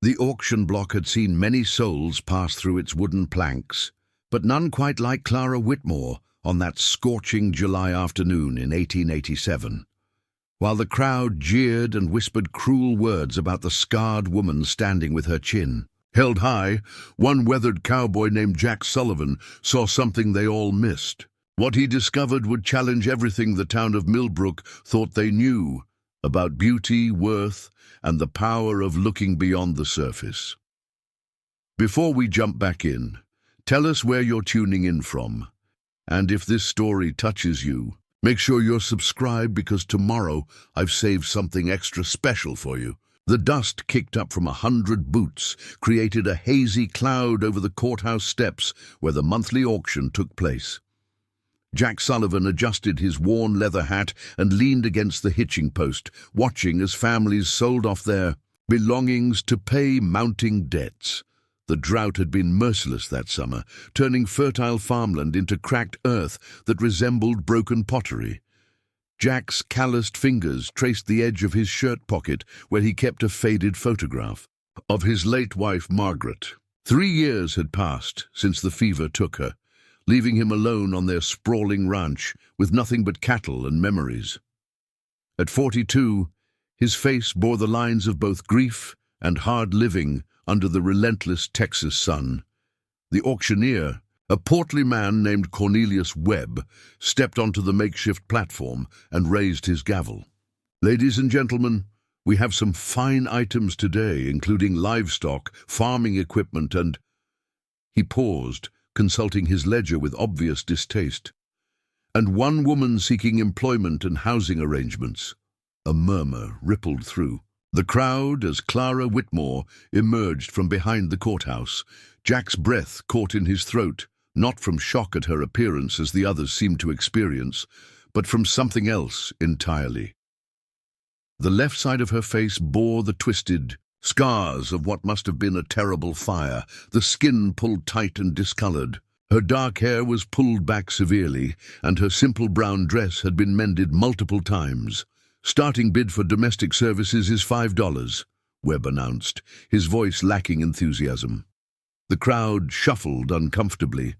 The auction block had seen many souls pass through its wooden planks, but none quite like Clara Whitmore on that scorching July afternoon in 1887. While the crowd jeered and whispered cruel words about the scarred woman standing with her chin held high, one weathered cowboy named Jack Sullivan saw something they all missed. What he discovered would challenge everything the town of Millbrook thought they knew about beauty, worth, and the power of looking beyond the surface. Before we jump back in, tell us where you're tuning in from. And if this story touches you, make sure you're subscribed, because tomorrow I've saved something extra special for you. The dust kicked up from 100 boots created a hazy cloud over the courthouse steps where the monthly auction took place. Jack Sullivan adjusted his worn leather hat and leaned against the hitching post, watching as families sold off their belongings to pay mounting debts. The drought had been merciless that summer, turning fertile farmland into cracked earth that resembled broken pottery. Jack's calloused fingers traced the edge of his shirt pocket where he kept a faded photograph of his late wife, Margaret. 3 years had passed since the fever took her, leaving him alone on their sprawling ranch with nothing but cattle and memories. At 42, his face bore the lines of both grief and hard living under the relentless Texas sun. The auctioneer, a portly man named Cornelius Webb, stepped onto the makeshift platform and raised his gavel. "Ladies and gentlemen, we have some fine items today, including livestock, farming equipment, and—" He paused, consulting his ledger with obvious distaste. "And one woman seeking employment and housing arrangements." A murmur rippled through the crowd as Clara Whitmore emerged from behind the courthouse. Jack's breath caught in his throat, not from shock at her appearance as the others seemed to experience, but from something else entirely. The left side of her face bore the twisted scars of what must have been a terrible fire, the skin pulled tight and discolored. Her dark hair was pulled back severely, and her simple brown dress had been mended multiple times. "Starting bid for domestic services is $5, Webb announced, his voice lacking enthusiasm. The crowd shuffled uncomfortably.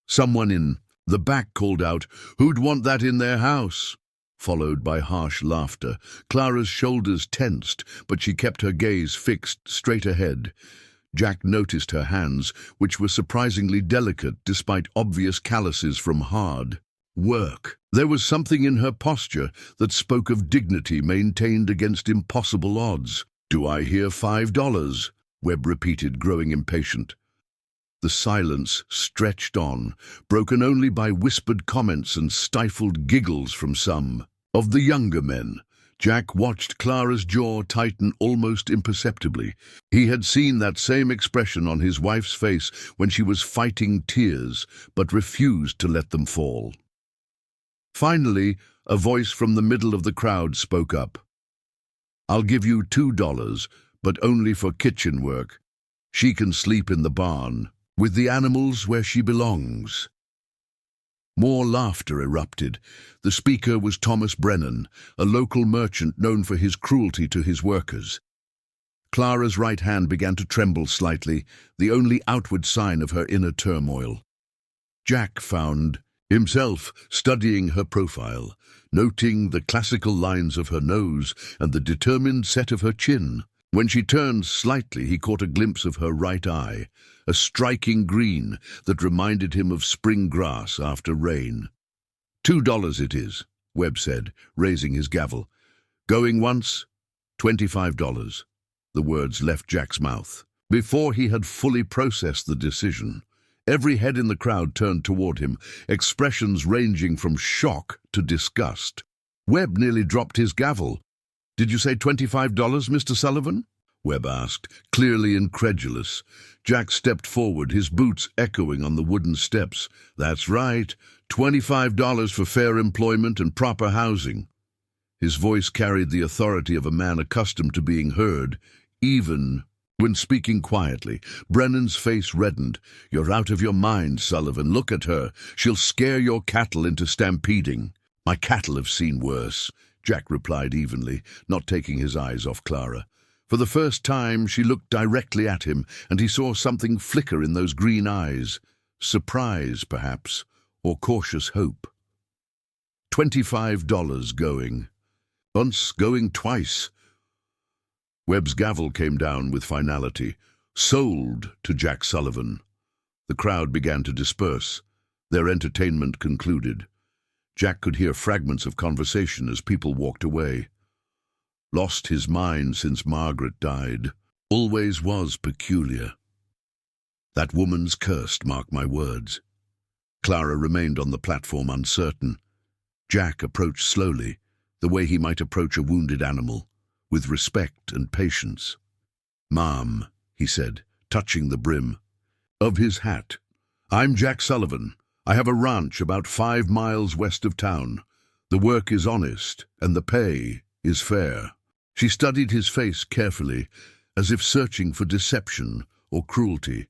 Someone in the back called out, "Who'd want that in their house?" followed by harsh laughter. Clara's shoulders tensed, but she kept her gaze fixed straight ahead. Jack noticed her hands, which were surprisingly delicate despite obvious calluses from hard work. There was something in her posture that spoke of dignity maintained against impossible odds. "Do I hear $5? Webb repeated, growing impatient. The silence stretched on, broken only by whispered comments and stifled giggles from some of the younger men. Jack watched Clara's jaw tighten almost imperceptibly. He had seen that same expression on his wife's face when she was fighting tears, but refused to let them fall. Finally, a voice from the middle of the crowd spoke up. "I'll give you $2, but only for kitchen work. She can sleep in the barn, with the animals where she belongs." More laughter erupted. The speaker was Thomas Brennan, a local merchant known for his cruelty to his workers. Clara's right hand began to tremble slightly, the only outward sign of her inner turmoil. Jack found himself studying her profile, noting the classical lines of her nose and the determined set of her chin. When she turned slightly, he caught a glimpse of her right eye, a striking green that reminded him of spring grass after rain. $2 it is, Webb said, raising his gavel. "Going once, $25. The words left Jack's mouth. Before he had fully processed the decision, every head in the crowd turned toward him, expressions ranging from shock to disgust. Webb nearly dropped his gavel. "Did you say $25, Mr. Sullivan?" Webb asked, clearly incredulous. Jack stepped forward, his boots echoing on the wooden steps. "That's right, $25 for fair employment and proper housing." His voice carried the authority of a man accustomed to being heard, even when speaking quietly. Brennan's face reddened. "You're out of your mind, Sullivan. Look at her. She'll scare your cattle into stampeding." "My cattle have seen worse," Jack replied evenly, not taking his eyes off Clara. For the first time, she looked directly at him, and he saw something flicker in those green eyes. Surprise, perhaps, or cautious hope. $25 going. Once, going twice. Webb's gavel came down with finality. Sold to Jack Sullivan. The crowd began to disperse. Their entertainment concluded. Jack could hear fragments of conversation as people walked away. Lost his mind since Margaret died. Always was peculiar. That woman's cursed, mark my words. Clara remained on the platform uncertain. Jack approached slowly, the way he might approach a wounded animal, with respect and patience. "Ma'am," he said, touching the brim of his hat. "I'm Jack Sullivan. I have a ranch about 5 miles west of town. The work is honest, and the pay is fair." She studied his face carefully, as if searching for deception or cruelty.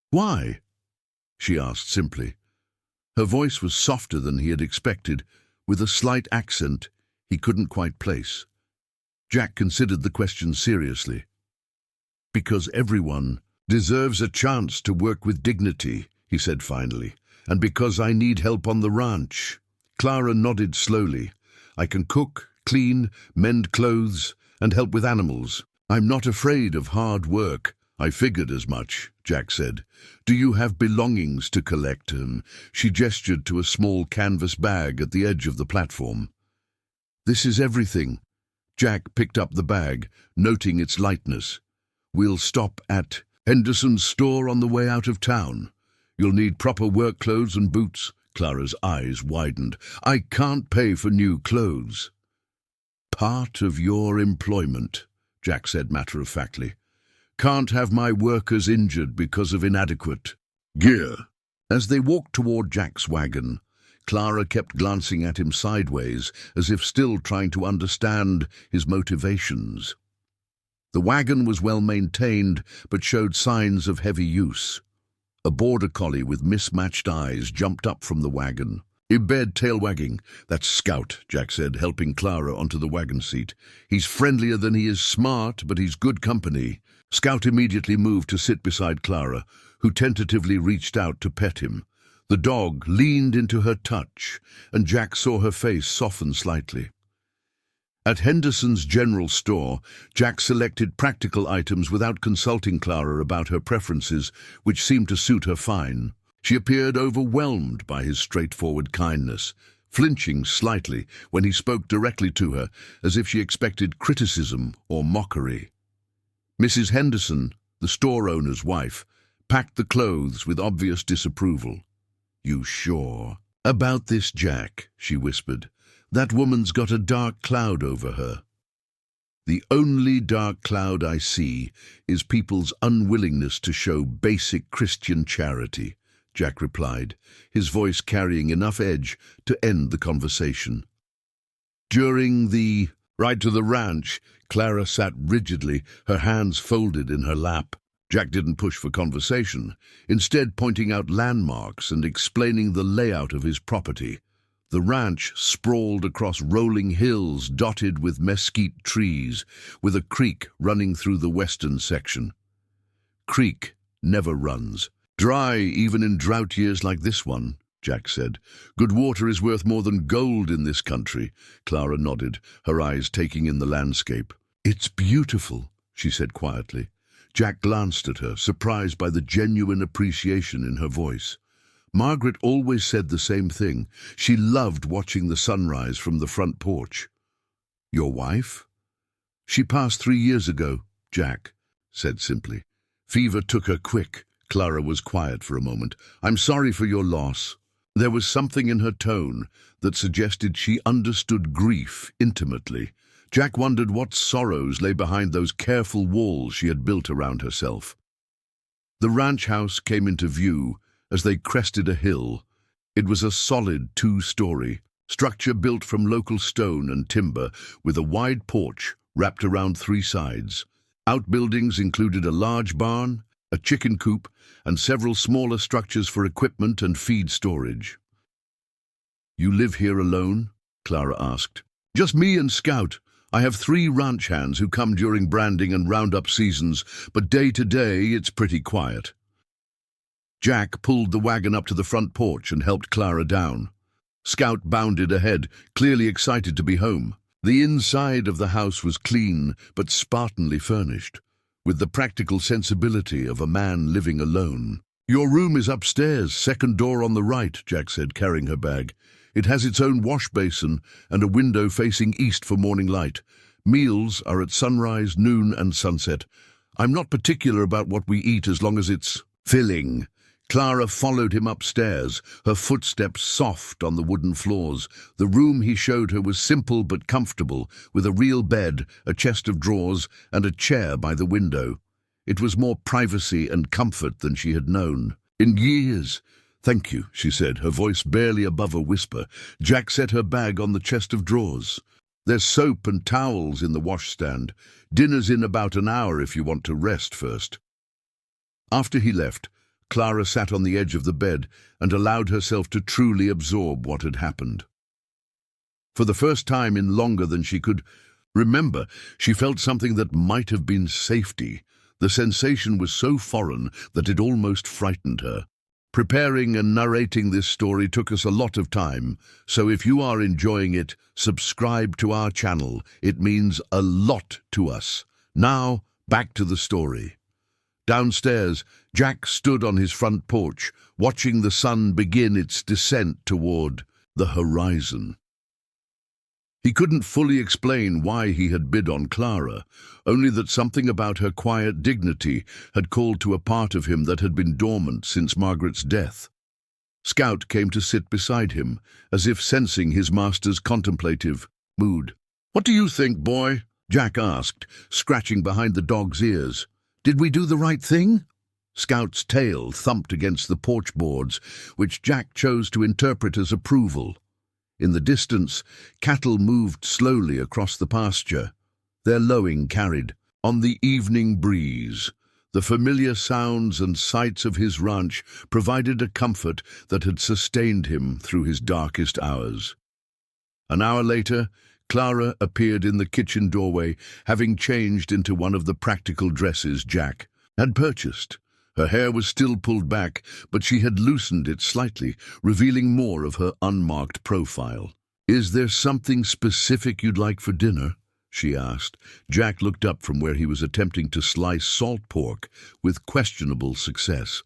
"Why?" she asked simply. Her voice was softer than he had expected, with a slight accent he couldn't quite place. Jack considered the question seriously. "Because everyone deserves a chance to work with dignity," he said finally, "and because I need help on the ranch." Clara nodded slowly. "I can cook, clean, mend clothes, and help with animals. I'm not afraid of hard work." "I figured as much," Jack said. "Do you have belongings to collect?" She gestured to a small canvas bag at the edge of the platform. "This is everything." Jack picked up the bag, noting its lightness. "We'll stop at Henderson's store on the way out of town. You'll need proper work clothes and boots." Clara's eyes widened. "I can't pay for new clothes." "Part of your employment," Jack said matter-of-factly. "Can't have my workers injured because of inadequate gear." As they walked toward Jack's wagon, Clara kept glancing at him sideways, as if still trying to understand his motivations. The wagon was well maintained, but showed signs of heavy use. A border collie with mismatched eyes jumped up from the wagon. "Ibed tail wagging. That's Scout," Jack said, helping Clara onto the wagon seat. "He's friendlier than he is smart, but he's good company." Scout immediately moved to sit beside Clara, who tentatively reached out to pet him. The dog leaned into her touch, and Jack saw her face soften slightly. At Henderson's general store, Jack selected practical items without consulting Clara about her preferences, which seemed to suit her fine. She appeared overwhelmed by his straightforward kindness, flinching slightly when he spoke directly to her, as if she expected criticism or mockery. Mrs. Henderson, the store owner's wife, packed the clothes with obvious disapproval. "You sure about this, Jack?" she whispered. "That woman's got a dark cloud over her." "The only dark cloud I see is people's unwillingness to show basic Christian charity," Jack replied, his voice carrying enough edge to end the conversation. During the ride to the ranch, Clara sat rigidly, her hands folded in her lap. Jack didn't push for conversation, instead pointing out landmarks and explaining the layout of his property. The ranch sprawled across rolling hills dotted with mesquite trees, with a creek running through the western section. "Creek never runs. Dry even in drought years like this one," Jack said. "Good water is worth more than gold in this country." Clara nodded, her eyes taking in the landscape. "It's beautiful," she said quietly. Jack glanced at her, surprised by the genuine appreciation in her voice. Margaret always said the same thing. She loved watching the sunrise from the front porch. "Your wife?" "She passed 3 years ago," Jack said simply. "Fever took her quick." Clara was quiet for a moment. "I'm sorry for your loss." There was something in her tone that suggested she understood grief intimately. Jack wondered what sorrows lay behind those careful walls she had built around herself. The ranch house came into view as they crested a hill. It was a solid 2-story structure built from local stone and timber, with a wide porch wrapped around 3 sides. Outbuildings included a large barn, a chicken coop, and several smaller structures for equipment and feed storage. "You live here alone?" Clara asked. "Just me and Scout. I have 3 ranch hands who come during branding and roundup seasons, but day to day it's pretty quiet. Jack pulled the wagon up to the front porch and helped Clara down. Scout bounded ahead, clearly excited to be home. The inside of the house was clean but spartanly furnished, with the practical sensibility of a man living alone. "Your room is upstairs, second door on the right," Jack said, carrying her bag. "It has its own wash basin and a window facing east for morning light. Meals are at sunrise, noon, and sunset. I'm not particular about what we eat as long as it's filling." Clara followed him upstairs, her footsteps soft on the wooden floors. The room he showed her was simple but comfortable, with a real bed, a chest of drawers, and a chair by the window. It was more privacy and comfort than she had known in years. "Thank you," she said, her voice barely above a whisper. Jack set her bag on the chest of drawers. "There's soap and towels in the washstand. Dinner's in about an hour if you want to rest first." After he left, Clara sat on the edge of the bed and allowed herself to truly absorb what had happened. For the first time in longer than she could remember, she felt something that might have been safety. The sensation was so foreign that it almost frightened her. Preparing and narrating this story took us a lot of time, so if you are enjoying it, subscribe to our channel. It means a lot to us. Now, back to the story. Downstairs, Jack stood on his front porch, watching the sun begin its descent toward the horizon. He couldn't fully explain why he had bid on Clara, only that something about her quiet dignity had called to a part of him that had been dormant since Margaret's death. Scout came to sit beside him, as if sensing his master's contemplative mood. "What do you think, boy?" Jack asked, scratching behind the dog's ears. "Did we do the right thing?" Scout's tail thumped against the porch boards, which Jack chose to interpret as approval. In the distance, cattle moved slowly across the pasture, their lowing carried on the evening breeze. The familiar sounds and sights of his ranch provided a comfort that had sustained him through his darkest hours. An hour later, Clara appeared in the kitchen doorway, having changed into one of the practical dresses Jack had purchased. Her hair was still pulled back, but she had loosened it slightly, revealing more of her unmarked profile. "Is there something specific you'd like for dinner?" she asked. Jack looked up from where he was attempting to slice salt pork with questionable success.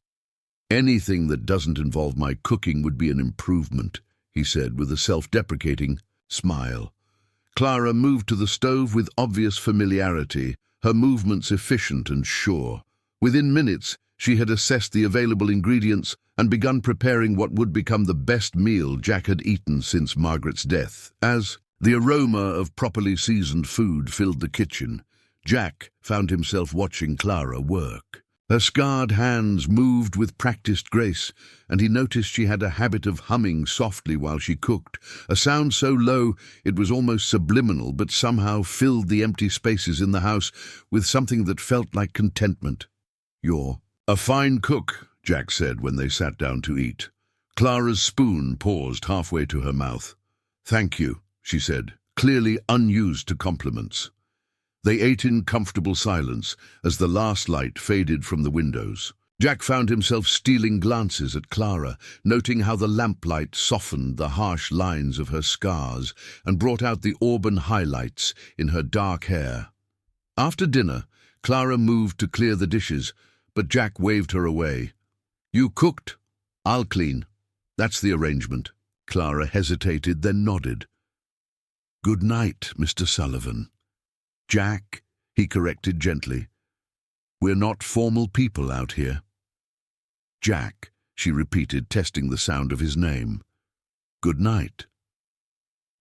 "Anything that doesn't involve my cooking would be an improvement," he said with a self-deprecating smile. Clara moved to the stove with obvious familiarity, her movements efficient and sure. Within minutes, she had assessed the available ingredients and begun preparing what would become the best meal Jack had eaten since Margaret's death. As the aroma of properly seasoned food filled the kitchen, Jack found himself watching Clara work. Her scarred hands moved with practiced grace, and he noticed she had a habit of humming softly while she cooked, a sound so low it was almost subliminal but somehow filled the empty spaces in the house with something that felt like contentment. "You're a fine cook," Jack said when they sat down to eat. Clara's spoon paused halfway to her mouth. "Thank you," she said, clearly unused to compliments. They ate in comfortable silence as the last light faded from the windows. Jack found himself stealing glances at Clara, noting how the lamplight softened the harsh lines of her scars and brought out the auburn highlights in her dark hair. After dinner, Clara moved to clear the dishes, but Jack waved her away. "You cooked. I'll clean. That's the arrangement." Clara hesitated, then nodded. "Good night, Mr. Sullivan." "Jack," he corrected gently. "We're not formal people out here." "Jack," she repeated, testing the sound of his name. "Good night."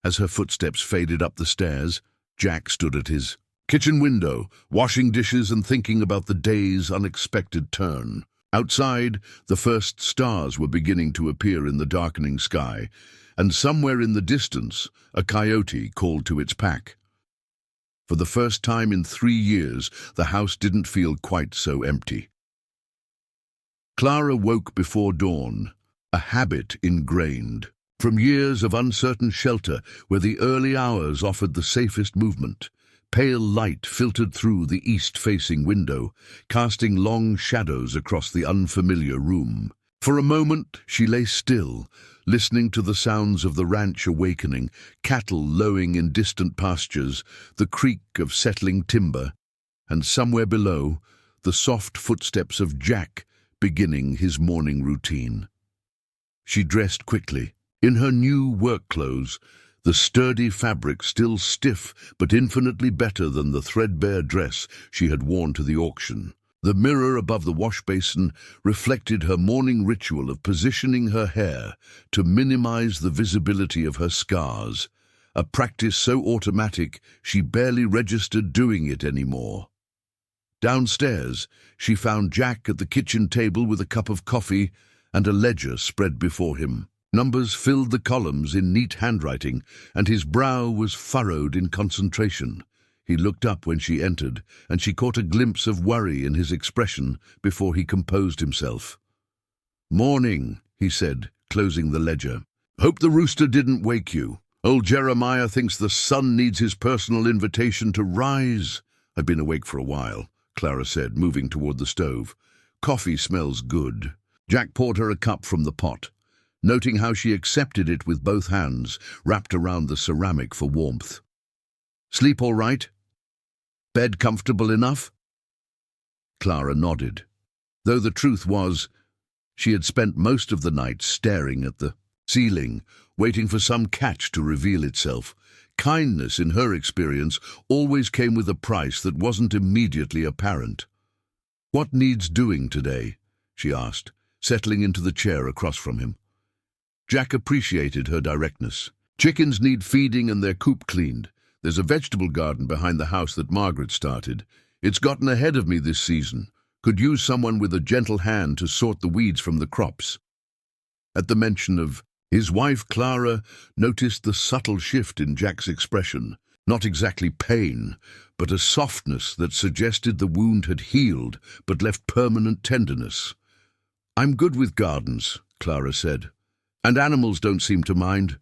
As her footsteps faded up the stairs, Jack stood at his kitchen window, washing dishes and thinking about the day's unexpected turn. Outside, the first stars were beginning to appear in the darkening sky, and somewhere in the distance, a coyote called to its pack. For the first time in 3 years, the house didn't feel quite so empty. Clara woke before dawn, a habit ingrained. From years of uncertain shelter where the early hours offered the safest movement, Pale light filtered through the east-facing window, casting long shadows across the unfamiliar room. For a moment she lay still, listening to the sounds of the ranch awakening, cattle lowing in distant pastures, the creak of settling timber, and somewhere below, the soft footsteps of Jack beginning his morning routine. She dressed quickly, in her new work clothes, the sturdy fabric still stiff but infinitely better than the threadbare dress she had worn to the auction. The mirror above the wash basin reflected her morning ritual of positioning her hair to minimize the visibility of her scars, a practice so automatic she barely registered doing it anymore. Downstairs, she found Jack at the kitchen table with a cup of coffee and a ledger spread before him. Numbers filled the columns in neat handwriting, and his brow was furrowed in concentration. He looked up when she entered, and she caught a glimpse of worry in his expression before he composed himself. "Morning," he said, closing the ledger. "Hope the rooster didn't wake you. Old Jeremiah thinks the sun needs his personal invitation to rise." "I've been awake for a while," Clara said, moving toward the stove. "Coffee smells good." Jack poured her a cup from the pot, noting how she accepted it with both hands, wrapped around the ceramic for warmth. "Sleep all right? Bed comfortable enough?" Clara nodded, though the truth was, she had spent most of the night staring at the ceiling, waiting for some catch to reveal itself. Kindness, in her experience, always came with a price that wasn't immediately apparent. "What needs doing today?" she asked, settling into the chair across from him. Jack appreciated her directness. "Chickens need feeding and their coop cleaned. There's a vegetable garden behind the house that Margaret started. It's gotten ahead of me this season. Could use someone with a gentle hand to sort the weeds from the crops." At the mention of his wife, Clara noticed the subtle shift in Jack's expression. Not exactly pain, but a softness that suggested the wound had healed but left permanent tenderness. "I'm good with gardens," Clara said. "And animals don't seem to mind."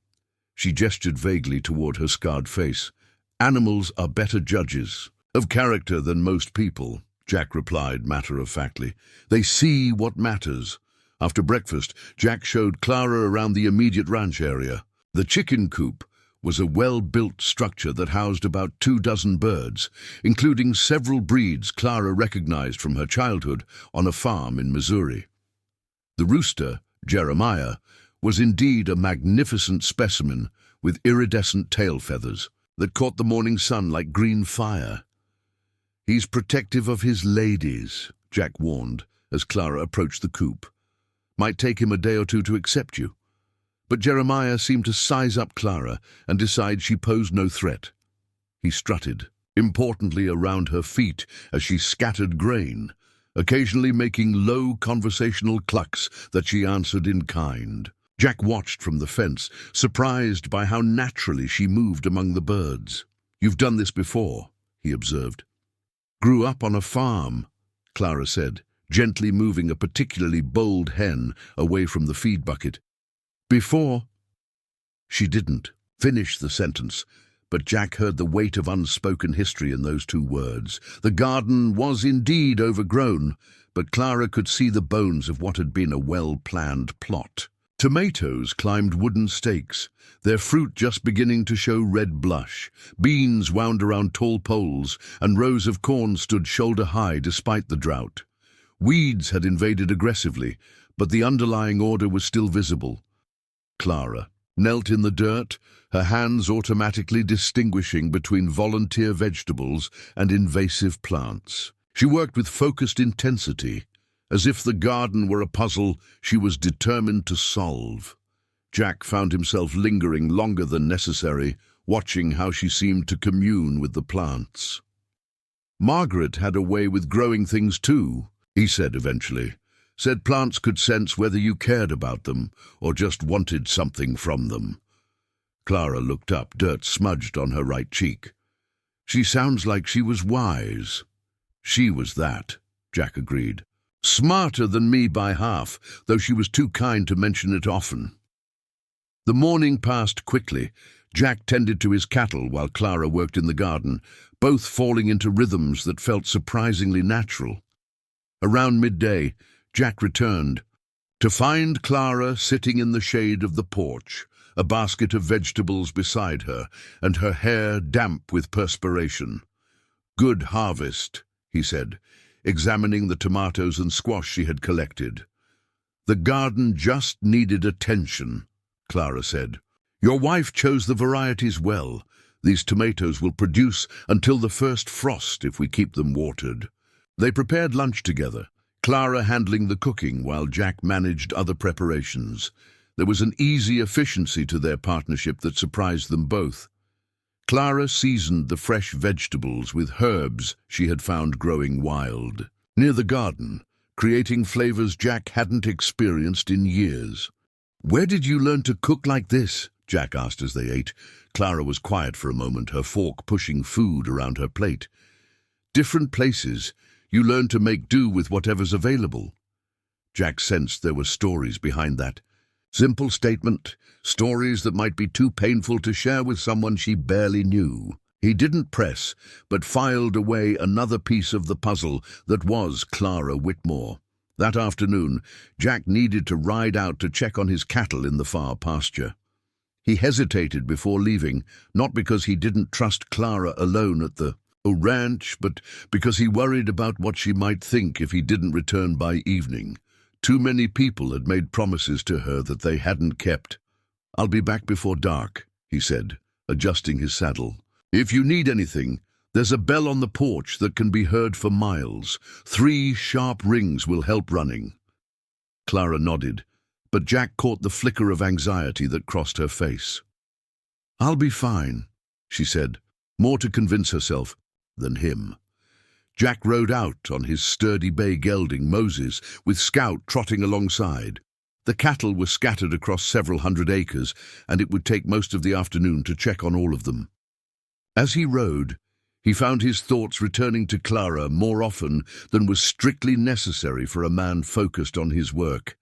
She gestured vaguely toward her scarred face. "Animals are better judges of character than most people," Jack replied matter-of-factly. "They see what matters." After breakfast, Jack showed Clara around the immediate ranch area. The chicken coop was a well-built structure that housed about 24 birds, including several breeds Clara recognized from her childhood on a farm in Missouri. The rooster, Jeremiah, was indeed a magnificent specimen with iridescent tail feathers that caught the morning sun like green fire. "He's protective of his ladies," Jack warned as Clara approached the coop. "Might take him a day or two to accept you." But Jeremiah seemed to size up Clara and decide she posed no threat. He strutted, importantly around her feet as she scattered grain, occasionally making low conversational clucks that she answered in kind. Jack watched from the fence, surprised by how naturally she moved among the birds. "You've done this before," he observed. "Grew up on a farm," Clara said, gently moving a particularly bold hen away from the feed bucket. "Before?" She didn't finish the sentence, but Jack heard the weight of unspoken history in those two words. The garden was indeed overgrown, but Clara could see the bones of what had been a well-planned plot. Tomatoes climbed wooden stakes, their fruit just beginning to show red blush. Beans wound around tall poles, and rows of corn stood shoulder-high despite the drought. Weeds had invaded aggressively, but the underlying order was still visible. Clara knelt in the dirt, her hands automatically distinguishing between volunteer vegetables and invasive plants. She worked with focused intensity, as if the garden were a puzzle she was determined to solve. Jack found himself lingering longer than necessary, watching how she seemed to commune with the plants. "Margaret had a way with growing things too," he said eventually. "Said plants could sense whether you cared about them or just wanted something from them." Clara looked up, dirt smudged on her right cheek. "She sounds like she was wise." "She was that," Jack agreed. "Smarter than me by half, though she was too kind to mention it often." The morning passed quickly. Jack tended to his cattle while Clara worked in the garden, both falling into rhythms that felt surprisingly natural. Around midday, Jack returned to find Clara sitting in the shade of the porch, a basket of vegetables beside her, and her hair damp with perspiration. "Good harvest," he said, examining the tomatoes and squash she had collected. "The garden just needed attention," Clara said. "Your wife chose the varieties well. These tomatoes will produce until the first frost if we keep them watered." They prepared lunch together, Clara handling the cooking while Jack managed other preparations. There was an easy efficiency to their partnership that surprised them both. Clara seasoned the fresh vegetables with herbs she had found growing wild near the garden, creating flavors Jack hadn't experienced in years. "Where did you learn to cook like this?" Jack asked as they ate. Clara was quiet for a moment, her fork pushing food around her plate. "Different places. You learn to make do with whatever's available." Jack sensed there were stories behind that. Simple statement, stories that might be too painful to share with someone she barely knew. He didn't press, but filed away another piece of the puzzle that was Clara Whitmore. That afternoon, Jack needed to ride out to check on his cattle in the far pasture. He hesitated before leaving, not because he didn't trust Clara alone at the ranch, but because he worried about what she might think if he didn't return by evening. Too many people had made promises to her that they hadn't kept. "I'll be back before dark," he said, adjusting his saddle. "If you need anything, there's a bell on the porch that can be heard for miles. 3 sharp rings will help running." Clara nodded, but Jack caught the flicker of anxiety that crossed her face. "I'll be fine," she said, more to convince herself than him. Jack rode out on his sturdy bay gelding, Moses, with Scout trotting alongside. The cattle were scattered across several hundred acres, and it would take most of the afternoon to check on all of them. As he rode, he found his thoughts returning to Clara more often than was strictly necessary for a man focused on his work.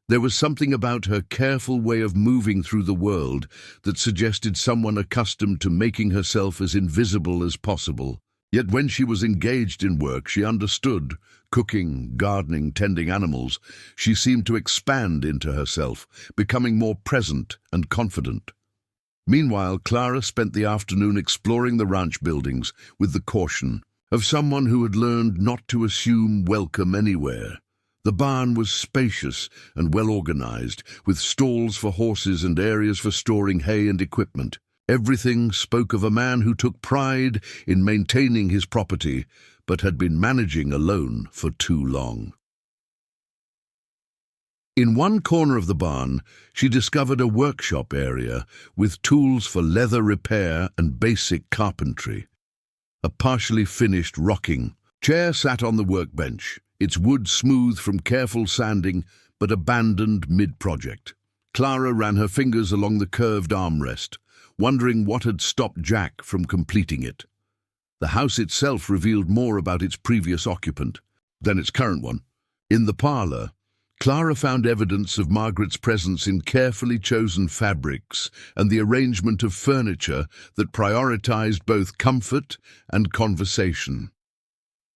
There was something about her careful way of moving through the world that suggested someone accustomed to making herself as invisible as possible. Yet when she was engaged in work, she understood. Cooking, gardening, tending animals, she seemed to expand into herself, becoming more present and confident. Meanwhile, Clara spent the afternoon exploring the ranch buildings with the caution of someone who had learned not to assume welcome anywhere. The barn was spacious and well-organized, with stalls for horses and areas for storing hay and equipment. Everything spoke of a man who took pride in maintaining his property, but had been managing alone for too long. In one corner of the barn, she discovered a workshop area with tools for leather repair and basic carpentry. A partially finished rocking chair sat on the workbench, its wood smooth from careful sanding but abandoned mid-project. Clara ran her fingers along the curved armrest, wondering what had stopped Jack from completing it. The house itself revealed more about its previous occupant than its current one. In the parlor, Clara found evidence of Margaret's presence in carefully chosen fabrics and the arrangement of furniture that prioritized both comfort and conversation.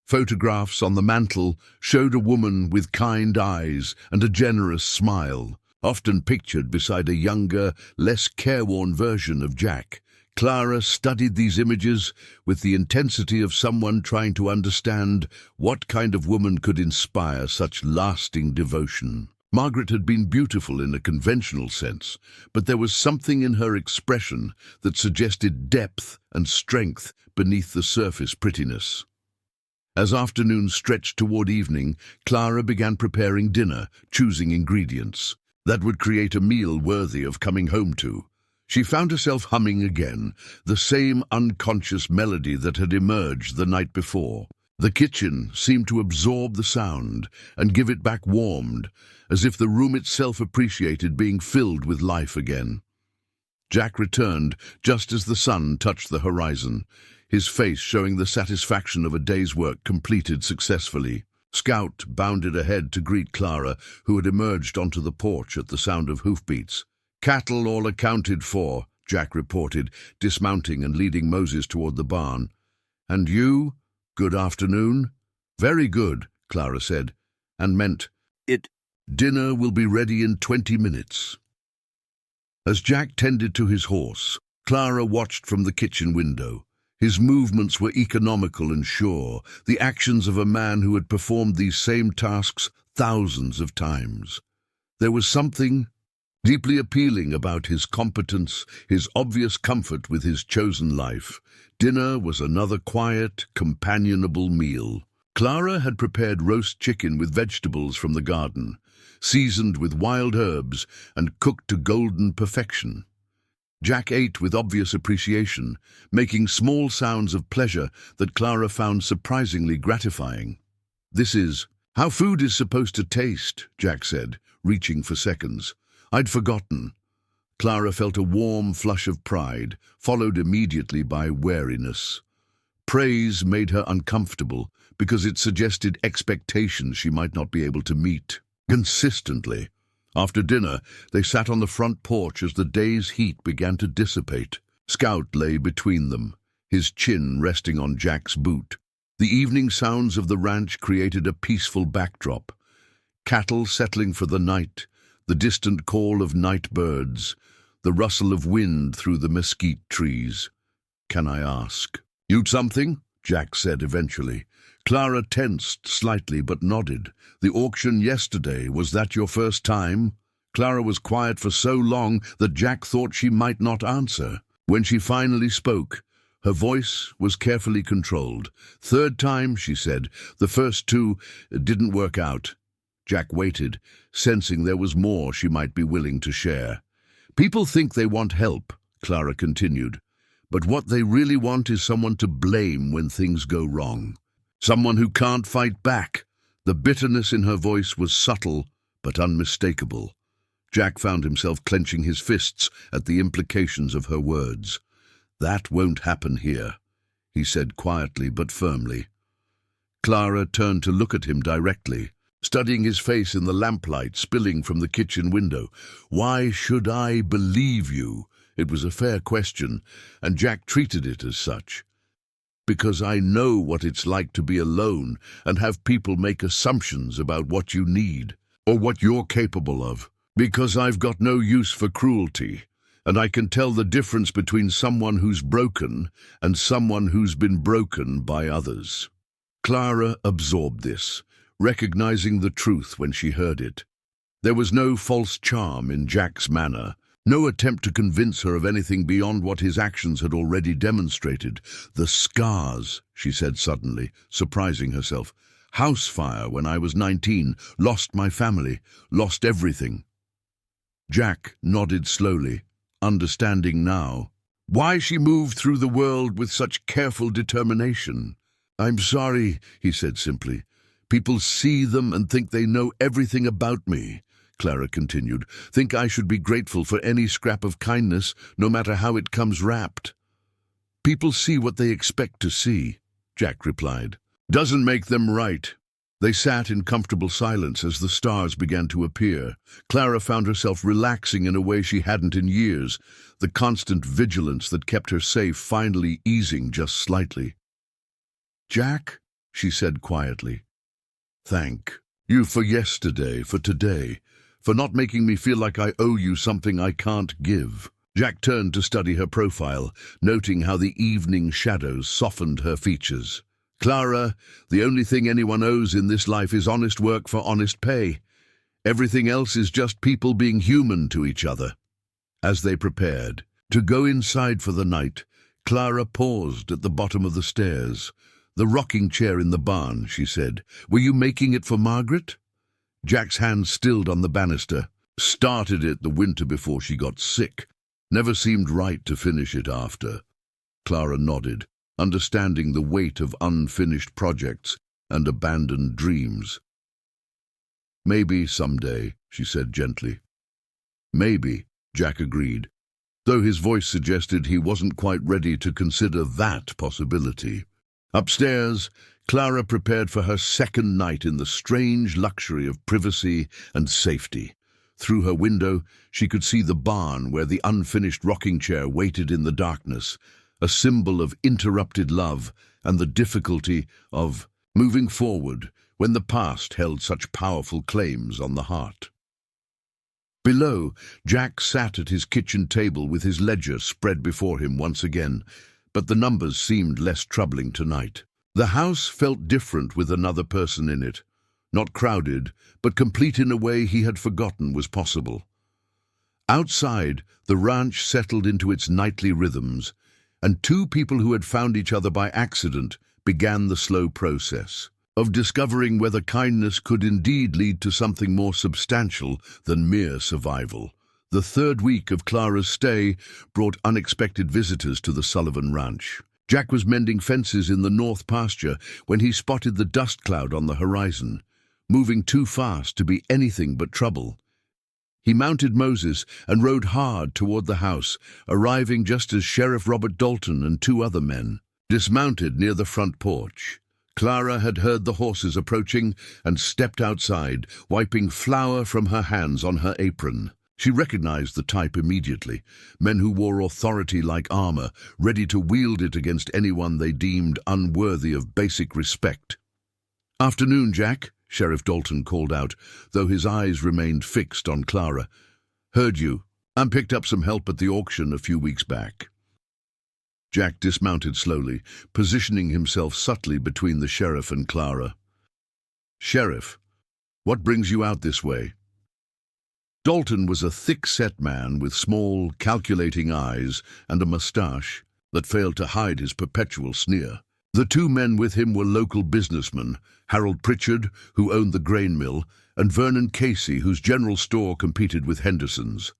Photographs on the mantel showed a woman with kind eyes and a generous smile, often pictured beside a younger, less careworn version of Jack. Clara studied these images with the intensity of someone trying to understand what kind of woman could inspire such lasting devotion. Margaret had been beautiful in a conventional sense, but there was something in her expression that suggested depth and strength beneath the surface prettiness. As afternoon stretched toward evening, Clara began preparing dinner, choosing ingredients that would create a meal worthy of coming home to. She found herself humming again, the same unconscious melody that had emerged the night before. The kitchen seemed to absorb the sound and give it back warmed, as if the room itself appreciated being filled with life again. Jack returned just as the sun touched the horizon, his face showing the satisfaction of a day's work completed successfully. Scout bounded ahead to greet Clara, who had emerged onto the porch at the sound of hoofbeats. "Cattle all accounted for," Jack reported, dismounting and leading Moses toward the barn. "And you? Good afternoon." "Very good," Clara said, and meant, It. "Dinner will be ready in 20 minutes. As Jack tended to his horse, Clara watched from the kitchen window. His movements were economical and sure, the actions of a man who had performed these same tasks thousands of times. There was something deeply appealing about his competence, his obvious comfort with his chosen life. Dinner was another quiet, companionable meal. Clara had prepared roast chicken with vegetables from the garden, seasoned with wild herbs and cooked to golden perfection. Jack ate with obvious appreciation, making small sounds of pleasure that Clara found surprisingly gratifying. "This is how food is supposed to taste," Jack said, reaching for seconds. "I'd forgotten." Clara felt a warm flush of pride, followed immediately by wariness. Praise made her uncomfortable because it suggested expectations she might not be able to meet consistently. After dinner, they sat on the front porch as the day's heat began to dissipate. Scout lay between them, his chin resting on Jack's boot. The evening sounds of the ranch created a peaceful backdrop. Cattle settling for the night, the distant call of night birds, the rustle of wind through the mesquite trees. "Can I ask you something?" Jack said eventually. Clara tensed slightly but nodded. "The auction yesterday, was that your first time?" Clara was quiet for so long that Jack thought she might not answer. When she finally spoke, her voice was carefully controlled. "Third time," she said. "The first two didn't work out." Jack waited, sensing there was more she might be willing to share. "People think they want help," Clara continued, "but what they really want is someone to blame when things go wrong. Someone who can't fight back." The bitterness in her voice was subtle but unmistakable. Jack found himself clenching his fists at the implications of her words. "That won't happen here," he said quietly but firmly. Clara turned to look at him directly, studying his face in the lamplight spilling from the kitchen window. "Why should I believe you?" It was a fair question, and Jack treated it as such. "Because I know what it's like to be alone and have people make assumptions about what you need or what you're capable of. Because I've got no use for cruelty, and I can tell the difference between someone who's broken and someone who's been broken by others." Clara absorbed this, recognizing the truth when she heard it. There was no false charm in Jack's manner, no attempt to convince her of anything beyond what his actions had already demonstrated. "The scars," she said suddenly, surprising herself. "House fire when I was 19, lost my family, lost everything." Jack nodded slowly, understanding now why she moved through the world with such careful determination. "I'm sorry," he said simply. "People see them and think they know everything about me," Clara continued. "Think I should be grateful for any scrap of kindness, no matter how it comes wrapped." "People see what they expect to see," Jack replied. "Doesn't make them right." They sat in comfortable silence as the stars began to appear. Clara found herself relaxing in a way she hadn't in years, the constant vigilance that kept her safe finally easing just slightly. "Jack," she said quietly, "thank you for yesterday, for today, for not making me feel like I owe you something I can't give." Jack turned to study her profile, noting how the evening shadows softened her features. "Clara, the only thing anyone owes in this life is honest work for honest pay. Everything else is just people being human to each other." As they prepared to go inside for the night, Clara paused at the bottom of the stairs. "The rocking chair in the barn," she said. "Were you making it for Margaret?" Jack's hand stilled on the banister. "Started it the winter before she got sick. Never seemed right to finish it after." Clara nodded, understanding the weight of unfinished projects and abandoned dreams. "Maybe someday," she said gently. "Maybe," Jack agreed, though his voice suggested he wasn't quite ready to consider that possibility. Upstairs, Clara prepared for her second night in the strange luxury of privacy and safety. Through her window, she could see the barn where the unfinished rocking chair waited in the darkness, a symbol of interrupted love and the difficulty of moving forward when the past held such powerful claims on the heart. Below, Jack sat at his kitchen table with his ledger spread before him once again, but the numbers seemed less troubling tonight. The house felt different with another person in it, not crowded, but complete in a way he had forgotten was possible. Outside, the ranch settled into its nightly rhythms, and two people who had found each other by accident began the slow process of discovering whether kindness could indeed lead to something more substantial than mere survival. The third week of Clara's stay brought unexpected visitors to the Sullivan Ranch. Jack was mending fences in the north pasture when he spotted the dust cloud on the horizon, moving too fast to be anything but trouble. He mounted Moses and rode hard toward the house, arriving just as Sheriff Robert Dalton and two other men dismounted near the front porch. Clara had heard the horses approaching and stepped outside, wiping flour from her hands on her apron. She recognized the type immediately, men who wore authority like armor, ready to wield it against anyone they deemed unworthy of basic respect. "Afternoon, Jack," Sheriff Dalton called out, though his eyes remained fixed on Clara. "Heard you. And picked up some help at the auction a few weeks back." Jack dismounted slowly, positioning himself subtly between the sheriff and Clara. "Sheriff, what brings you out this way?" Dalton was a thick-set man with small, calculating eyes and a mustache that failed to hide his perpetual sneer. The two men with him were local businessmen, Harold Pritchard, who owned the grain mill, and Vernon Casey, whose general store competed with Henderson's.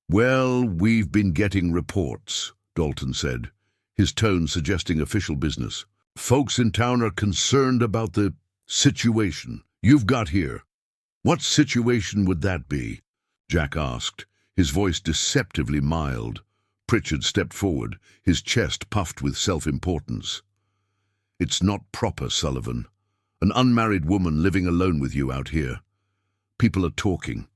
"Well, we've been getting reports," Dalton said, his tone suggesting official business. "Folks in town are concerned about the situation you've got here." "What situation would that be?" Jack asked, his voice deceptively mild. Pritchard stepped forward, his chest puffed with self-importance. "It's not proper, Sullivan. An unmarried woman living alone with you out here. People are talking."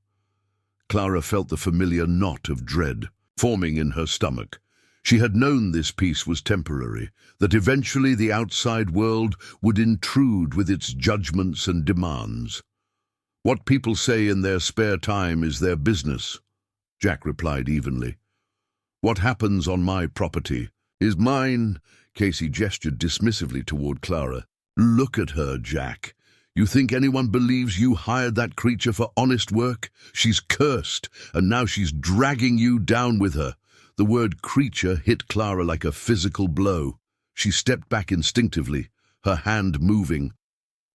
Clara felt the familiar knot of dread forming in her stomach. She had known this peace was temporary, that eventually the outside world would intrude with its judgments and demands. "What people say in their spare time is their business," Jack replied evenly. "What happens on my property is mine." Casey gestured dismissively toward Clara. "Look at her, Jack. You think anyone believes you hired that creature for honest work? She's cursed, and now she's dragging you down with her." The word creature hit Clara like a physical blow. She stepped back instinctively, her hand moving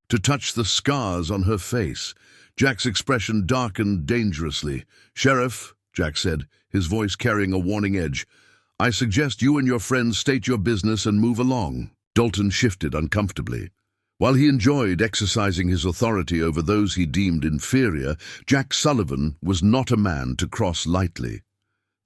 to touch the scars on her face. Jack's expression darkened dangerously. "Sheriff," Jack said, his voice carrying a warning edge, "I suggest you and your friends state your business and move along." Dalton shifted uncomfortably. While he enjoyed exercising his authority over those he deemed inferior, Jack Sullivan was not a man to cross lightly.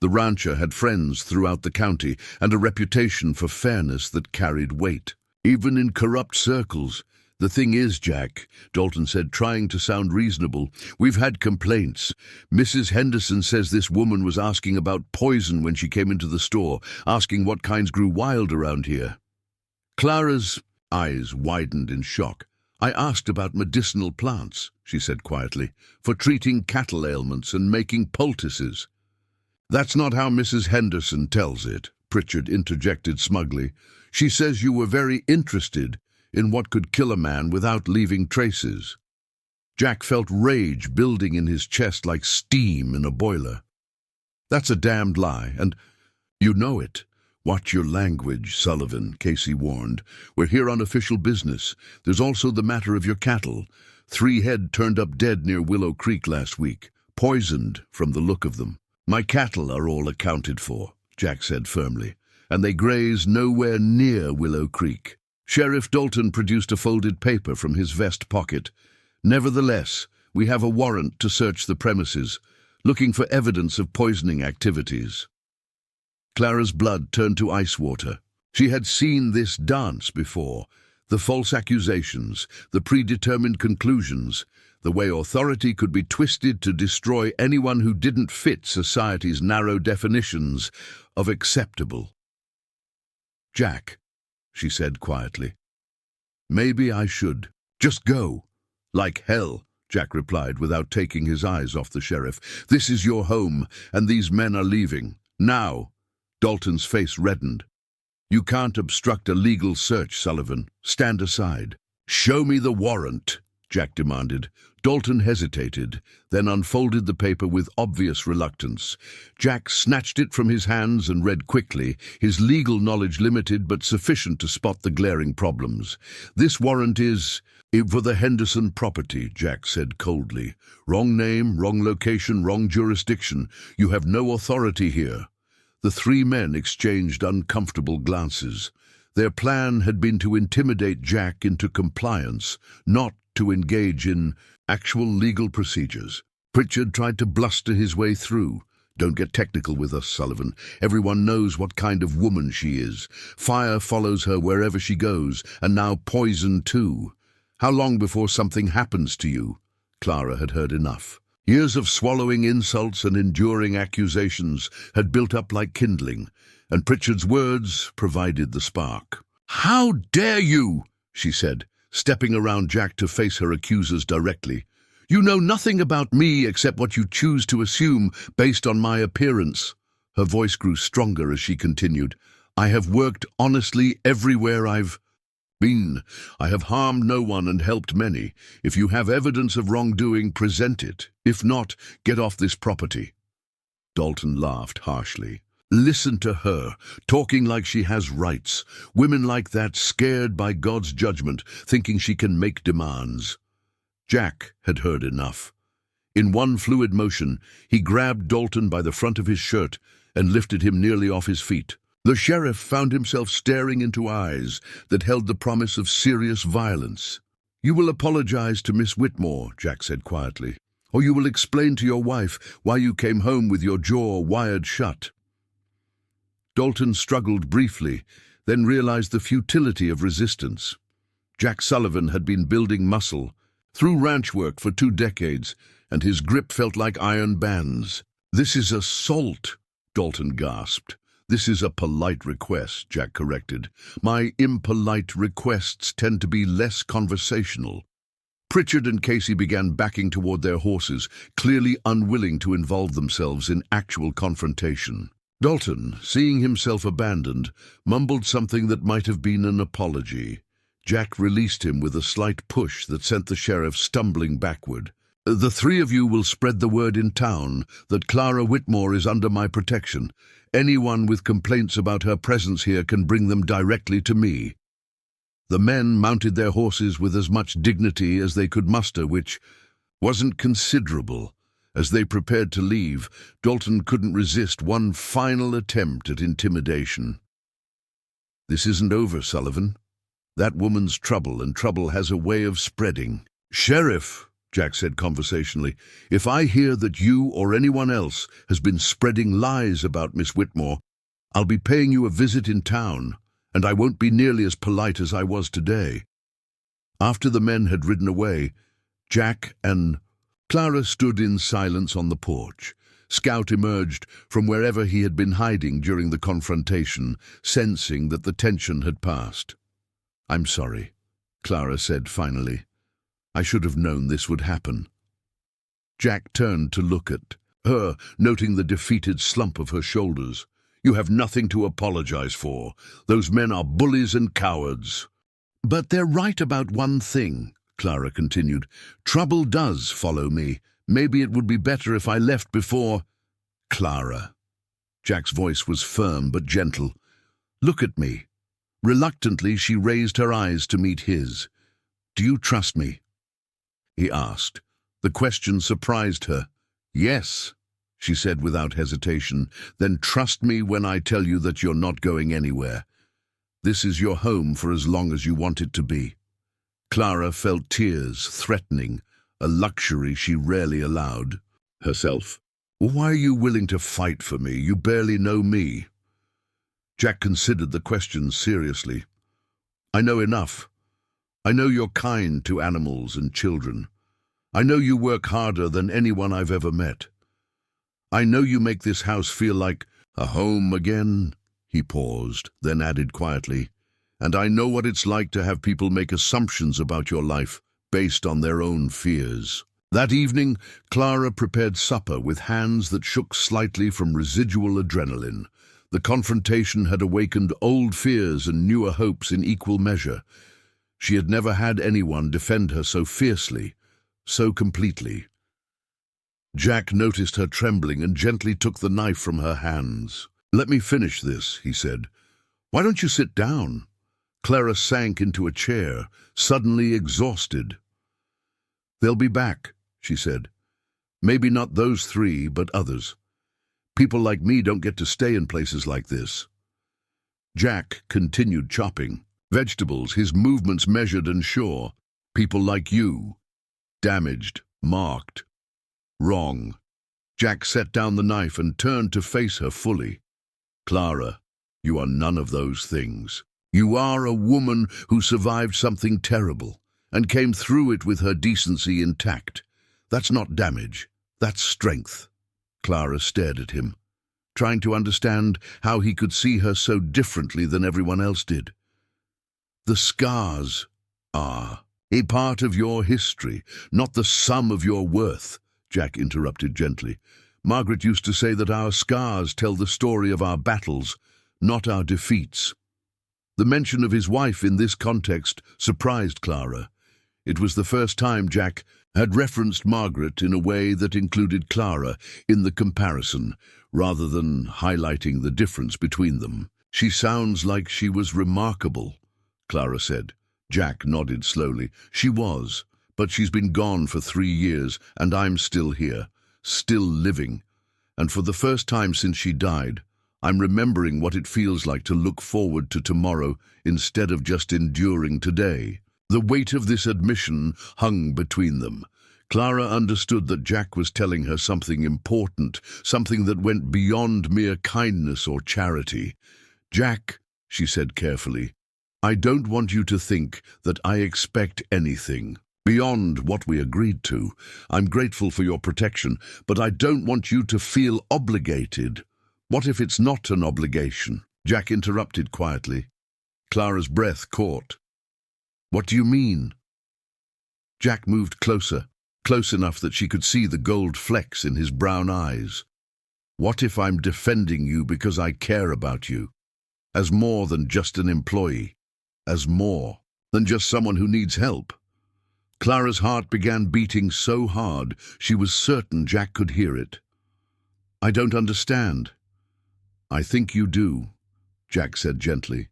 The rancher had friends throughout the county and a reputation for fairness that carried weight, even in corrupt circles. "The thing is, Jack," Dalton said, trying to sound reasonable, "we've had complaints. Mrs. Henderson says this woman was asking about poison when she came into the store, asking what kinds grew wild around here." Clara's eyes widened in shock. "I asked about medicinal plants," she said quietly, "for treating cattle ailments and making poultices." "That's not how Mrs. Henderson tells it," Pritchard interjected smugly. "She says you were very interested in what could kill a man without leaving traces." Jack felt rage building in his chest like steam in a boiler. "That's a damned lie, and you know it." "Watch your language, Sullivan," Casey warned. "We're here on official business. There's also the matter of your cattle. 3 head turned up dead near Willow Creek last week, poisoned from the look of them." "My cattle are all accounted for," Jack said firmly, "and they graze nowhere near Willow Creek." Sheriff Dalton produced a folded paper from his vest pocket. "Nevertheless, we have a warrant to search the premises, looking for evidence of poisoning activities." Clara's blood turned to ice water. She had seen this dance before, The false accusations, the predetermined conclusions, the way authority could be twisted to destroy anyone who didn't fit society's narrow definitions of acceptable. "Jack," she said quietly, "maybe I should just go." "Like hell," Jack replied without taking his eyes off the sheriff. "This is your home, and these men are leaving. Now." Dalton's face reddened. "You can't obstruct a legal search, Sullivan. Stand aside." "Show me the warrant," Jack demanded. Dalton hesitated, then unfolded the paper with obvious reluctance. Jack snatched it from his hands and read quickly, his legal knowledge limited but sufficient to spot the glaring problems. "This warrant is for the Henderson property," Jack said coldly. "Wrong name, wrong location, wrong jurisdiction. You have no authority here." The three men exchanged uncomfortable glances. Their plan had been to intimidate Jack into compliance, not to engage in actual legal procedures. Pritchard tried to bluster his way through. "Don't get technical with us, Sullivan. Everyone knows what kind of woman she is. Fire follows her wherever she goes, and now poison too. How long before something happens to you?" Clara had heard enough. Years of swallowing insults and enduring accusations had built up like kindling, and Pritchard's words provided the spark. "How dare you?" she said, stepping around Jack to face her accusers directly. "You know nothing about me except what you choose to assume based on my appearance." Her voice grew stronger as she continued. "I have worked honestly everywhere I've been. I have harmed no one and helped many. If you have evidence of wrongdoing, present it. If not, get off this property." Dalton laughed harshly. "Listen to her, talking like she has rights. Women like that, scared by God's judgment, thinking she can make demands." Jack had heard enough. In one fluid motion, he grabbed Dalton by the front of his shirt and lifted him nearly off his feet. The sheriff found himself staring into eyes that held the promise of serious violence. "You will apologize to Miss Whitmore," Jack said quietly, "or you will explain to your wife why you came home with your jaw wired shut." Dalton struggled briefly, then realized the futility of resistance. Jack Sullivan had been building muscle through ranch work for 2 decades, and his grip felt like iron bands. "This is assault," Dalton gasped. "This is a polite request," Jack corrected. "My impolite requests tend to be less conversational." Pritchard and Casey began backing toward their horses, clearly unwilling to involve themselves in actual confrontation. Dalton, seeing himself abandoned, mumbled something that might have been an apology. Jack released him with a slight push that sent the sheriff stumbling backward. "The 3 of you will spread the word in town that Clara Whitmore is under my protection. Anyone with complaints about her presence here can bring them directly to me." The men mounted their horses with as much dignity as they could muster, which wasn't considerable. As they prepared to leave, Dalton couldn't resist one final attempt at intimidation. "This isn't over, Sullivan. That woman's trouble, and trouble has a way of spreading." "Sheriff," Jack said conversationally, "if I hear that you or anyone else has been spreading lies about Miss Whitmore, I'll be paying you a visit in town, and I won't be nearly as polite as I was today." After the men had ridden away, Jack and Clara stood in silence on the porch. Scout emerged from wherever he had been hiding during the confrontation, sensing that the tension had passed. "I'm sorry," Clara said finally. "I should have known this would happen." Jack turned to look at her, noting the defeated slump of her shoulders. "You have nothing to apologize for. Those men are bullies and cowards." "But they're right about one thing," Clara continued. "Trouble does follow me. Maybe it would be better if I left before—" "Clara." Jack's voice was firm but gentle. "Look at me." Reluctantly, she raised her eyes to meet his. "Do you trust me?" he asked. The question surprised her. "Yes," she said without hesitation. "Then trust me when I tell you that you're not going anywhere. This is your home for as long as you want it to be." Clara felt tears, threatening, a luxury she rarely allowed herself. "Why are you willing to fight for me? You barely know me." Jack considered the question seriously. "I know enough. I know you're kind to animals and children. I know you work harder than anyone I've ever met. I know you make this house feel like a home again." He paused, then added quietly, "And I know what it's like to have people make assumptions about your life based on their own fears." That evening, Clara prepared supper with hands that shook slightly from residual adrenaline. The confrontation had awakened old fears and newer hopes in equal measure. She had never had anyone defend her so fiercely, so completely. Jack noticed her trembling and gently took the knife from her hands. "Let me finish this," he said. "Why don't you sit down?" Clara sank into a chair, suddenly exhausted. "They'll be back," she said. "Maybe not those three, but others. People like me don't get to stay in places like this." Jack continued chopping vegetables, his movements measured and sure. "People like you. Damaged, marked, wrong." Jack set down the knife and turned to face her fully. "Clara, you are none of those things. You are a woman who survived something terrible and came through it with her decency intact. That's not damage, that's strength." Clara stared at him, trying to understand how he could see her so differently than everyone else did. "The scars are a part of your history, not the sum of your worth," Jack interrupted gently. "Margaret used to say that our scars tell the story of our battles, not our defeats." The mention of his wife in this context surprised Clara. It was the first time Jack had referenced Margaret in a way that included Clara in the comparison, rather than highlighting the difference between them. "She sounds like she was remarkable," Clara said. Jack nodded slowly. "She was, but she's been gone for 3 years, and I'm still here, still living. And for the first time since she died, I'm remembering what it feels like to look forward to tomorrow instead of just enduring today." The weight of this admission hung between them. Clara understood that Jack was telling her something important, something that went beyond mere kindness or charity. "Jack," she said carefully, "I don't want you to think that I expect anything beyond what we agreed to. I'm grateful for your protection, but I don't want you to feel obligated." "What if it's not an obligation?" Jack interrupted quietly. Clara's breath caught. "What do you mean?" Jack moved closer, close enough that she could see the gold flecks in his brown eyes. "What if I'm defending you because I care about you? As more than just an employee? As more than just someone who needs help?" Clara's heart began beating so hard she was certain Jack could hear it. "I don't understand." "I think you do," Jack said gently.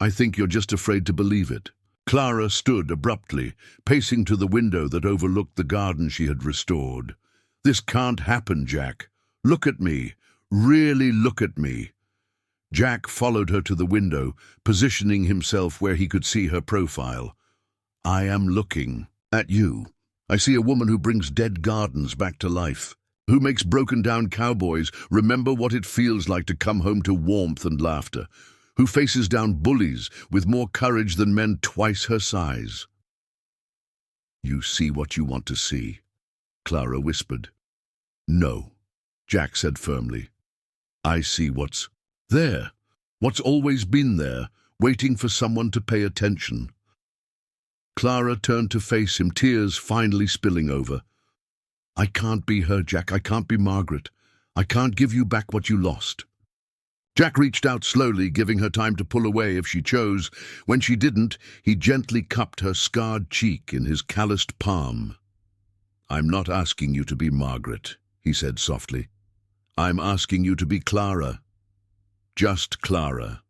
"I think you're just afraid to believe it." Clara stood abruptly, pacing to the window that overlooked the garden she had restored. "This can't happen, Jack. Look at me. Really look at me." Jack followed her to the window, positioning himself where he could see her profile. "I am looking at you. I see a woman who brings dead gardens back to life, who makes broken-down cowboys remember what it feels like to come home to warmth and laughter, who faces down bullies with more courage than men twice her size." "You see what you want to see," Clara whispered. "No," Jack said firmly. "I see what's there, what's always been there, waiting for someone to pay attention." Clara turned to face him, tears finally spilling over. "I can't be her, Jack. I can't be Margaret. I can't give you back what you lost." Jack reached out slowly, giving her time to pull away if she chose. When she didn't, he gently cupped her scarred cheek in his calloused palm. "I'm not asking you to be Margaret," he said softly. "I'm asking you to be Clara. Just Clara.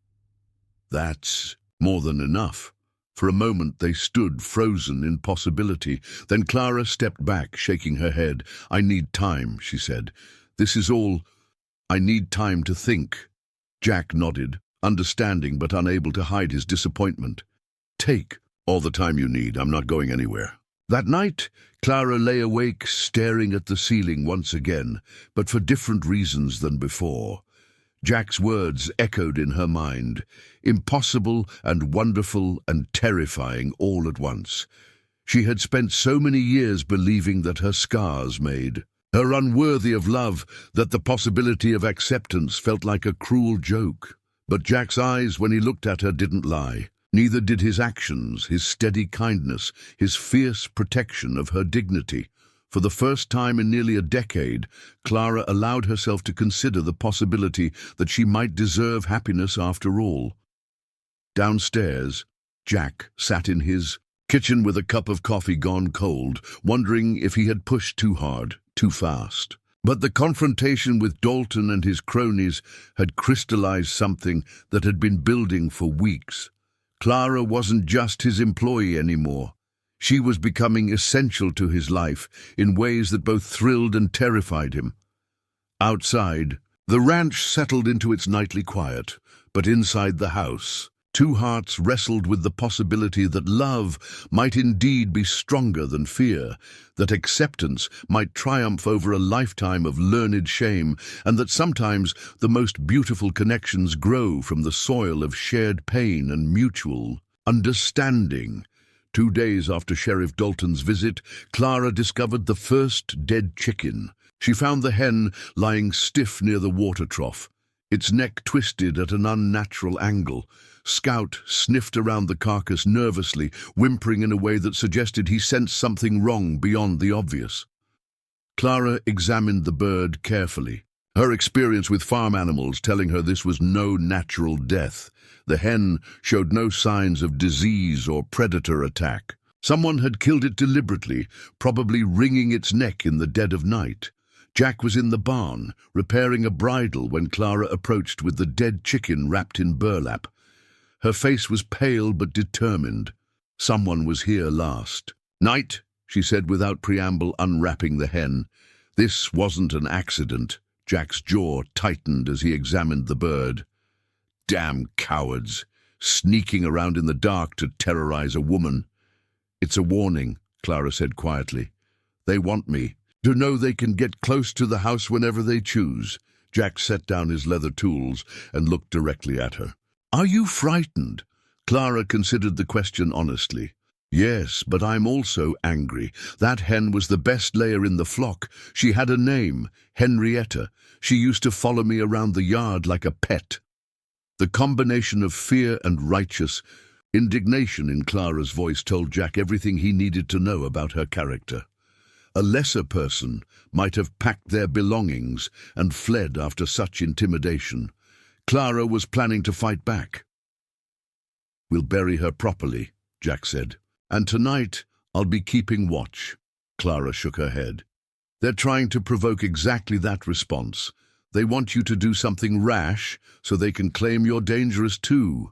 That's more than enough." For a moment they stood frozen in possibility. Then Clara stepped back, shaking her head. "I need time," she said. "This is all. I need time to think." Jack nodded, understanding but unable to hide his disappointment. "Take all the time you need. I'm not going anywhere." That night, Clara lay awake, staring at the ceiling once again, but for different reasons than before. Jack's words echoed in her mind, impossible and wonderful and terrifying all at once. She had spent so many years believing that her scars made her unworthy of love, that the possibility of acceptance felt like a cruel joke. But Jack's eyes, when he looked at her, didn't lie. Neither did his actions, his steady kindness, his fierce protection of her dignity. For the first time in nearly a decade, Clara allowed herself to consider the possibility that she might deserve happiness after all. Downstairs, Jack sat in his kitchen with a cup of coffee gone cold, wondering if he had pushed too hard, too fast. But the confrontation with Dalton and his cronies had crystallized something that had been building for weeks. Clara wasn't just his employee anymore. She was becoming essential to his life in ways that both thrilled and terrified him. Outside, the ranch settled into its nightly quiet, but inside the house, two hearts wrestled with the possibility that love might indeed be stronger than fear, that acceptance might triumph over a lifetime of learned shame, and that sometimes the most beautiful connections grow from the soil of shared pain and mutual understanding. 2 days after Sheriff Dalton's visit, Clara discovered the first dead chicken. She found the hen lying stiff near the water trough, its neck twisted at an unnatural angle. Scout sniffed around the carcass nervously, whimpering in a way that suggested he sensed something wrong beyond the obvious. Clara examined the bird carefully, her experience with farm animals telling her this was no natural death. The hen showed no signs of disease or predator attack. Someone had killed it deliberately, probably wringing its neck in the dead of night. Jack was in the barn, repairing a bridle when Clara approached with the dead chicken wrapped in burlap. Her face was pale but determined. Someone was here last. "Night," she said without preamble, unwrapping the hen. This wasn't an accident. Jack's jaw tightened as he examined the bird. Damn cowards, sneaking around in the dark to terrorize a woman. "It's a warning," Clara said quietly. "They want me to know they can get close to the house whenever they choose." Jack set down his leather tools and looked directly at her. "Are you frightened?" Clara considered the question honestly. "Yes, but I'm also angry. That hen was the best layer in the flock. She had a name, Henrietta. She used to follow me around the yard like a pet." The combination of fear and righteous indignation in Clara's voice told Jack everything he needed to know about her character. A lesser person might have packed their belongings and fled after such intimidation. Clara was planning to fight back. "We'll bury her properly," Jack said. "And tonight I'll be keeping watch." Clara shook her head. "They're trying to provoke exactly that response. They want you to do something rash so they can claim you're dangerous too."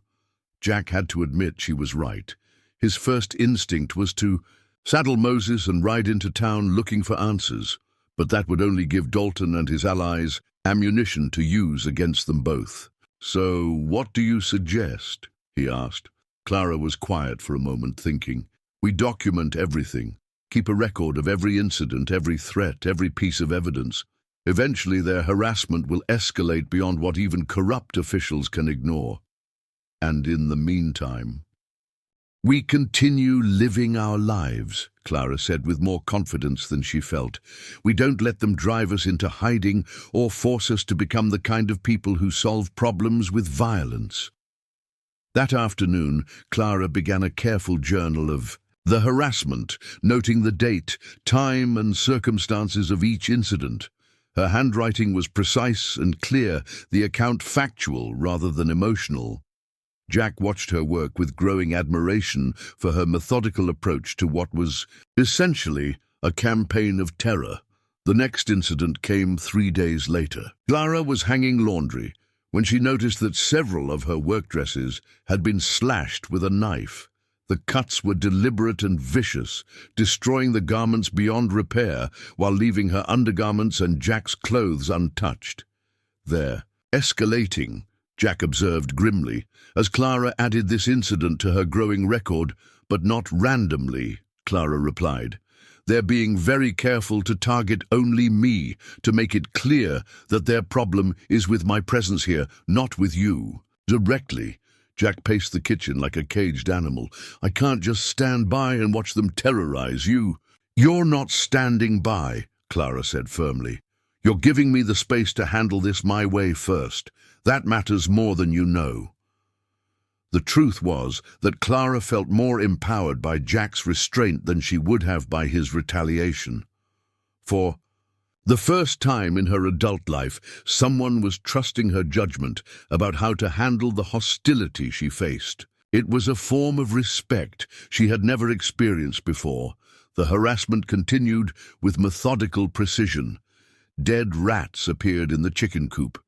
Jack had to admit she was right. His first instinct was to saddle Moses and ride into town looking for answers, but that would only give Dalton and his allies ammunition to use against them both. "So, what do you suggest?" he asked. Clara was quiet for a moment, thinking. "We document everything, keep a record of every incident, every threat, every piece of evidence. Eventually their harassment will escalate beyond what even corrupt officials can ignore. And in the meantime, we continue living our lives," Clara said with more confidence than she felt. "We don't let them drive us into hiding or force us to become the kind of people who solve problems with violence." That afternoon, Clara began a careful journal of the harassment, noting the date, time, and circumstances of each incident. Her handwriting was precise and clear, the account factual rather than emotional. Jack watched her work with growing admiration for her methodical approach to what was essentially a campaign of terror. The next incident came 3 days later. Clara was hanging laundry when she noticed that several of her work dresses had been slashed with a knife. The cuts were deliberate and vicious, destroying the garments beyond repair while leaving her undergarments and Jack's clothes untouched. "They're escalating," Jack observed grimly, as Clara added this incident to her growing record. "But not randomly," Clara replied. They're being very careful to target only me, to make it clear that their problem is with my presence here, not with you. Directly, Jack paced the kitchen like a caged animal. I can't just stand by and watch them terrorize you. You're not standing by, Clara said firmly. You're giving me the space to handle this my way first. That matters more than you know. The truth was that Clara felt more empowered by Jack's restraint than she would have by his retaliation. For the first time in her adult life, someone was trusting her judgment about how to handle the hostility she faced. It was a form of respect she had never experienced before. The harassment continued with methodical precision. Dead rats appeared in the chicken coop.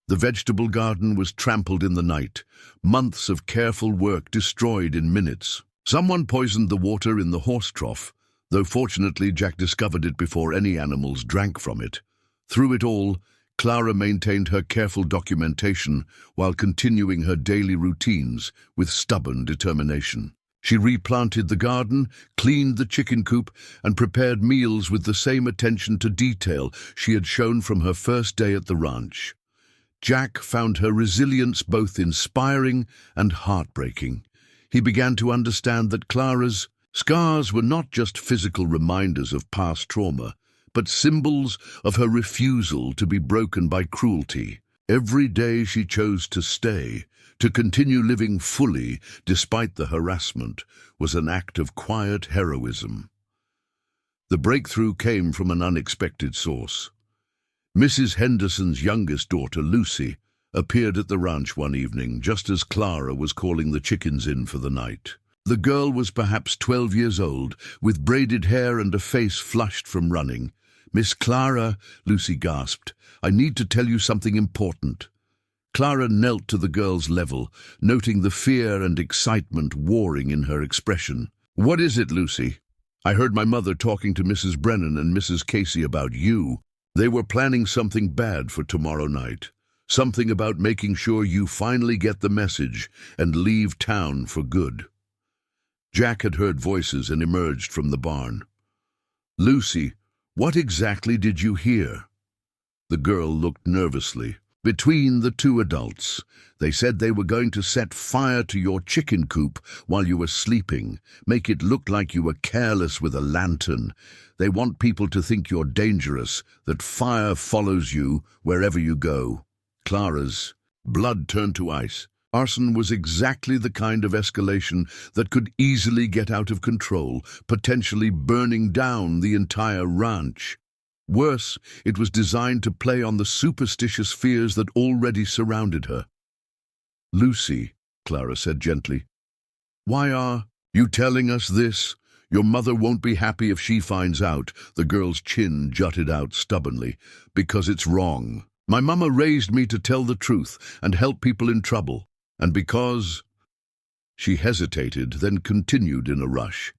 The vegetable garden was trampled in the night. Months of careful work destroyed in minutes. Someone poisoned the water in the horse trough, though fortunately Jack discovered it before any animals drank from it. Through it all, Clara maintained her careful documentation while continuing her daily routines with stubborn determination. She replanted the garden, cleaned the chicken coop, and prepared meals with the same attention to detail she had shown from her first day at the ranch. Jack found her resilience both inspiring and heartbreaking. He began to understand that Clara's scars were not just physical reminders of past trauma, but symbols of her refusal to be broken by cruelty. Every day she chose to stay, to continue living fully despite the harassment, was an act of quiet heroism. The breakthrough came from an unexpected source. Mrs. Henderson's youngest daughter, Lucy, appeared at the ranch one evening just as Clara was calling the chickens in for the night. The girl was perhaps 12 years old, with braided hair and a face flushed from running. "Miss Clara," Lucy gasped, "I need to tell you something important." Clara knelt to the girl's level, noting the fear and excitement warring in her expression. "What is it, Lucy? I heard my mother talking to Mrs. Brennan and Mrs. Casey about you. They were planning something bad for tomorrow night. Something about making sure you finally get the message and leave town for good." Jack had heard voices and emerged from the barn. "Lucy, what exactly did you hear?" The girl looked nervously. "Between the two adults, they said they were going to set fire to your chicken coop while you were sleeping, make it look like you were careless with a lantern. They want people to think you're dangerous, that fire follows you wherever you go." Clara's blood turned to ice. Arson was exactly the kind of escalation that could easily get out of control, potentially burning down the entire ranch. Worse, it was designed to play on the superstitious fears that already surrounded her. "Lucy," Clara said gently, "why are you telling us this? Your mother won't be happy if she finds out." The girl's chin jutted out stubbornly. "Because it's wrong. My mama raised me to tell the truth and help people in trouble. And because—" She hesitated, then continued in a rush.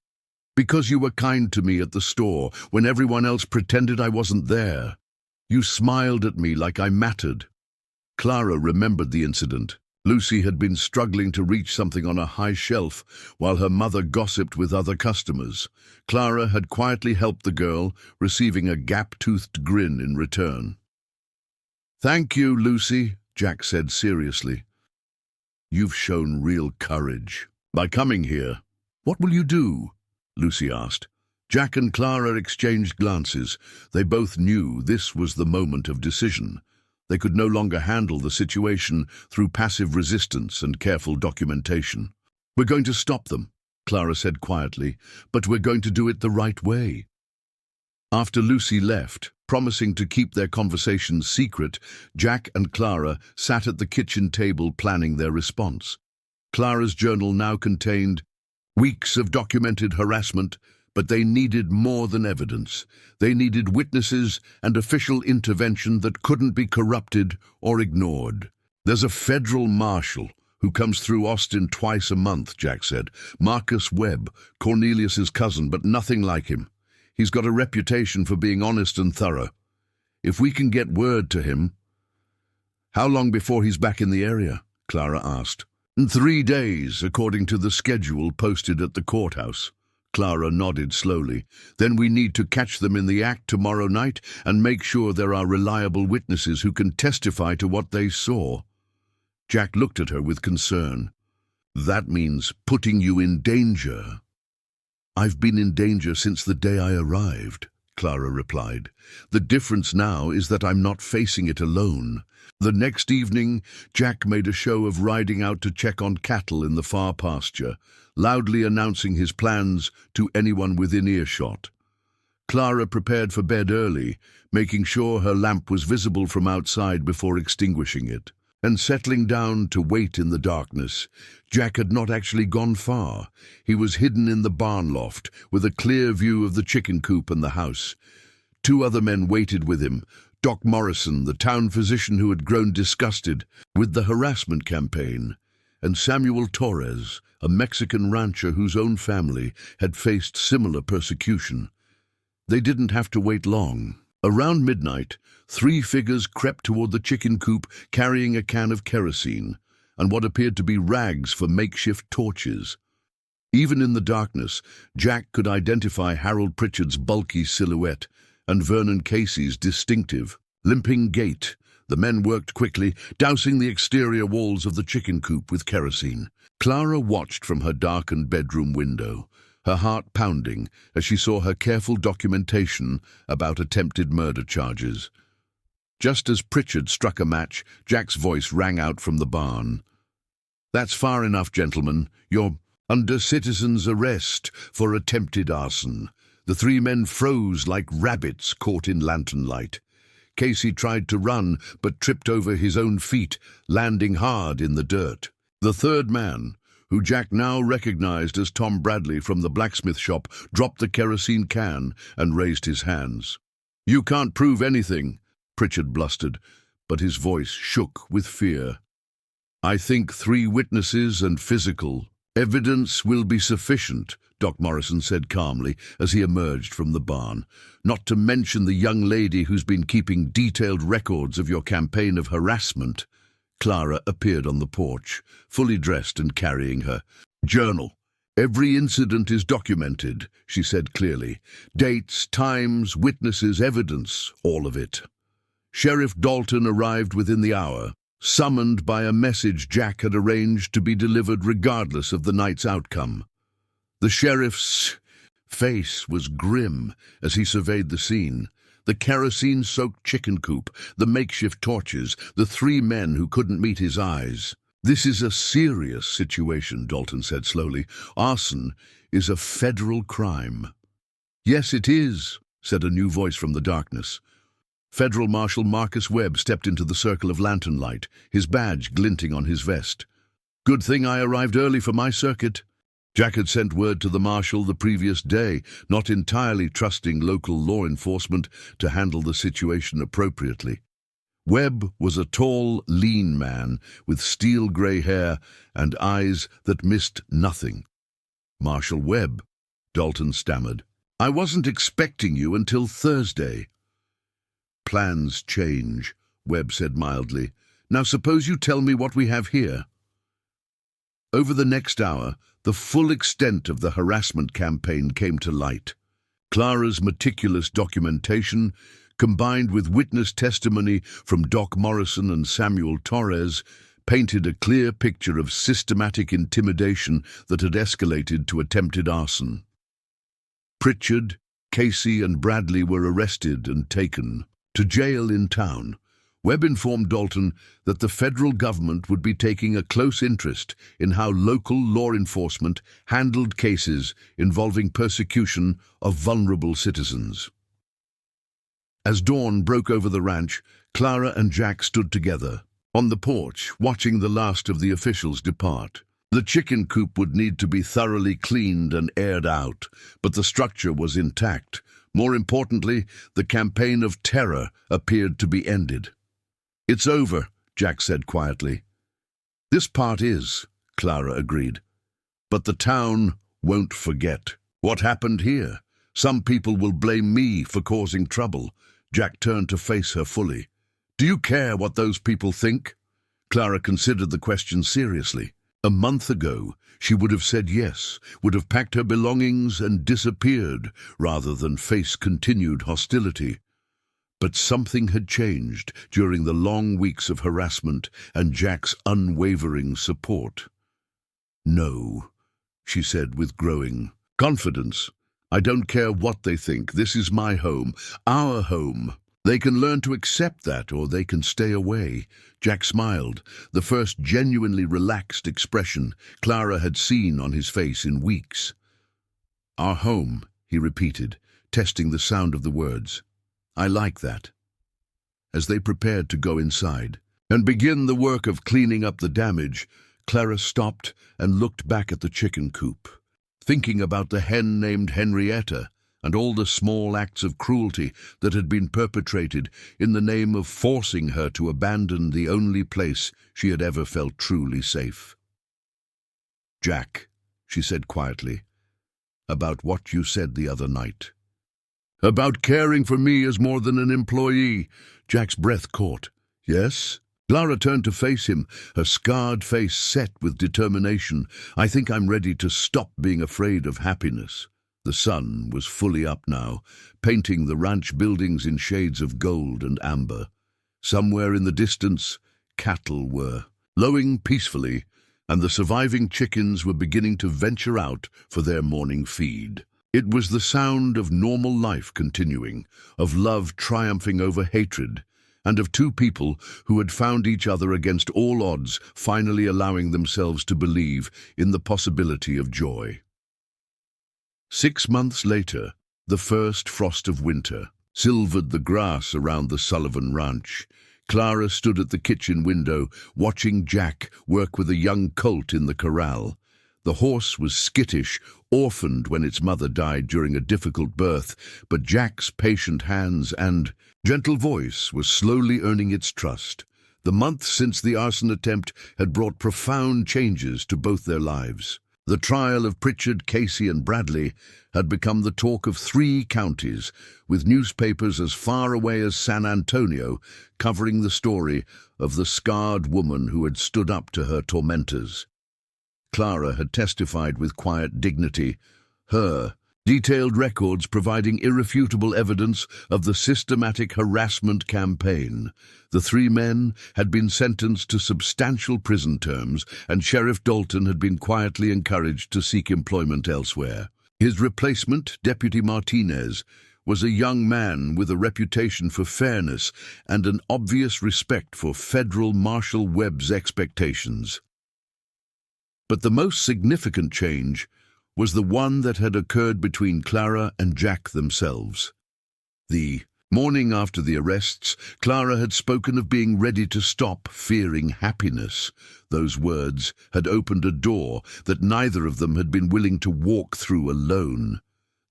"Because you were kind to me at the store when everyone else pretended I wasn't there. You smiled at me like I mattered." Clara remembered the incident. Lucy had been struggling to reach something on a high shelf while her mother gossiped with other customers. Clara had quietly helped the girl, receiving a gap-toothed grin in return. "Thank you, Lucy," Jack said seriously. "You've shown real courage by coming here. What will you do?" Lucy asked. Jack and Clara exchanged glances. They both knew this was the moment of decision. They could no longer handle the situation through passive resistance and careful documentation. "We're going to stop them," Clara said quietly, "but we're going to do it the right way." After Lucy left, promising to keep their conversation secret, Jack and Clara sat at the kitchen table planning their response. Clara's journal now contained weeks of documented harassment, but they needed more than evidence. They needed witnesses and official intervention that couldn't be corrupted or ignored. "There's a federal marshal who comes through Austin twice a month," Jack said. "Marcus Webb, Cornelius's cousin, but nothing like him. He's got a reputation for being honest and thorough. If we can get word to him—" "How long before he's back in the area?" Clara asked. "In 3 days, according to the schedule posted at the courthouse," Clara nodded slowly. Then we need to catch them in the act tomorrow night and make sure there are reliable witnesses who can testify to what they saw. Jack looked at her with concern. That means putting you in danger. I've been in danger since the day I arrived, Clara replied. The difference now is that I'm not facing it alone. The next evening, Jack made a show of riding out to check on cattle in the far pasture, loudly announcing his plans to anyone within earshot. Clara prepared for bed early, making sure her lamp was visible from outside before extinguishing it. And settling down to wait in the darkness, Jack had not actually gone far. He was hidden in the barn loft, with a clear view of the chicken coop and the house. 2 other men waited with him, Doc Morrison, the town physician who had grown disgusted with the harassment campaign, and Samuel Torres, a Mexican rancher whose own family had faced similar persecution. They didn't have to wait long. Around midnight, 3 figures crept toward the chicken coop carrying a can of kerosene and what appeared to be rags for makeshift torches. Even in the darkness, Jack could identify Harold Pritchard's bulky silhouette and Vernon Casey's distinctive, limping gait. The men worked quickly, dousing the exterior walls of the chicken coop with kerosene. Clara watched from her darkened bedroom window, her heart pounding as she saw her careful documentation about attempted murder charges. Just as Pritchard struck a match, Jack's voice rang out from the barn. "That's far enough, gentlemen. You're under citizen's arrest for attempted arson." The 3 men froze like rabbits caught in lantern light. Casey tried to run, but tripped over his own feet, landing hard in the dirt. The 3rd man, who Jack now recognized as Tom Bradley from the blacksmith shop, dropped the kerosene can and raised his hands. "You can't prove anything," Pritchard blustered, but his voice shook with fear. "I think 3 witnesses and physical evidence will be sufficient," Doc Morrison said calmly as he emerged from the barn. "Not to mention the young lady who's been keeping detailed records of your campaign of harassment." Clara appeared on the porch, fully dressed and carrying her journal. "Every incident is documented," she said clearly. "Dates, times, witnesses, evidence, all of it." Sheriff Dalton arrived within the hour, summoned by a message Jack had arranged to be delivered regardless of the night's outcome. The sheriff's face was grim as he surveyed the scene. The kerosene-soaked chicken coop, the makeshift torches, the 3 men who couldn't meet his eyes. "This is a serious situation," Dalton said slowly. "Arson is a federal crime." "Yes, it is," said a new voice from the darkness. Federal Marshal Marcus Webb stepped into the circle of lantern light, his badge glinting on his vest. "Good thing I arrived early for my circuit." Jack had sent word to the marshal the previous day, not entirely trusting local law enforcement to handle the situation appropriately. Webb was a tall, lean man with steel-grey hair and eyes that missed nothing. "Marshal Webb," Dalton stammered. "I wasn't expecting you until Thursday." "Plans change," Webb said mildly. "Now suppose you tell me what we have here." Over the next hour, the full extent of the harassment campaign came to light. Clara's meticulous documentation, combined with witness testimony from Doc Morrison and Samuel Torres, painted a clear picture of systematic intimidation that had escalated to attempted arson. Pritchard, Casey, and Bradley were arrested and taken to jail in town. Webb informed Dalton that the federal government would be taking a close interest in how local law enforcement handled cases involving persecution of vulnerable citizens. As dawn broke over the ranch, Clara and Jack stood together on the porch, watching the last of the officials depart. The chicken coop would need to be thoroughly cleaned and aired out, but the structure was intact. More importantly, the campaign of terror appeared to be ended. "It's over," Jack said quietly. "This part is," Clara agreed. "But the town won't forget what happened here. Some people will blame me for causing trouble." Jack turned to face her fully. "Do you care what those people think?" Clara considered the question seriously. A month ago, she would have said yes, would have packed her belongings and disappeared rather than face continued hostility. But something had changed during the long weeks of harassment and Jack's unwavering support. "No," she said with growing confidence. "I don't care what they think. This is my home, our home. They can learn to accept that, or they can stay away." Jack smiled, the first genuinely relaxed expression Clara had seen on his face in weeks. "Our home," he repeated, testing the sound of the words. "I like that." As they prepared to go inside and begin the work of cleaning up the damage, Clara stopped and looked back at the chicken coop, thinking about the hen named Henrietta and all the small acts of cruelty that had been perpetrated in the name of forcing her to abandon the only place she had ever felt truly safe. "Jack," she said quietly, "about what you said the other night. About caring for me as more than an employee." Jack's breath caught. "Yes?" Clara turned to face him, her scarred face set with determination. "I think I'm ready to stop being afraid of happiness." The sun was fully up now, painting the ranch buildings in shades of gold and amber. Somewhere in the distance, cattle were lowing peacefully, and the surviving chickens were beginning to venture out for their morning feed. It was the sound of normal life continuing, of love triumphing over hatred, and of two people who had found each other against all odds, finally allowing themselves to believe in the possibility of joy. 6 months later, the first frost of winter silvered the grass around the Sullivan Ranch. Clara stood at the kitchen window, watching Jack work with a young colt in the corral. The horse was skittish, orphaned when its mother died during a difficult birth, but Jack's patient hands and gentle voice was slowly earning its trust. The months since the arson attempt had brought profound changes to both their lives. The trial of Pritchard, Casey, and Bradley had become the talk of 3 counties, with newspapers as far away as San Antonio covering the story of the scarred woman who had stood up to her tormentors. Clara had testified with quiet dignity, her detailed records providing irrefutable evidence of the systematic harassment campaign. The 3 men had been sentenced to substantial prison terms, and Sheriff Dalton had been quietly encouraged to seek employment elsewhere. His replacement, Deputy Martinez, was a young man with a reputation for fairness and an obvious respect for Federal Marshal Webb's expectations. But the most significant change was the one that had occurred between Clara and Jack themselves. The morning after the arrests, Clara had spoken of being ready to stop fearing happiness. Those words had opened a door that neither of them had been willing to walk through alone.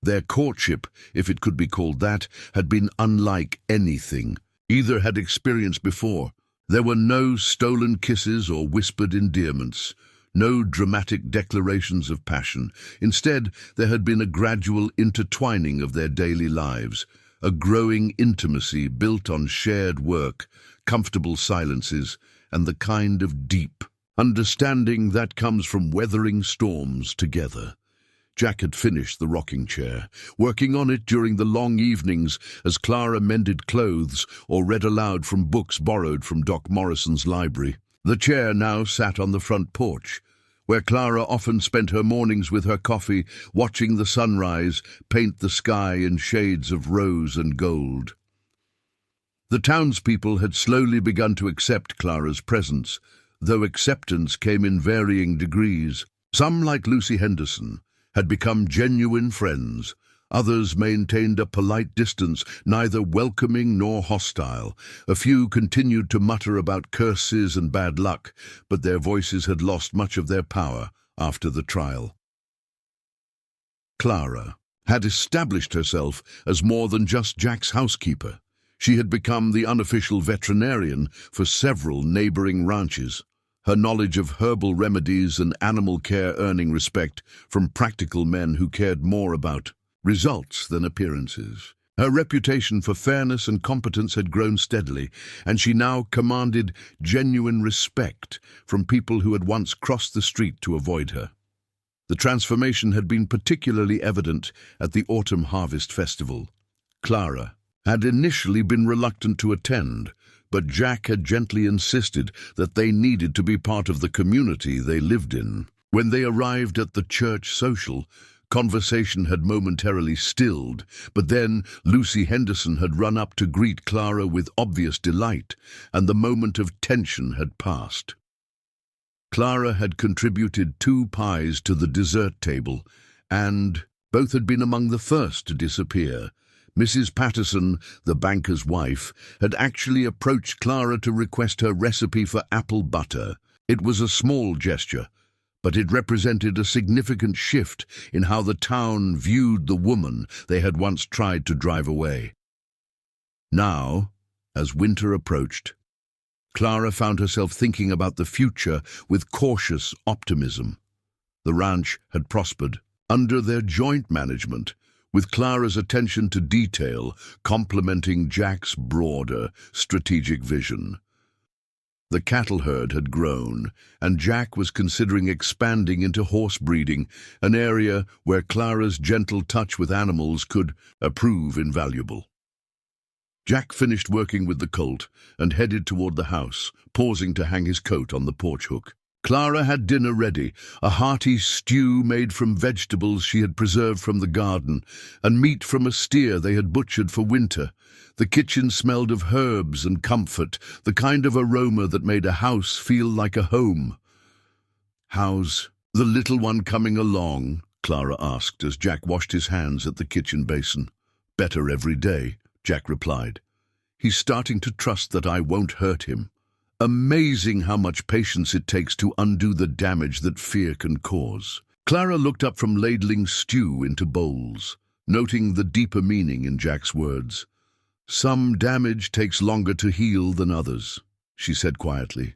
Their courtship, if it could be called that, had been unlike anything either had experienced before. There were no stolen kisses or whispered endearments, no dramatic declarations of passion. Instead, there had been a gradual intertwining of their daily lives, a growing intimacy built on shared work, comfortable silences, and the kind of deep understanding that comes from weathering storms together. Jack had finished the rocking chair, working on it during the long evenings as Clara mended clothes or read aloud from books borrowed from Doc Morrison's library. The chair now sat on the front porch, where Clara often spent her mornings with her coffee, watching the sunrise paint the sky in shades of rose and gold. The townspeople had slowly begun to accept Clara's presence, though acceptance came in varying degrees. Some, like Lucy Henderson, had become genuine friends. Others maintained a polite distance, neither welcoming nor hostile. A few continued to mutter about curses and bad luck, but their voices had lost much of their power after the trial. Clara had established herself as more than just Jack's housekeeper. She had become the unofficial veterinarian for several neighboring ranches, her knowledge of herbal remedies and animal care earning respect from practical men who cared more about results than appearances. Her reputation for fairness and competence had grown steadily, and she now commanded genuine respect from people who had once crossed the street to avoid her. The transformation had been particularly evident at the Autumn Harvest Festival. Clara had initially been reluctant to attend, but Jack had gently insisted that they needed to be part of the community they lived in. When they arrived at the church social, conversation had momentarily stilled, but then Lucy Henderson had run up to greet Clara with obvious delight, and the moment of tension had passed. Clara had contributed 2 pies to the dessert table, and both had been among the first to disappear. Mrs. Patterson, the banker's wife, had actually approached Clara to request her recipe for apple butter. It was a small gesture, but it represented a significant shift in how the town viewed the woman they had once tried to drive away. Now, as winter approached, Clara found herself thinking about the future with cautious optimism. The ranch had prospered under their joint management, with Clara's attention to detail complementing Jack's broader strategic vision. The cattle herd had grown, and Jack was considering expanding into horse breeding, an area where Clara's gentle touch with animals could prove invaluable. Jack finished working with the colt and headed toward the house, pausing to hang his coat on the porch hook. Clara had dinner ready, a hearty stew made from vegetables she had preserved from the garden, and meat from a steer they had butchered for winter. The kitchen smelled of herbs and comfort, the kind of aroma that made a house feel like a home. "How's the little one coming along?" Clara asked as Jack washed his hands at the kitchen basin. "Better every day," Jack replied. "He's starting to trust that I won't hurt him." Amazing how much patience it takes to undo the damage that fear can cause. Clara looked up from ladling stew into bowls, noting the deeper meaning in Jack's words. "Some damage takes longer to heal than others," she said quietly.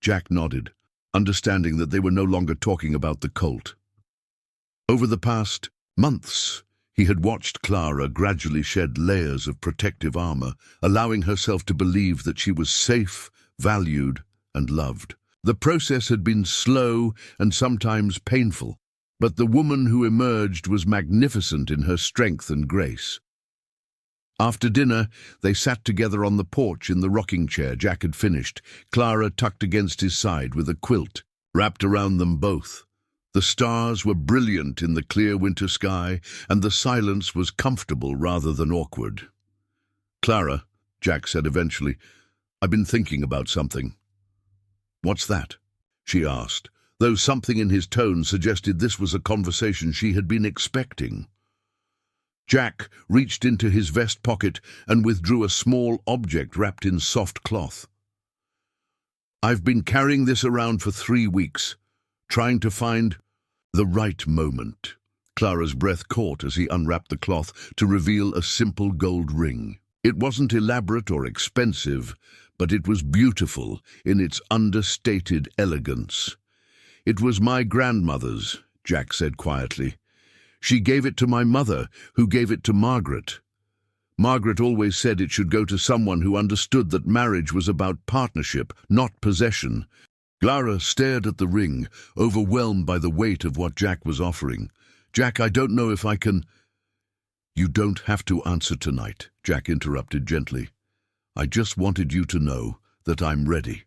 Jack nodded, understanding that they were no longer talking about the colt. Over the past months, he had watched Clara gradually shed layers of protective armor, allowing herself to believe that she was safe, valued, and loved. The process had been slow and sometimes painful, but the woman who emerged was magnificent in her strength and grace. After dinner, they sat together on the porch in the rocking chair Jack had finished, Clara tucked against his side with a quilt wrapped around them both. The stars were brilliant in the clear winter sky, and the silence was comfortable rather than awkward. "Clara," Jack said eventually, "I've been thinking about something." "What's that?" she asked, though something in his tone suggested this was a conversation she had been expecting. Jack reached into his vest pocket and withdrew a small object wrapped in soft cloth. "I've been carrying this around for 3 weeks. Trying to find the right moment." Clara's breath caught as he unwrapped the cloth to reveal a simple gold ring. It wasn't elaborate or expensive, but it was beautiful in its understated elegance. "It was my grandmother's," Jack said quietly. "She gave it to my mother, who gave it to Margaret. Margaret always said it should go to someone who understood that marriage was about partnership, not possession." Clara stared at the ring, overwhelmed by the weight of what Jack was offering. "Jack, I don't know if I can—" "You don't have to answer tonight," Jack interrupted gently. "I just wanted you to know that I'm ready.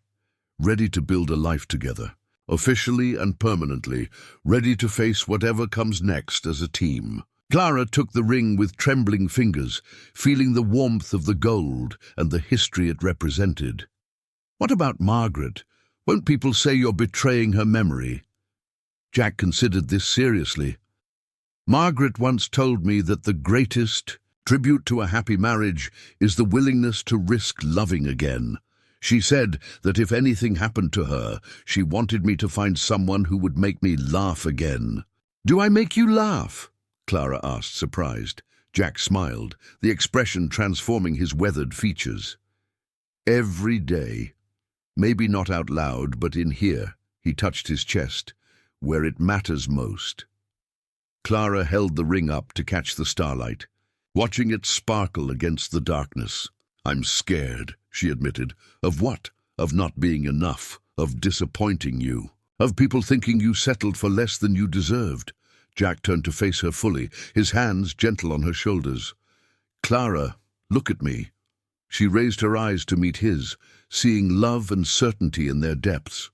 Ready to build a life together, officially and permanently, ready to face whatever comes next as a team." Clara took the ring with trembling fingers, feeling the warmth of the gold and the history it represented. "What about Margaret? Won't people say you're betraying her memory?" Jack considered this seriously. "Margaret once told me that the greatest tribute to a happy marriage is the willingness to risk loving again. She said that if anything happened to her, she wanted me to find someone who would make me laugh again." "Do I make you laugh?" Clara asked, surprised. Jack smiled, the expression transforming his weathered features. "Every day. Maybe not out loud, but in here," he touched his chest, "where it matters most." Clara held the ring up to catch the starlight. watching it sparkle against the darkness. "I'm scared," she admitted. "Of what? Of not being enough, of disappointing you, of people thinking you settled for less than you deserved." Jack turned to face her fully, his hands gentle on her shoulders. "Clara, look at me." She raised her eyes to meet his, seeing love and certainty in their depths.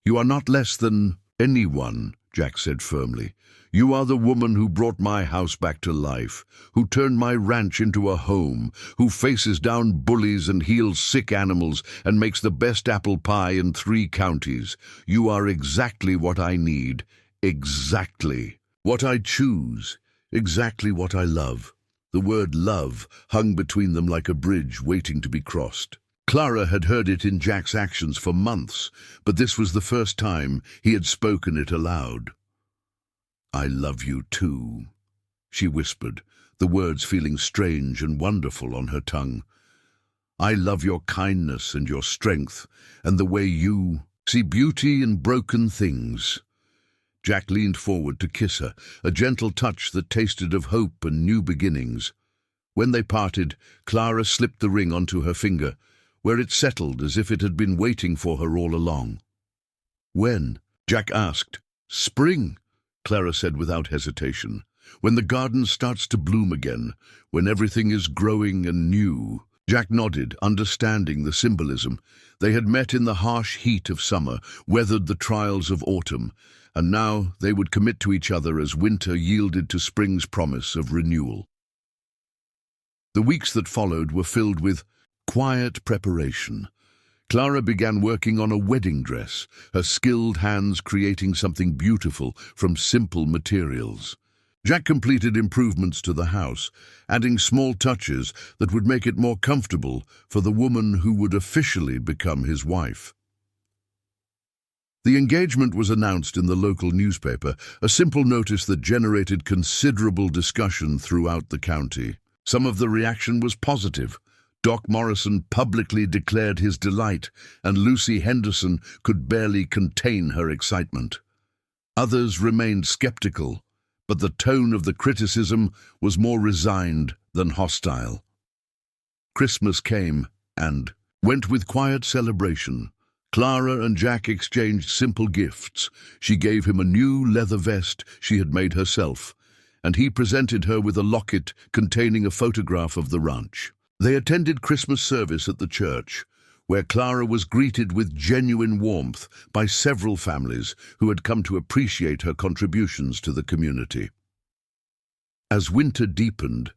"You are not less than anyone," Jack said firmly. "You are the woman who brought my house back to life, who turned my ranch into a home, who faces down bullies and heals sick animals and makes the best apple pie in 3 counties. You are exactly what I need, exactly what I choose, exactly what I love." The word love hung between them like a bridge waiting to be crossed. Clara had heard it in Jack's actions for months, but this was the first time he had spoken it aloud. "I love you too," she whispered, the words feeling strange and wonderful on her tongue. "I love your kindness and your strength, and the way you see beauty in broken things." Jack leaned forward to kiss her, a gentle touch that tasted of hope and new beginnings. When they parted, Clara slipped the ring onto her finger, where it settled as if it had been waiting for her all along. "When?" Jack asked. "Spring," Clara said without hesitation. "When the garden starts to bloom again, when everything is growing and new." Jack nodded, understanding the symbolism. They had met in the harsh heat of summer, weathered the trials of autumn, and now they would commit to each other as winter yielded to spring's promise of renewal. The weeks that followed were filled with quiet preparation. Clara began working on a wedding dress, her skilled hands creating something beautiful from simple materials. Jack completed improvements to the house, adding small touches that would make it more comfortable for the woman who would officially become his wife. The engagement was announced in the local newspaper, a simple notice that generated considerable discussion throughout the county. Some of the reaction was positive. Doc Morrison publicly declared his delight, and Lucy Henderson could barely contain her excitement. Others remained skeptical, but the tone of the criticism was more resigned than hostile. Christmas came and went with quiet celebration. Clara and Jack exchanged simple gifts. She gave him a new leather vest she had made herself, and he presented her with a locket containing a photograph of the ranch. They attended Christmas service at the church, where Clara was greeted with genuine warmth by several families who had come to appreciate her contributions to the community. As winter deepened,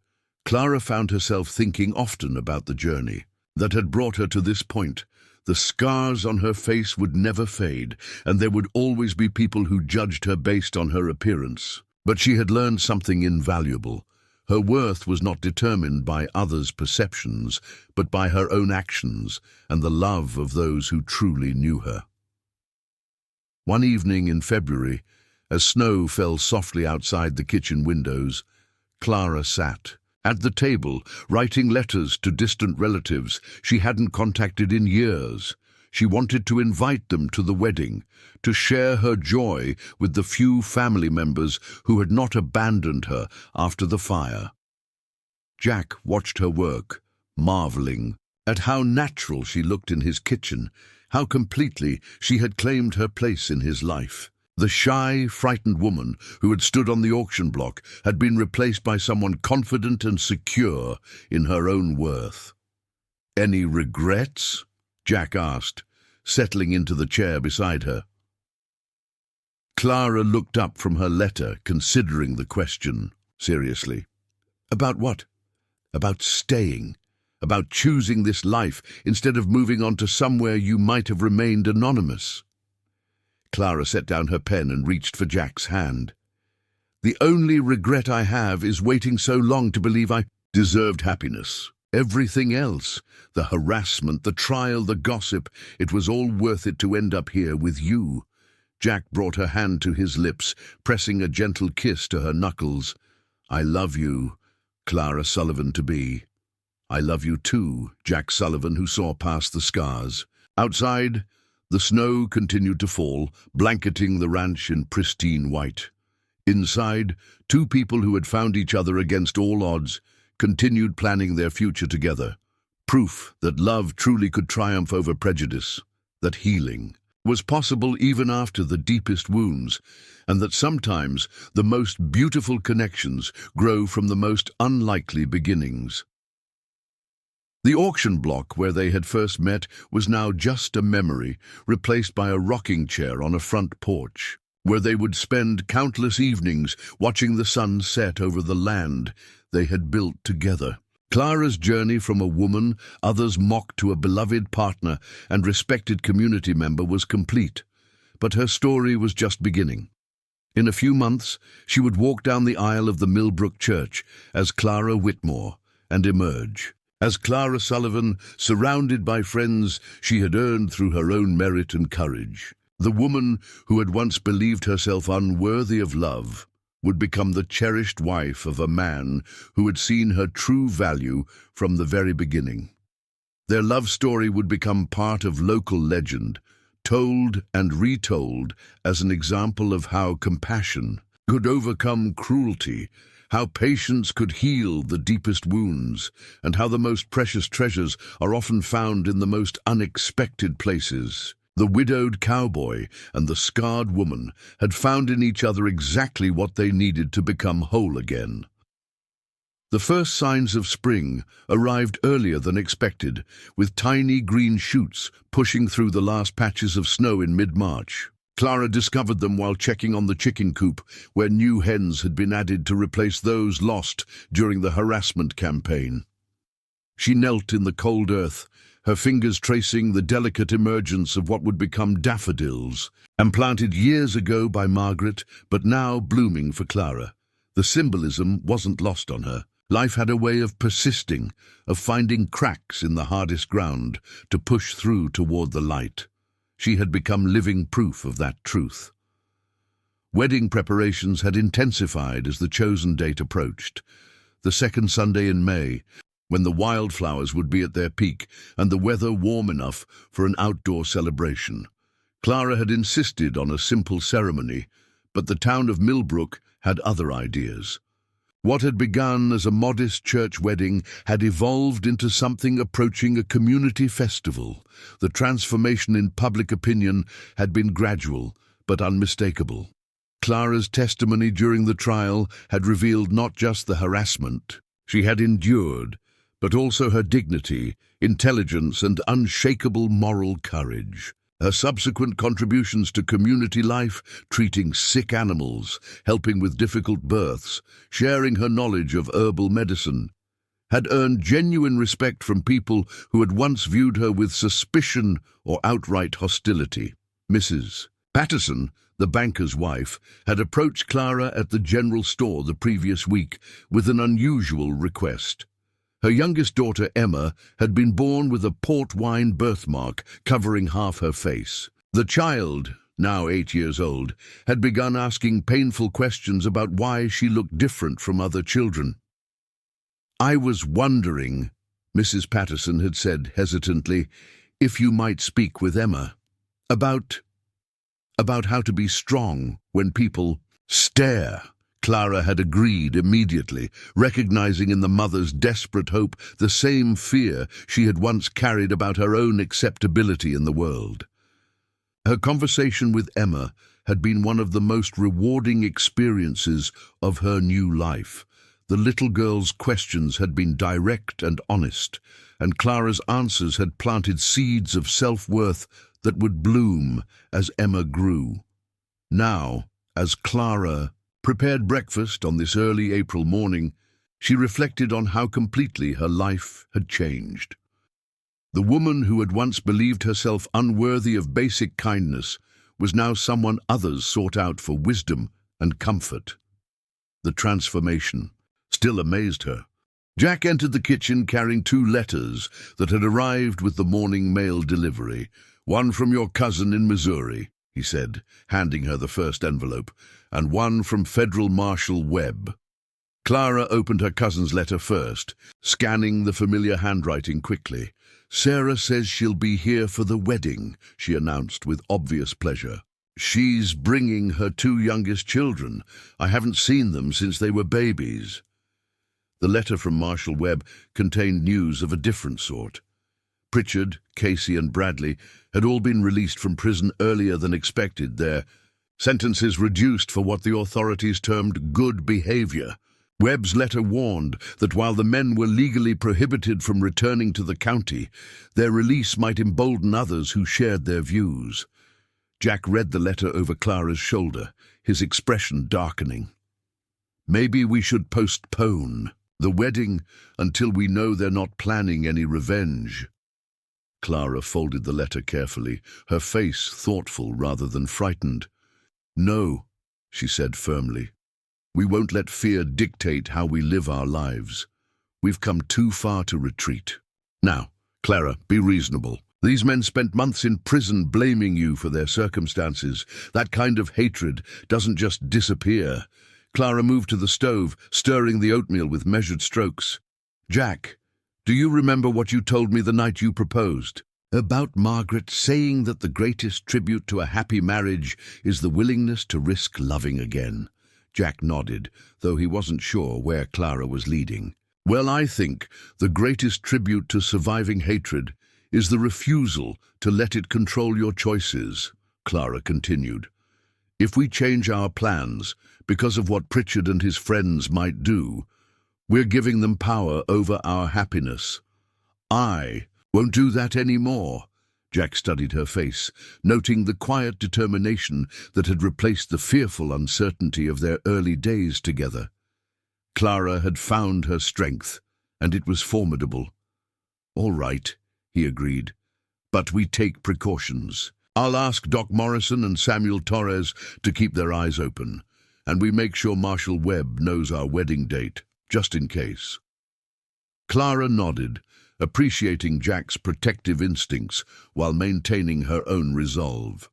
Clara found herself thinking often about the journey that had brought her to this point. The scars on her face would never fade, and there would always be people who judged her based on her appearance. But she had learned something invaluable. Her worth was not determined by others' perceptions, but by her own actions and the love of those who truly knew her. One evening in February, as snow fell softly outside the kitchen windows, Clara sat at the table, writing letters to distant relatives she hadn't contacted in years. She wanted to invite them to the wedding, to share her joy with the few family members who had not abandoned her after the fire. Jack watched her work, marveling at how natural she looked in his kitchen, how completely she had claimed her place in his life. The shy, frightened woman who had stood on the auction block had been replaced by someone confident and secure in her own worth. "Any regrets?" Jack asked, settling into the chair beside her. Clara looked up from her letter, considering the question seriously. "About what?" "About staying. About choosing this life instead of moving on to somewhere you might have remained anonymous." Clara set down her pen and reached for Jack's hand. "The only regret I have is waiting so long to believe I deserved happiness. Everything else, the harassment, the trial, the gossip, it was all worth it to end up here with you." Jack brought her hand to his lips, pressing a gentle kiss to her knuckles. "I love you, Clara Sullivan-to-be." "I love you too," Jack Sullivan, who saw past the scars. Outside, the snow continued to fall, blanketing the ranch in pristine white. Inside, two people who had found each other against all odds continued planning their future together. Proof that love truly could triumph over prejudice, that healing was possible even after the deepest wounds, and that sometimes the most beautiful connections grow from the most unlikely beginnings. The auction block where they had first met was now just a memory, replaced by a rocking chair on a front porch, where they would spend countless evenings watching the sun set over the land they had built together. Clara's journey from a woman others mocked to a beloved partner and respected community member was complete, but her story was just beginning. In a few months, she would walk down the aisle of the Millbrook Church as Clara Whitmore and emerge as Clara Sullivan, surrounded by friends she had earned through her own merit and courage. The woman who had once believed herself unworthy of love would become the cherished wife of a man who had seen her true value from the very beginning. Their love story would become part of local legend, told and retold as an example of how compassion could overcome cruelty, how patience could heal the deepest wounds, and how the most precious treasures are often found in the most unexpected places. The widowed cowboy and the scarred woman had found in each other exactly what they needed to become whole again. The first signs of spring arrived earlier than expected, with tiny green shoots pushing through the last patches of snow in mid-March. Clara discovered them while checking on the chicken coop, where new hens had been added to replace those lost during the harassment campaign. She knelt in the cold earth, her fingers tracing the delicate emergence of what would become daffodils, and planted years ago by Margaret, but now blooming for Clara. The symbolism wasn't lost on her. Life had a way of persisting, of finding cracks in the hardest ground to push through toward the light. She had become living proof of that truth. Wedding preparations had intensified as the chosen date approached. The second Sunday in May, when the wildflowers would be at their peak and the weather warm enough for an outdoor celebration. Clara had insisted on a simple ceremony, but the town of Millbrook had other ideas. What had begun as a modest church wedding had evolved into something approaching a community festival. The transformation in public opinion had been gradual but unmistakable. Clara's testimony during the trial had revealed not just the harassment she had endured, but also her dignity, intelligence, and unshakable moral courage. Her subsequent contributions to community life, treating sick animals, helping with difficult births, sharing her knowledge of herbal medicine, had earned genuine respect from people who had once viewed her with suspicion or outright hostility. Mrs. Patterson, the banker's wife, had approached Clara at the general store the previous week with an unusual request. Her youngest daughter, Emma, had been born with a port wine birthmark covering half her face. The child, now 8 years old, had begun asking painful questions about why she looked different from other children. "I was wondering," Mrs. Patterson had said hesitantly, "if you might speak with Emma about how to be strong when people stare." Clara had agreed immediately, recognizing in the mother's desperate hope the same fear she had once carried about her own acceptability in the world. Her conversation with Emma had been one of the most rewarding experiences of her new life. The little girl's questions had been direct and honest, and Clara's answers had planted seeds of self-worth that would bloom as Emma grew. Now, as Clara prepared breakfast on this early April morning, she reflected on how completely her life had changed. The woman who had once believed herself unworthy of basic kindness was now someone others sought out for wisdom and comfort. The transformation still amazed her. Jack entered the kitchen carrying 2 letters that had arrived with the morning mail delivery. "One from your cousin in Missouri," he said, handing her the first envelope, "and one from Federal Marshal Webb." Clara opened her cousin's letter first, scanning the familiar handwriting quickly. "Sarah says she'll be here for the wedding," she announced with obvious pleasure. "She's bringing her 2 youngest children. I haven't seen them since they were babies." The letter from Marshal Webb contained news of a different sort. Pritchard, Casey, and Bradley had all been released from prison earlier than expected, their sentences reduced for what the authorities termed good behavior. Webb's letter warned that while the men were legally prohibited from returning to the county, their release might embolden others who shared their views. Jack read the letter over Clara's shoulder, his expression darkening. "Maybe we should postpone the wedding until we know they're not planning any revenge." Clara folded the letter carefully, her face thoughtful rather than frightened. "No," she said firmly. "We won't let fear dictate how we live our lives. We've come too far to retreat. Now, Clara, be reasonable. These men spent months in prison blaming you for their circumstances. That kind of hatred doesn't just disappear." Clara moved to the stove, stirring the oatmeal with measured strokes. "Jack, do you remember what you told me the night you proposed? About Margaret saying that the greatest tribute to a happy marriage is the willingness to risk loving again." Jack nodded, though he wasn't sure where Clara was leading. "Well, I think the greatest tribute to surviving hatred is the refusal to let it control your choices," Clara continued. "If we change our plans because of what Pritchard and his friends might do, we're giving them power over our happiness. I won't do that anymore." Jack studied her face, noting the quiet determination that had replaced the fearful uncertainty of their early days together. Clara had found her strength, and it was formidable. "All right," he agreed, "but we take precautions. I'll ask Doc Morrison and Samuel Torres to keep their eyes open, and we make sure Marshal Webb knows our wedding date, just in case." Clara nodded, appreciating Jack's protective instincts while maintaining her own resolve.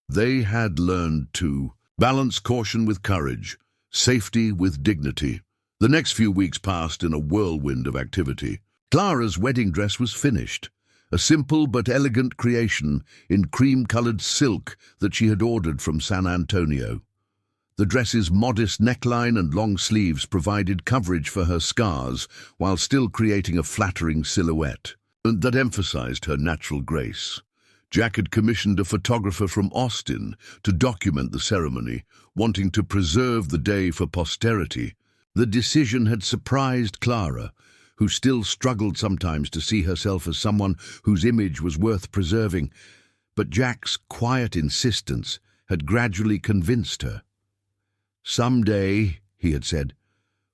They had learned to balance caution with courage, safety with dignity. The next few weeks passed in a whirlwind of activity. Clara's wedding dress was finished, a simple but elegant creation in cream-colored silk that she had ordered from San Antonio. The dress's modest neckline and long sleeves provided coverage for her scars while still creating a flattering silhouette that emphasized her natural grace. Jack had commissioned a photographer from Austin to document the ceremony, wanting to preserve the day for posterity. The decision had surprised Clara, who still struggled sometimes to see herself as someone whose image was worth preserving, but Jack's quiet insistence had gradually convinced her. "Someday," he had said,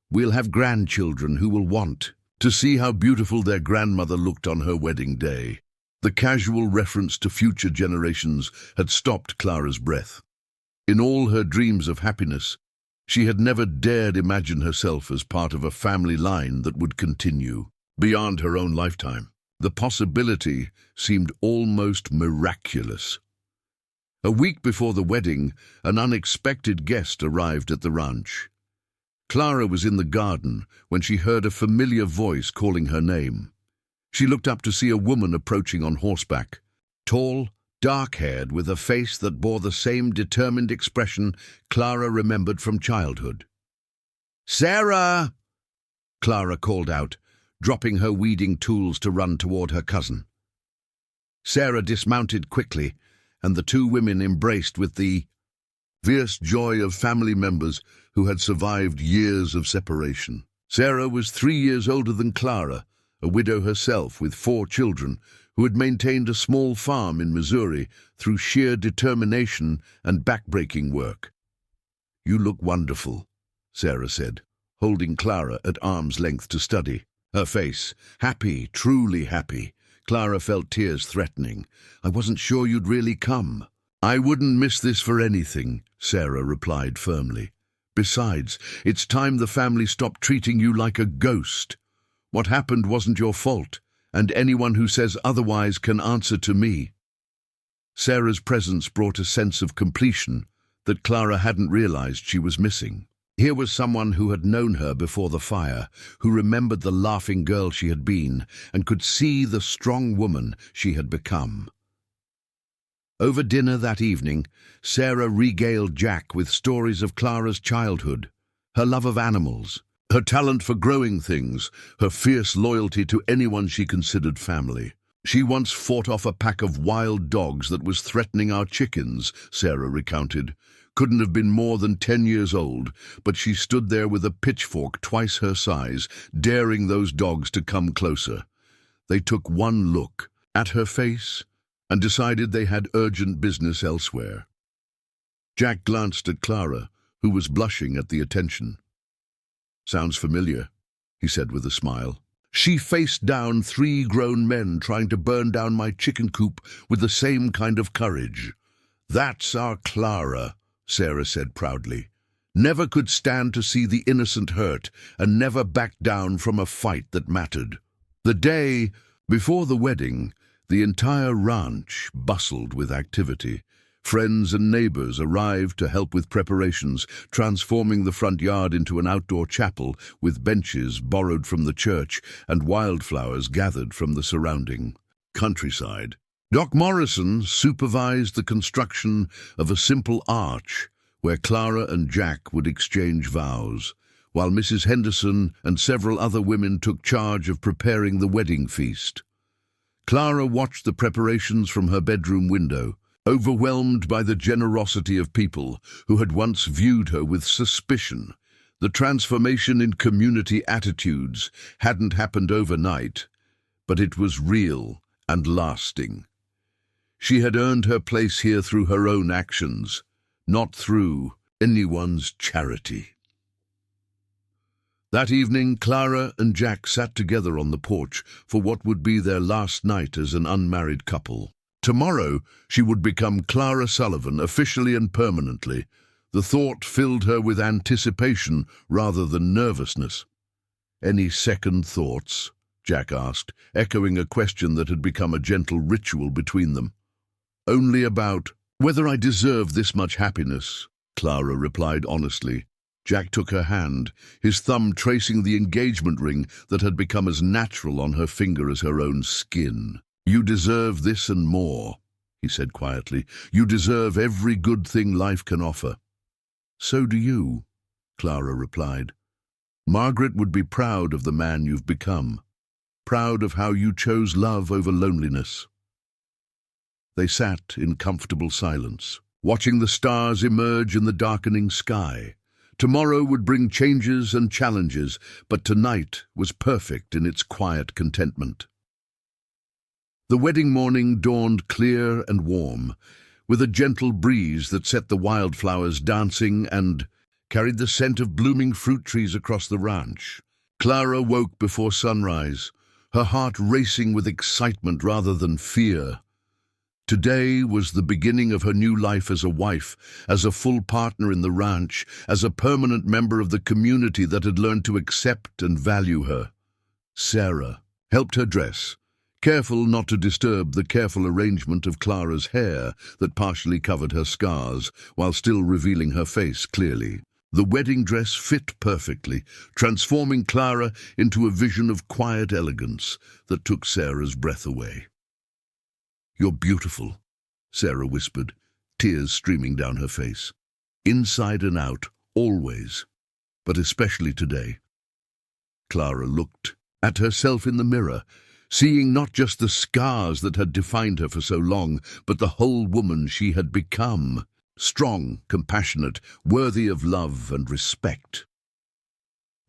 "we'll have grandchildren who will want to see how beautiful their grandmother looked on her wedding day." The casual reference to future generations had stopped Clara's breath. In all her dreams of happiness, she had never dared imagine herself as part of a family line that would continue beyond her own lifetime. The possibility seemed almost miraculous. A week before the wedding, an unexpected guest arrived at the ranch. Clara was in the garden when she heard a familiar voice calling her name. She looked up to see a woman approaching on horseback, tall, dark-haired, with a face that bore the same determined expression Clara remembered from childhood. "Sarah!" Clara called out, dropping her weeding tools to run toward her cousin. Sarah dismounted quickly, and the two women embraced with the fierce joy of family members who had survived years of separation. Sarah was 3 years older than Clara, a widow herself with 4 children, who had maintained a small farm in Missouri through sheer determination and backbreaking work. "You look wonderful," Sarah said, holding Clara at arm's length to study. Her face, happy, truly happy. Clara felt tears threatening. "I wasn't sure you'd really come." "I wouldn't miss this for anything," Sarah replied firmly. "Besides, it's time the family stopped treating you like a ghost. What happened wasn't your fault, and anyone who says otherwise can answer to me." Sarah's presence brought a sense of completion that Clara hadn't realized she was missing. Here was someone who had known her before the fire, who remembered the laughing girl she had been, and could see the strong woman she had become. Over dinner that evening, Sarah regaled Jack with stories of Clara's childhood, her love of animals, Her talent for growing things, her fierce loyalty to anyone she considered family. She once fought off a pack of wild dogs that was threatening our chickens, Sarah recounted. Couldn't have been more than 10 years old, but she stood there with a pitchfork twice her size, daring those dogs to come closer. They took one look at her face and decided they had urgent business elsewhere. Jack glanced at Clara, who was blushing at the attention. "Sounds familiar," he said with a smile. "She faced down 3 grown men trying to burn down my chicken coop with the same kind of courage." "That's our Clara," Sarah said proudly. "Never could stand to see the innocent hurt and never backed down from a fight that mattered." The day before the wedding, the entire ranch bustled with activity. Friends and neighbors arrived to help with preparations, transforming the front yard into an outdoor chapel with benches borrowed from the church and wildflowers gathered from the surrounding countryside. Doc Morrison supervised the construction of a simple arch where Clara and Jack would exchange vows, while Mrs. Henderson and several other women took charge of preparing the wedding feast. Clara watched the preparations from her bedroom window, overwhelmed by the generosity of people who had once viewed her with suspicion. The transformation in community attitudes hadn't happened overnight, but it was real and lasting. She had earned her place here through her own actions, not through anyone's charity. That evening, Clara and Jack sat together on the porch for what would be their last night as an unmarried couple. Tomorrow, she would become Clara Sullivan, officially and permanently. The thought filled her with anticipation rather than nervousness. "Any second thoughts?" Jack asked, echoing a question that had become a gentle ritual between them. "Only about whether I deserve this much happiness," Clara replied honestly. Jack took her hand, his thumb tracing the engagement ring that had become as natural on her finger as her own skin. "You deserve this and more," he said quietly. "You deserve every good thing life can offer." "So do you," Clara replied. "Margaret would be proud of the man you've become, proud of how you chose love over loneliness." They sat in comfortable silence, watching the stars emerge in the darkening sky. Tomorrow would bring changes and challenges, but tonight was perfect in its quiet contentment. The wedding morning dawned clear and warm, with a gentle breeze that set the wildflowers dancing and carried the scent of blooming fruit trees across the ranch. Clara woke before sunrise, her heart racing with excitement rather than fear. Today was the beginning of her new life as a wife, as a full partner in the ranch, as a permanent member of the community that had learned to accept and value her. Sarah helped her dress, careful not to disturb the careful arrangement of Clara's hair that partially covered her scars, while still revealing her face clearly. The wedding dress fit perfectly, transforming Clara into a vision of quiet elegance that took Sarah's breath away. "You're beautiful," Sarah whispered, tears streaming down her face. "Inside and out, always, but especially today." Clara looked at herself in the mirror, seeing not just the scars that had defined her for so long, but the whole woman she had become. Strong, compassionate, worthy of love and respect.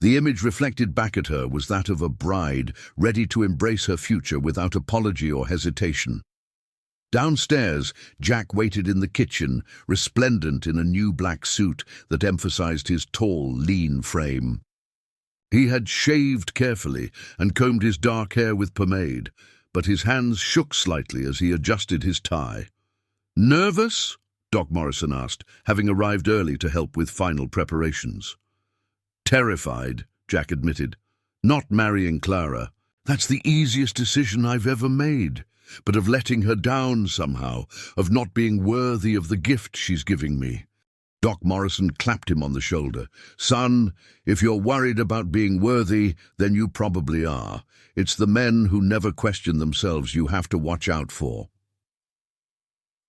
The image reflected back at her was that of a bride ready to embrace her future without apology or hesitation. Downstairs, Jack waited in the kitchen, resplendent in a new black suit that emphasized his tall, lean frame. He had shaved carefully and combed his dark hair with pomade, but his hands shook slightly as he adjusted his tie. "Nervous?" Doc Morrison asked, having arrived early to help with final preparations. "Terrified," Jack admitted. "Not marrying Clara. That's the easiest decision I've ever made. But of letting her down somehow, of not being worthy of the gift she's giving me." Doc Morrison clapped him on the shoulder. "Son, if you're worried about being worthy, then you probably are. It's the men who never question themselves you have to watch out for."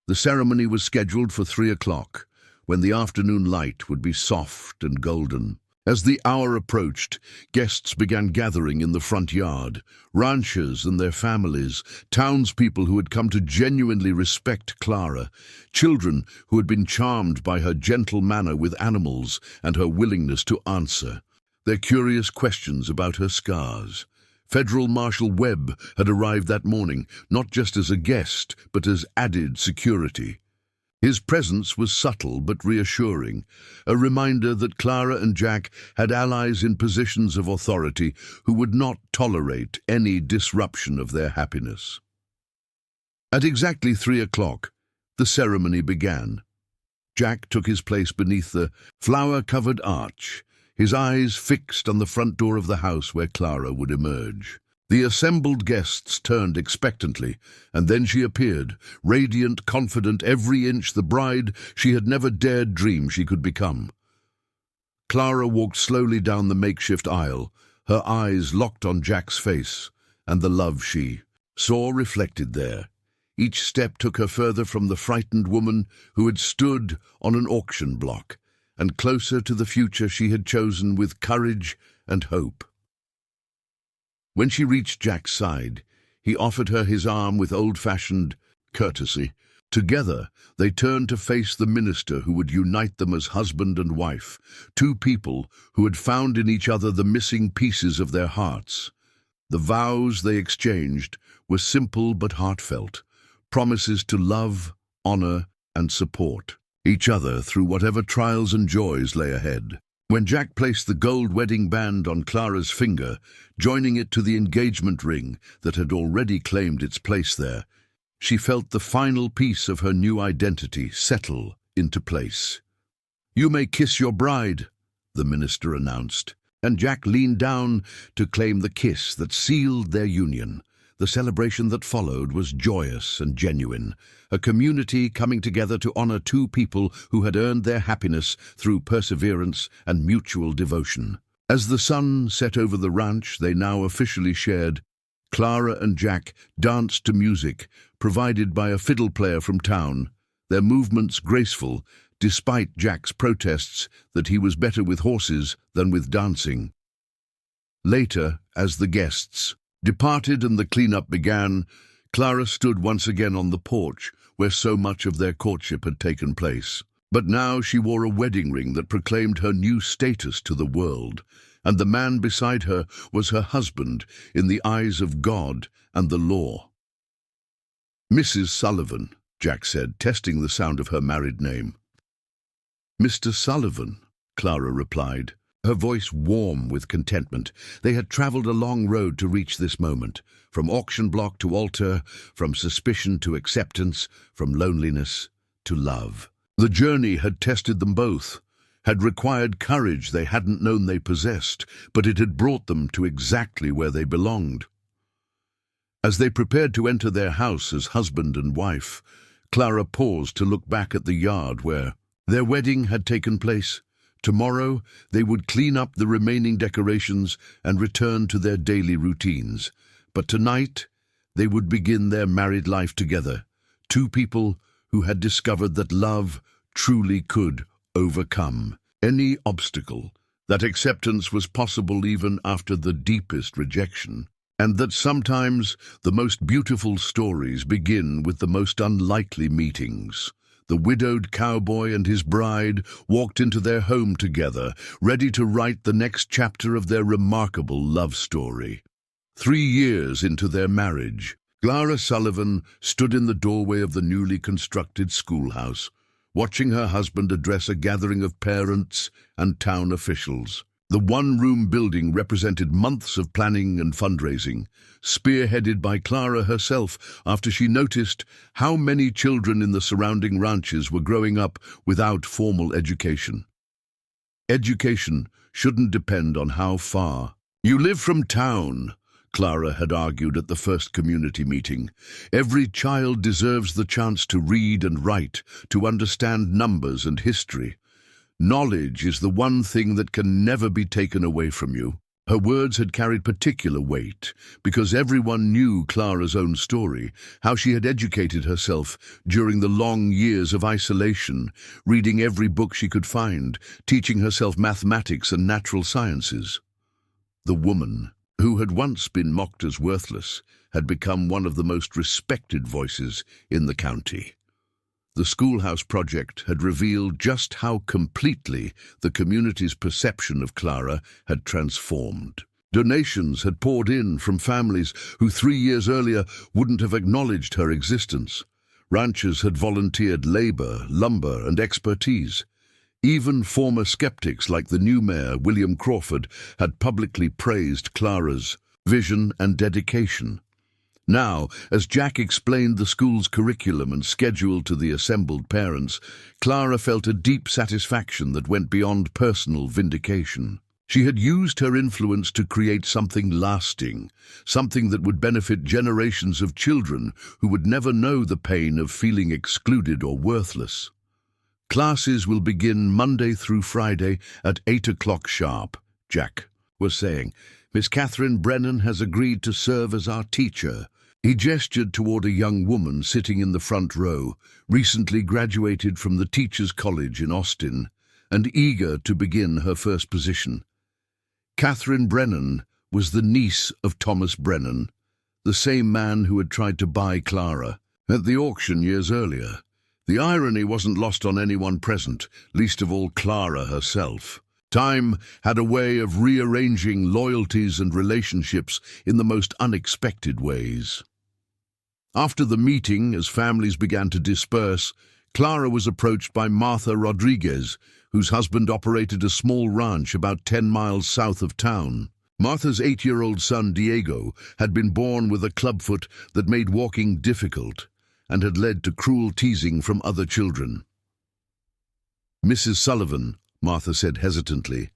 The ceremony was scheduled for 3 o'clock, when the afternoon light would be soft and golden. As the hour approached, guests began gathering in the front yard. Ranchers and their families, townspeople who had come to genuinely respect Clara, children who had been charmed by her gentle manner with animals and her willingness to answer their curious questions about her scars. Federal Marshal Webb had arrived that morning, not just as a guest, but as added security. His presence was subtle but reassuring, a reminder that Clara and Jack had allies in positions of authority who would not tolerate any disruption of their happiness. At exactly 3 o'clock, the ceremony began. Jack took his place beneath the flower-covered arch, his eyes fixed on the front door of the house where Clara would emerge. The assembled guests turned expectantly, and then she appeared, radiant, confident, every inch the bride she had never dared dream she could become. Clara walked slowly down the makeshift aisle, her eyes locked on Jack's face, and the love she saw reflected there. Each step took her further from the frightened woman who had stood on an auction block, and closer to the future she had chosen with courage and hope. When she reached Jack's side, he offered her his arm with old-fashioned courtesy. Together, they turned to face the minister who would unite them as husband and wife, two people who had found in each other the missing pieces of their hearts. The vows they exchanged were simple but heartfelt, promises to love, honor, and support each other through whatever trials and joys lay ahead. When Jack placed the gold wedding band on Clara's finger, joining it to the engagement ring that had already claimed its place there, she felt the final piece of her new identity settle into place. "You may kiss your bride," the minister announced, and Jack leaned down to claim the kiss that sealed their union. The celebration that followed was joyous and genuine, a community coming together to honor two people who had earned their happiness through perseverance and mutual devotion. As the sun set over the ranch they now officially shared, Clara and Jack danced to music provided by a fiddle player from town, their movements graceful despite Jack's protests that he was better with horses than with dancing. Later, as the guests departed and the cleanup began, Clara stood once again on the porch where so much of their courtship had taken place. But now she wore a wedding ring that proclaimed her new status to the world, and the man beside her was her husband in the eyes of God and the law. "Mrs. Sullivan," Jack said, testing the sound of her married name. "Mr. Sullivan," Clara replied, her voice warm with contentment. They had traveled a long road to reach this moment, from auction block to altar, from suspicion to acceptance, from loneliness to love. The journey had tested them both, had required courage they hadn't known they possessed, but it had brought them to exactly where they belonged. As they prepared to enter their house as husband and wife, Clara paused to look back at the yard where their wedding had taken place. Tomorrow they would clean up the remaining decorations and return to their daily routines. But tonight they would begin their married life together, two people who had discovered that love truly could overcome any obstacle, that acceptance was possible even after the deepest rejection, and that sometimes the most beautiful stories begin with the most unlikely meetings. The widowed cowboy and his bride walked into their home together, ready to write the next chapter of their remarkable love story. 3 years into their marriage, Clara Sullivan stood in the doorway of the newly constructed schoolhouse, watching her husband address a gathering of parents and town officials. The one-room building represented months of planning and fundraising, spearheaded by Clara herself after she noticed how many children in the surrounding ranches were growing up without formal education. Education shouldn't depend on how far you live from town, Clara had argued at the first community meeting. Every child deserves the chance to read and write, to understand numbers and history. Knowledge is the one thing that can never be taken away from you. Her words had carried particular weight because everyone knew Clara's own story, how she had educated herself during the long years of isolation, reading every book she could find, teaching herself mathematics and natural sciences. The woman, who had once been mocked as worthless, had become one of the most respected voices in the county. The schoolhouse project had revealed just how completely the community's perception of Clara had transformed. Donations had poured in from families who 3 years earlier wouldn't have acknowledged her existence. Ranchers had volunteered labor, lumber, and expertise. Even former skeptics like the new mayor, William Crawford, had publicly praised Clara's vision and dedication. Now, as Jack explained the school's curriculum and schedule to the assembled parents, Clara felt a deep satisfaction that went beyond personal vindication. She had used her influence to create something lasting, something that would benefit generations of children who would never know the pain of feeling excluded or worthless. Classes will begin Monday through Friday at 8 o'clock sharp, Jack was saying. Miss Catherine Brennan has agreed to serve as our teacher. He gestured toward a young woman sitting in the front row, recently graduated from the Teachers' College in Austin, and eager to begin her first position. Catherine Brennan was the niece of Thomas Brennan, the same man who had tried to buy Clara at the auction years earlier. The irony wasn't lost on anyone present, least of all Clara herself. Time had a way of rearranging loyalties and relationships in the most unexpected ways. After the meeting, as families began to disperse, Clara was approached by Martha Rodriguez, whose husband operated a small ranch about 10 miles south of town. Martha's 8-year-old son, Diego, had been born with a clubfoot that made walking difficult and had led to cruel teasing from other children. Mrs. Sullivan, Martha said hesitantly,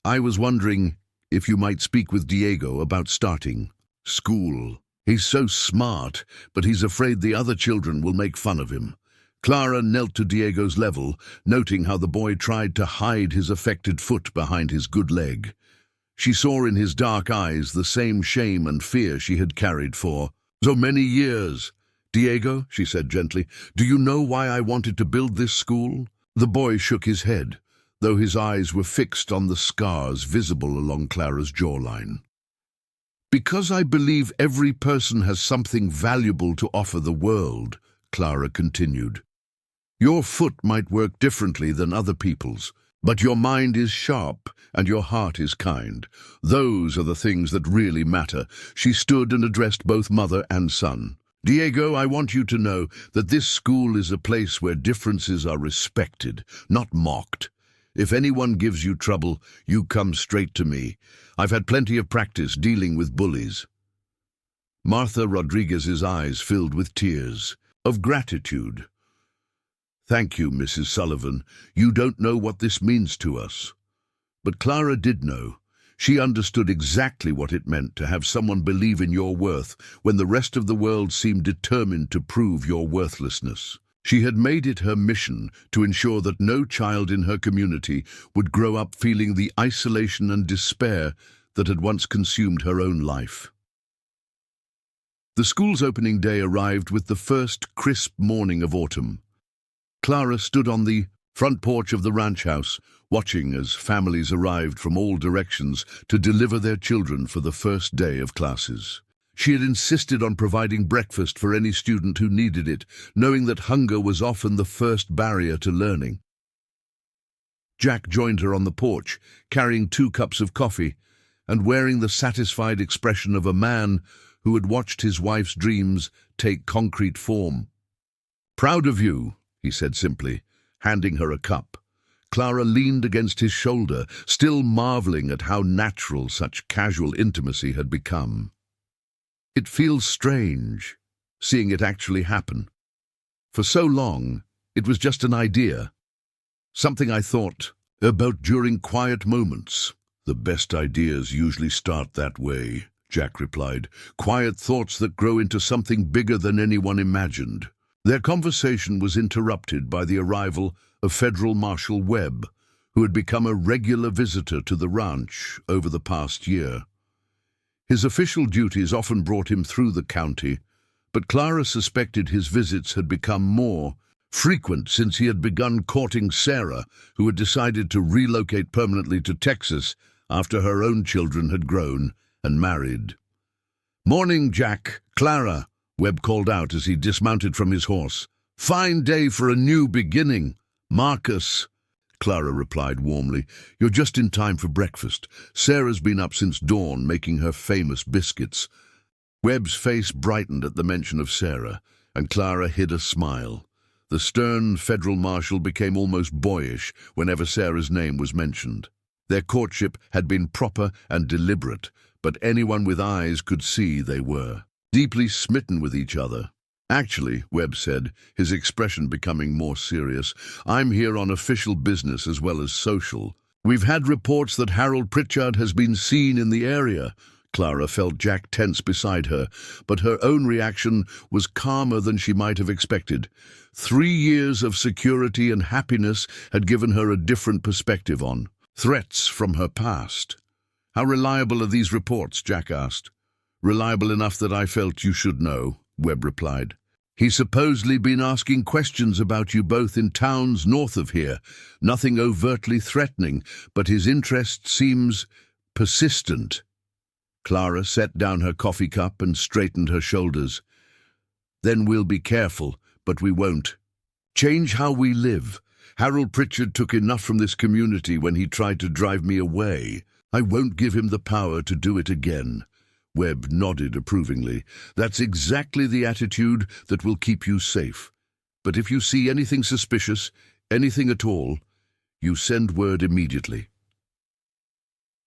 I was wondering if you might speak with Diego about starting school. He's so smart, but he's afraid the other children will make fun of him. Clara knelt to Diego's level, noting how the boy tried to hide his affected foot behind his good leg. She saw in his dark eyes the same shame and fear she had carried for so many years. Diego, she said gently, do you know why I wanted to build this school? The boy shook his head, though his eyes were fixed on the scars visible along Clara's jawline. Because I believe every person has something valuable to offer the world, Clara continued. Your foot might work differently than other people's, but your mind is sharp and your heart is kind. Those are the things that really matter. She stood and addressed both mother and son. Diego, I want you to know that this school is a place where differences are respected, not mocked. If anyone gives you trouble, you come straight to me. I've had plenty of practice dealing with bullies. Martha Rodriguez's eyes filled with tears of gratitude. Thank you, Mrs. Sullivan. You don't know what this means to us. But Clara did know. She understood exactly what it meant to have someone believe in your worth when the rest of the world seemed determined to prove your worthlessness. She had made it her mission to ensure that no child in her community would grow up feeling the isolation and despair that had once consumed her own life. The school's opening day arrived with the first crisp morning of autumn. Clara stood on the front porch of the ranch house, watching as families arrived from all directions to deliver their children for the first day of classes. She had insisted on providing breakfast for any student who needed it, knowing that hunger was often the first barrier to learning. Jack joined her on the porch, carrying 2 cups of coffee, and wearing the satisfied expression of a man who had watched his wife's dreams take concrete form. Proud of you, he said simply, handing her a cup. Clara leaned against his shoulder, still marveling at how natural such casual intimacy had become. It feels strange, seeing it actually happen. For so long, it was just an idea, something I thought about during quiet moments. The best ideas usually start that way, Jack replied. Quiet thoughts that grow into something bigger than anyone imagined. Their conversation was interrupted by the arrival of Federal Marshal Webb, who had become a regular visitor to the ranch over the past year. His official duties often brought him through the county, but Clara suspected his visits had become more frequent since he had begun courting Sarah, who had decided to relocate permanently to Texas after her own children had grown and married. "Morning, Jack. Clara," Webb called out as he dismounted from his horse. "Fine day for a new beginning." "Marcus," Clara replied warmly, "you're just in time for breakfast. Sarah's been up since dawn making her famous biscuits." Webb's face brightened at the mention of Sarah, and Clara hid a smile. The stern federal marshal became almost boyish whenever Sarah's name was mentioned. Their courtship had been proper and deliberate, but anyone with eyes could see they were deeply smitten with each other. "Actually," Webb said, his expression becoming more serious, "I'm here on official business as well as social. We've had reports that Harold Pritchard has been seen in the area." Clara felt Jack tense beside her, but her own reaction was calmer than she might have expected. 3 years of security and happiness had given her a different perspective on threats from her past. "How reliable are these reports?" Jack asked. "Reliable enough that I felt you should know," Webb replied. "He's supposedly been asking questions about you both in towns north of here. Nothing overtly threatening, but his interest seems persistent." Clara set down her coffee cup and straightened her shoulders. "Then we'll be careful, but we won't change how we live. Harold Pritchard took enough from this community when he tried to drive me away. I won't give him the power to do it again." Webb nodded approvingly. "That's exactly the attitude that will keep you safe. But if you see anything suspicious, anything at all, you send word immediately."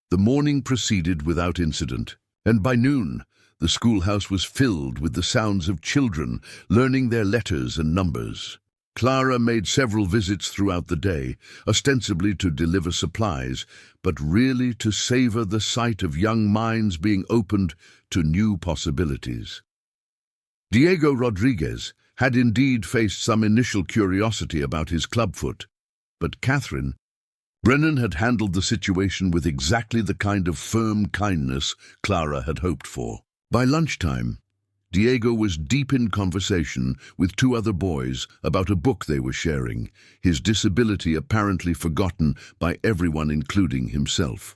The morning proceeded without incident, and by noon the schoolhouse was filled with the sounds of children learning their letters and numbers. Clara made several visits throughout the day, ostensibly to deliver supplies, but really to savor the sight of young minds being opened to new possibilities. Diego Rodriguez had indeed faced some initial curiosity about his clubfoot, but Brennan had handled the situation with exactly the kind of firm kindness Clara had hoped for. By lunchtime, Diego was deep in conversation with 2 other boys about a book they were sharing, his disability apparently forgotten by everyone including himself.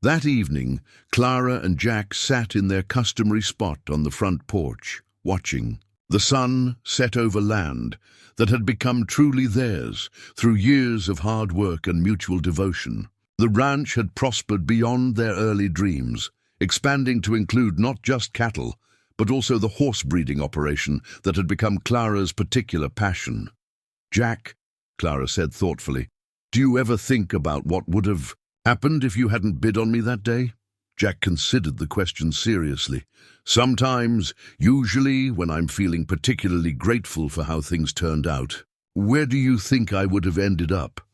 That evening, Clara and Jack sat in their customary spot on the front porch, watching. The sun set over land that had become truly theirs through years of hard work and mutual devotion. The ranch had prospered beyond their early dreams, expanding to include not just cattle, but also the horse breeding operation that had become Clara's particular passion. "Jack," Clara said thoughtfully, "do you ever think about what would have happened if you hadn't bid on me that day?" Jack considered the question seriously. "Sometimes, usually when I'm feeling particularly grateful for how things turned out. Where do you think I would have ended up?"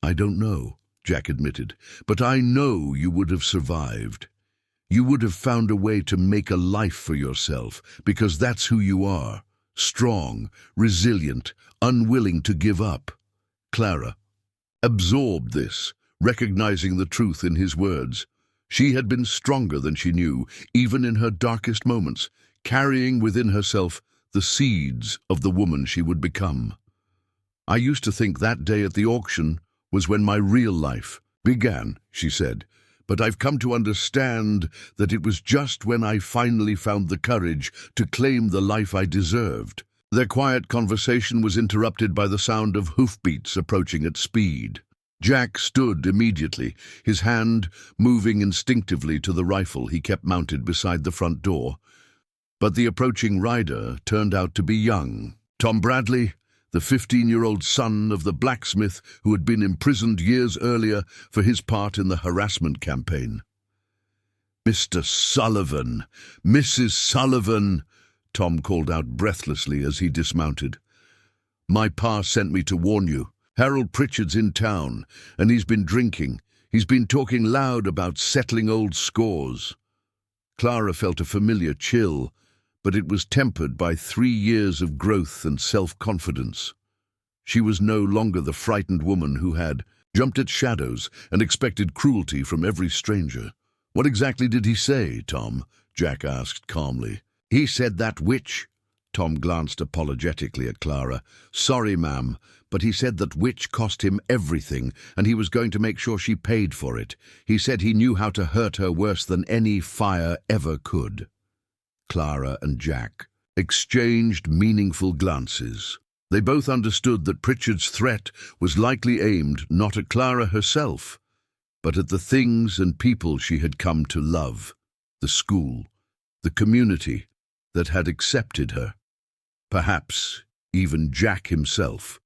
"I don't know," Jack admitted, "but I know you would have survived. You would have found a way to make a life for yourself, because that's who you are. Strong, resilient, unwilling to give up." Clara absorbed this, recognizing the truth in his words. She had been stronger than she knew, even in her darkest moments, carrying within herself the seeds of the woman she would become. "I used to think that day at the auction was when my real life began," she said, "but I've come to understand that it was just when I finally found the courage to claim the life I deserved." Their quiet conversation was interrupted by the sound of hoofbeats approaching at speed. Jack stood immediately, his hand moving instinctively to the rifle he kept mounted beside the front door. But the approaching rider turned out to be young Tom Bradley, the 15-year-old son of the blacksmith who had been imprisoned years earlier for his part in the harassment campaign. "Mr. Sullivan, Mrs. Sullivan," Tom called out breathlessly as he dismounted. "My pa sent me to warn you. Harold Pritchard's in town, and he's been drinking. He's been talking loud about settling old scores." Clara felt a familiar chill, but it was tempered by 3 years of growth and self-confidence. She was no longer the frightened woman who had jumped at shadows and expected cruelty from every stranger. "What exactly did he say, Tom?" Jack asked calmly. "He said that witch." Tom glanced apologetically at Clara. "Sorry, ma'am, but he said that witch cost him everything, and he was going to make sure she paid for it. He said he knew how to hurt her worse than any fire ever could." Clara and Jack exchanged meaningful glances. They both understood that Pritchard's threat was likely aimed not at Clara herself, but at the things and people she had come to love, the school, the community that had accepted her. Perhaps even Jack himself.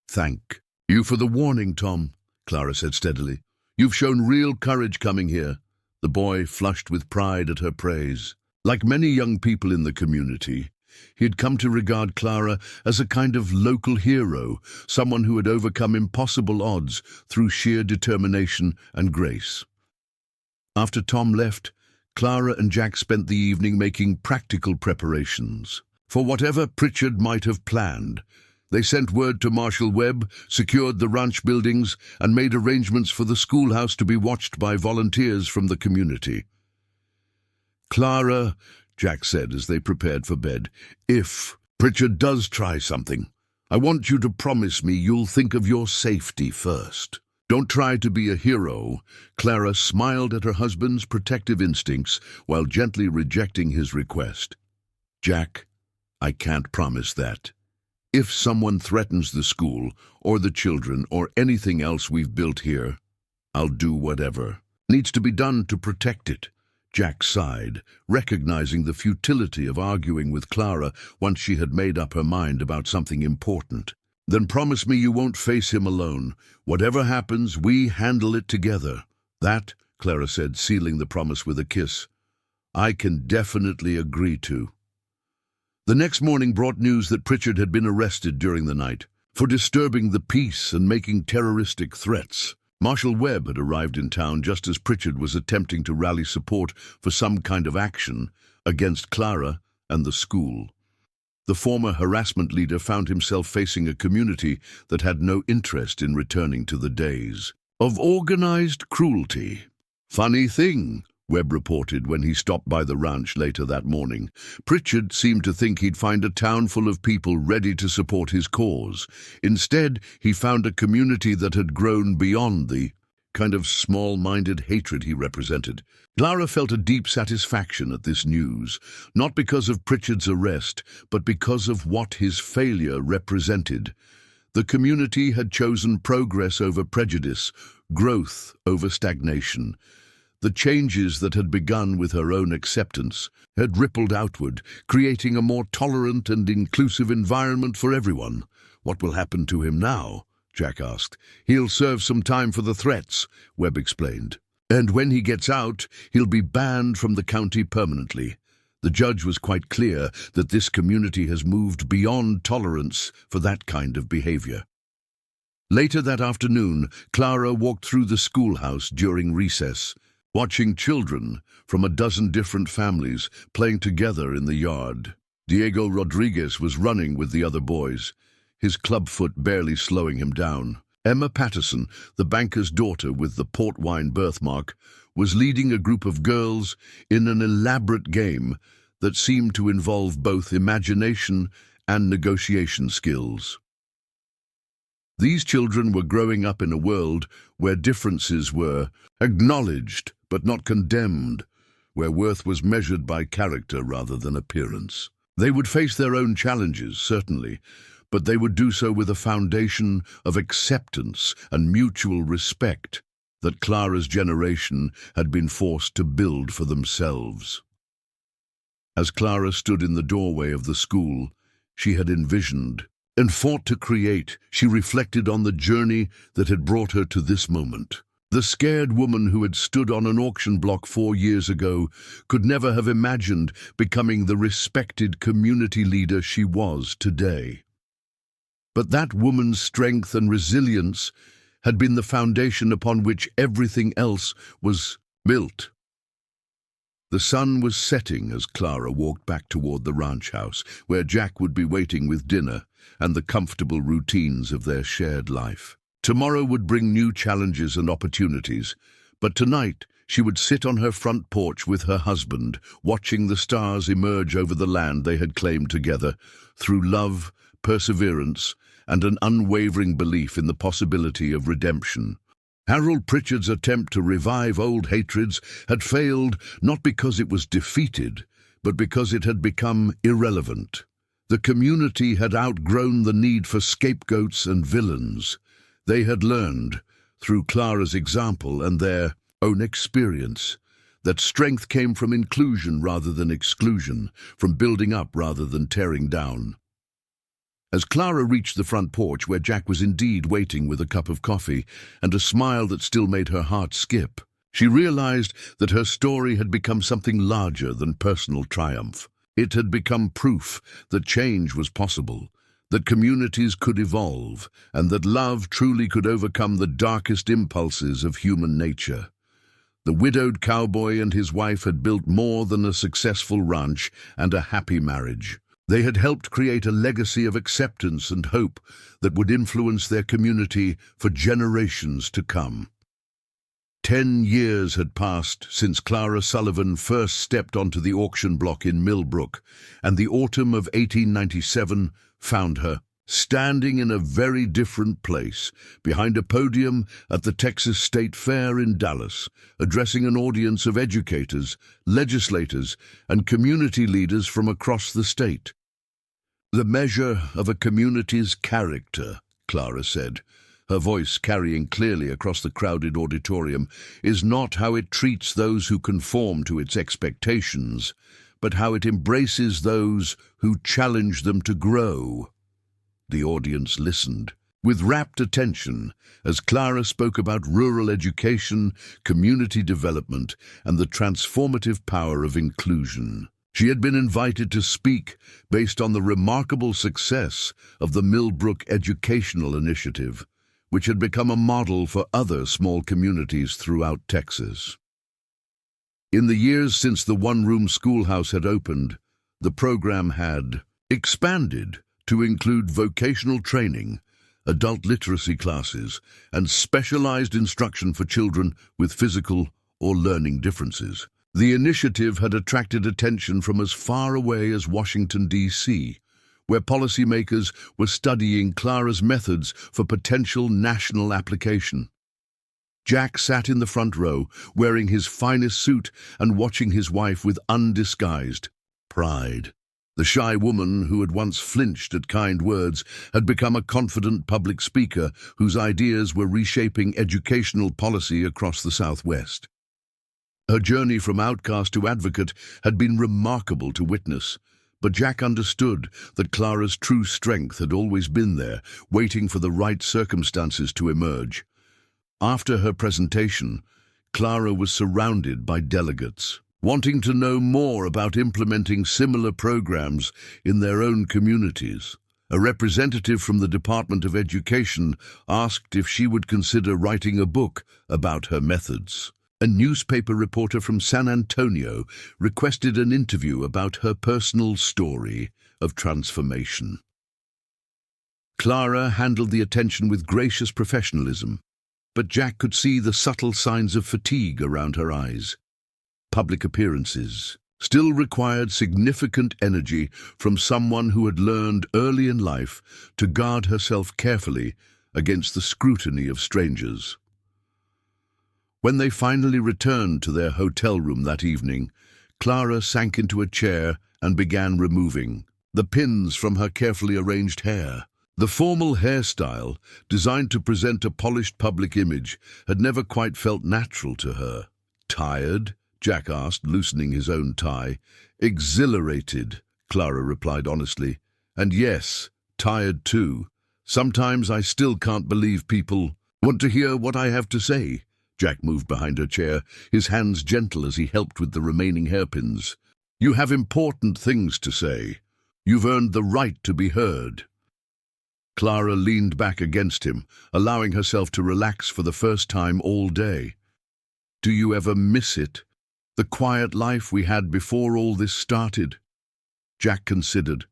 "Thank you for the warning, Tom," Clara said steadily. "You've shown real courage coming here." The boy flushed with pride at her praise. Like many young people in the community, he had come to regard Clara as a kind of local hero, someone who had overcome impossible odds through sheer determination and grace. After Tom left, Clara and Jack spent the evening making practical preparations for whatever Pritchard might have planned. They sent word to Marshal Webb, secured the ranch buildings, and made arrangements for the schoolhouse to be watched by volunteers from the community. "Clara," Jack said as they prepared for bed, "if Pritchard does try something, I want you to promise me you'll think of your safety first. Don't try to be a hero." Clara smiled at her husband's protective instincts while gently rejecting his request. "Jack, I can't promise that. If someone threatens the school or the children or anything else we've built here, I'll do whatever needs to be done to protect it." Jack sighed, recognizing the futility of arguing with Clara once she had made up her mind about something important. "Then promise me you won't face him alone. Whatever happens, we handle it together." "That," Clara said, sealing the promise with a kiss, "I can definitely agree to." The next morning brought news that Pritchard had been arrested during the night for disturbing the peace and making terroristic threats. Marshal Webb had arrived in town just as Pritchard was attempting to rally support for some kind of action against Clara and the school. The former harassment leader found himself facing a community that had no interest in returning to the days of organized cruelty. "Funny thing," Webb reported when he stopped by the ranch later that morning. "Pritchard seemed to think he'd find a town full of people ready to support his cause. Instead, he found a community that had grown beyond the kind of small-minded hatred he represented." Clara felt a deep satisfaction at this news, not because of Pritchard's arrest, but because of what his failure represented. The community had chosen progress over prejudice, growth over stagnation. The changes that had begun with her own acceptance had rippled outward, creating a more tolerant and inclusive environment for everyone. "What will happen to him now?" Jack asked. "He'll serve some time for the threats," Webb explained. "And when he gets out, he'll be banned from the county permanently." The judge was quite clear that this community has moved beyond tolerance for that kind of behavior. Later that afternoon, Clara walked through the schoolhouse during recess, watching children from a dozen different families playing together in the yard. Diego Rodriguez was running with the other boys, his clubfoot barely slowing him down. Emma Patterson, the banker's daughter with the port wine birthmark, was leading a group of girls in an elaborate game that seemed to involve both imagination and negotiation skills. These children were growing up in a world where differences were acknowledged but not condemned, where worth was measured by character rather than appearance. They would face their own challenges, certainly, but they would do so with a foundation of acceptance and mutual respect that Clara's generation had been forced to build for themselves. As Clara stood in the doorway of the school she had envisioned and fought to create, she reflected on the journey that had brought her to this moment. The scared woman who had stood on an auction block 4 years ago could never have imagined becoming the respected community leader she was today. But that woman's strength and resilience had been the foundation upon which everything else was built. The sun was setting as Clara walked back toward the ranch house, where Jack would be waiting with dinner. and the comfortable routines of their shared life. Tomorrow would bring new challenges and opportunities, but tonight she would sit on her front porch with her husband, watching the stars emerge over the land they had claimed together, through love, perseverance, and an unwavering belief in the possibility of redemption. Harold Pritchard's attempt to revive old hatreds had failed not because it was defeated, but because it had become irrelevant. The community had outgrown the need for scapegoats and villains. They had learned, through Clara's example and their own experience, that strength came from inclusion rather than exclusion, from building up rather than tearing down. As Clara reached the front porch, where Jack was indeed waiting with a cup of coffee and a smile that still made her heart skip, she realized that her story had become something larger than personal triumph. It had become proof that change was possible, that communities could evolve, and that love truly could overcome the darkest impulses of human nature. The widowed cowboy and his wife had built more than a successful ranch and a happy marriage. They had helped create a legacy of acceptance and hope that would influence their community for generations to come. 10 years had passed since Clara Sullivan first stepped onto the auction block in Millbrook, and the autumn of 1897 found her standing in a very different place, behind a podium at the Texas State Fair in Dallas, addressing an audience of educators, legislators, and community leaders from across the state. "The measure of a community's character," Clara said, her voice carrying clearly across the crowded auditorium, "is not how it treats those who conform to its expectations, but how it embraces those who challenge them to grow." The audience listened with rapt attention as Clara spoke about rural education, community development, and the transformative power of inclusion. She had been invited to speak based on the remarkable success of the Millbrook Educational Initiative, which had become a model for other small communities throughout Texas. In the years since the one-room schoolhouse had opened, the program had expanded to include vocational training, adult literacy classes, and specialized instruction for children with physical or learning differences. The initiative had attracted attention from as far away as Washington, D.C., where policymakers were studying Clara's methods for potential national application. Jack sat in the front row, wearing his finest suit and watching his wife with undisguised pride. The shy woman who had once flinched at kind words had become a confident public speaker whose ideas were reshaping educational policy across the Southwest. Her journey from outcast to advocate had been remarkable to witness, but Jack understood that Clara's true strength had always been there, waiting for the right circumstances to emerge. After her presentation, Clara was surrounded by delegates, wanting to know more about implementing similar programs in their own communities. A representative from the Department of Education asked if she would consider writing a book about her methods. A newspaper reporter from San Antonio requested an interview about her personal story of transformation. Clara handled the attention with gracious professionalism, but Jack could see the subtle signs of fatigue around her eyes. Public appearances still required significant energy from someone who had learned early in life to guard herself carefully against the scrutiny of strangers. When they finally returned to their hotel room that evening, Clara sank into a chair and began removing the pins from her carefully arranged hair. The formal hairstyle, designed to present a polished public image, had never quite felt natural to her. "Tired?" Jack asked, loosening his own tie. "Exhilarated," Clara replied honestly. "And yes, tired too. Sometimes I still can't believe people want to hear what I have to say." Jack moved behind her chair, his hands gentle as he helped with the remaining hairpins. "You have important things to say. You've earned the right to be heard." Clara leaned back against him, allowing herself to relax for the first time all day. "Do you ever miss it? The quiet life we had before all this started?" Jack considered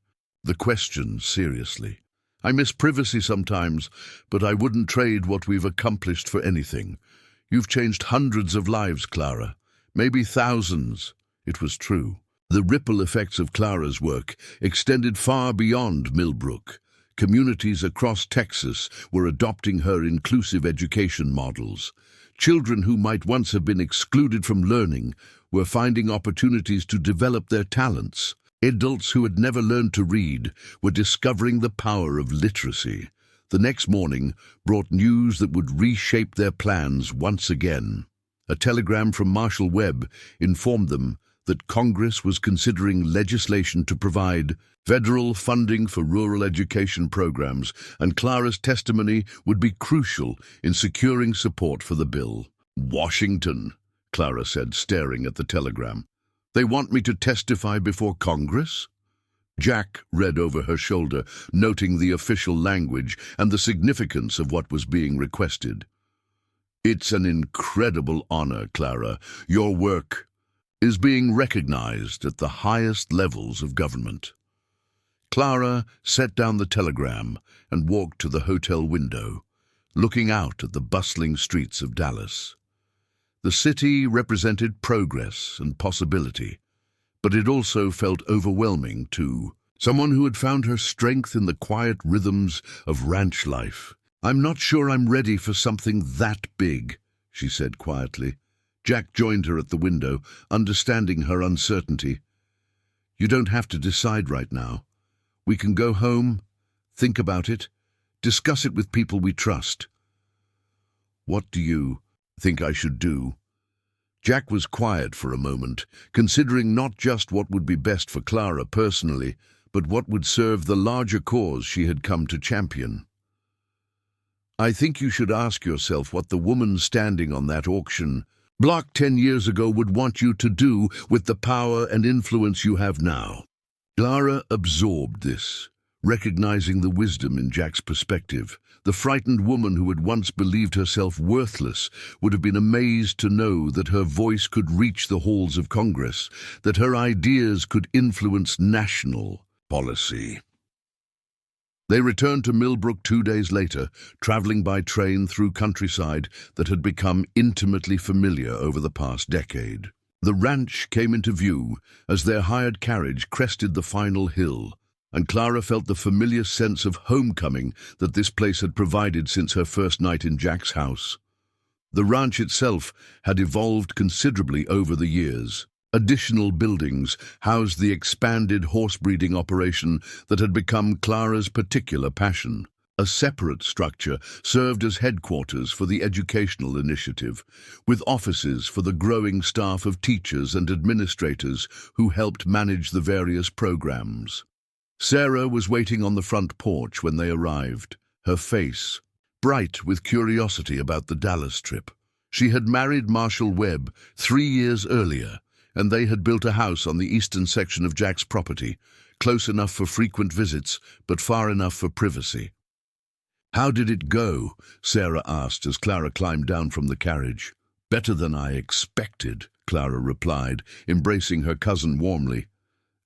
the question seriously. I miss privacy sometimes, but I wouldn't trade what we've accomplished for anything. You've changed hundreds of lives, Clara. Maybe thousands." It was true. The ripple effects of Clara's work extended far beyond Millbrook. Communities across Texas were adopting her inclusive education models. Children who might once have been excluded from learning were finding opportunities to develop their talents. Adults who had never learned to read were discovering the power of literacy. The next morning brought news that would reshape their plans once again. A telegram from Marshall Webb informed them that Congress was considering legislation to provide federal funding for rural education programs, and Clara's testimony would be crucial in securing support for the bill. "Washington," Clara said, staring at the telegram. "They want me to testify before Congress?" Jack read over her shoulder, noting the official language and the significance of what was being requested. "It's an incredible honor, Clara. Your work is being recognized at the highest levels of government." Clara set down the telegram and walked to the hotel window, looking out at the bustling streets of Dallas. The city represented progress and possibility, but it also felt overwhelming to someone who had found her strength in the quiet rhythms of ranch life. "I'm not sure I'm ready for something that big," she said quietly. Jack joined her at the window, understanding her uncertainty. "You don't have to decide right now. We can go home, think about it, discuss it with people we trust." "What do you think I should do?" Jack was quiet for a moment, considering not just what would be best for Clara personally, but what would serve the larger cause she had come to champion. "I think you should ask yourself what the woman standing on that auction block 10 years ago would want you to do with the power and influence you have now." Clara absorbed this, recognizing the wisdom in Jack's perspective. The frightened woman who had once believed herself worthless would have been amazed to know that her voice could reach the halls of Congress, that her ideas could influence national policy. They returned to Millbrook 2 days later, traveling by train through countryside that had become intimately familiar over the past decade. The ranch came into view as their hired carriage crested the final hill, and Clara felt the familiar sense of homecoming that this place had provided since her first night in Jack's house. The ranch itself had evolved considerably over the years. Additional buildings housed the expanded horse-breeding operation that had become Clara's particular passion. A separate structure served as headquarters for the educational initiative, with offices for the growing staff of teachers and administrators who helped manage the various programs. Sarah was waiting on the front porch when they arrived, her face bright with curiosity about the Dallas trip. She had married Marshall Webb 3 years earlier, and they had built a house on the eastern section of Jack's property, close enough for frequent visits, but far enough for privacy. "How did it go?" Sarah asked as Clara climbed down from the carriage. "Better than I expected," Clara replied, embracing her cousin warmly.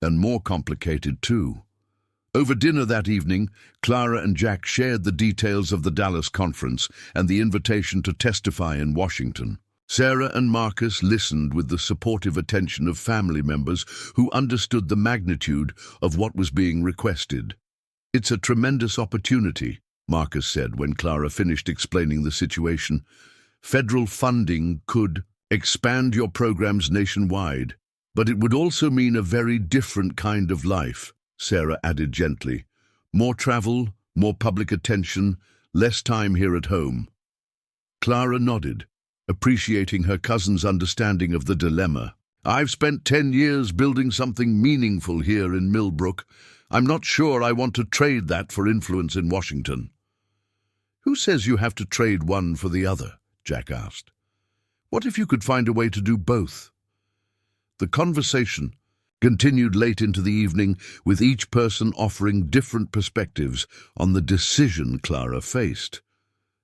"And more complicated, too." Over dinner that evening, Clara and Jack shared the details of the Dallas conference and the invitation to testify in Washington. Sarah and Marcus listened with the supportive attention of family members who understood the magnitude of what was being requested. "It's a tremendous opportunity," Marcus said when Clara finished explaining the situation. "Federal funding could expand your programs nationwide, but it would also mean a very different kind of life," Sarah added gently. "More travel, more public attention, less time here at home." Clara nodded, appreciating her cousin's understanding of the dilemma. "I've spent 10 years building something meaningful here in Millbrook. I'm not sure I want to trade that for influence in Washington." "Who says you have to trade one for the other?" Jack asked. "What if you could find a way to do both?" The conversation continued late into the evening, with each person offering different perspectives on the decision Clara faced.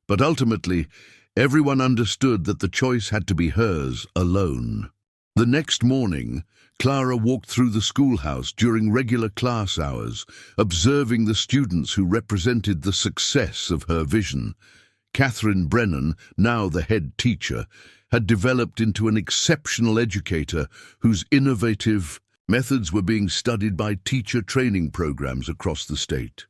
But ultimately, everyone understood that the choice had to be hers alone. The next morning, Clara walked through the schoolhouse during regular class hours, observing the students who represented the success of her vision. Catherine Brennan, now the head teacher, had developed into an exceptional educator whose innovative methods were being studied by teacher training programs across the state.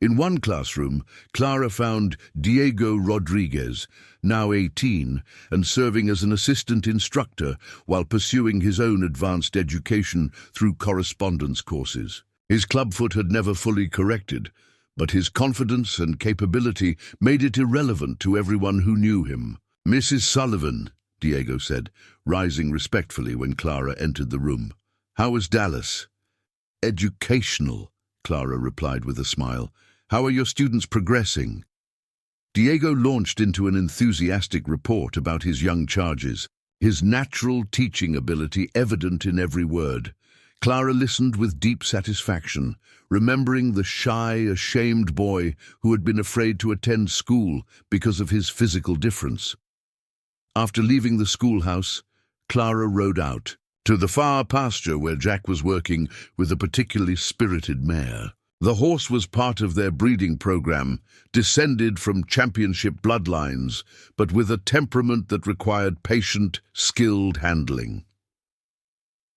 In one classroom, Clara found Diego Rodriguez, now 18, and serving as an assistant instructor while pursuing his own advanced education through correspondence courses. His clubfoot had never fully corrected, but his confidence and capability made it irrelevant to everyone who knew him. "Mrs. Sullivan," Diego said, rising respectfully when Clara entered the room. "How was Dallas?" "Educational," Clara replied with a smile. "How are your students progressing?" Diego launched into an enthusiastic report about his young charges, his natural teaching ability evident in every word. Clara listened with deep satisfaction, remembering the shy, ashamed boy who had been afraid to attend school because of his physical difference. After leaving the schoolhouse, Clara rode out to the far pasture where Jack was working with a particularly spirited mare. The horse was part of their breeding program, descended from championship bloodlines, but with a temperament that required patient, skilled handling.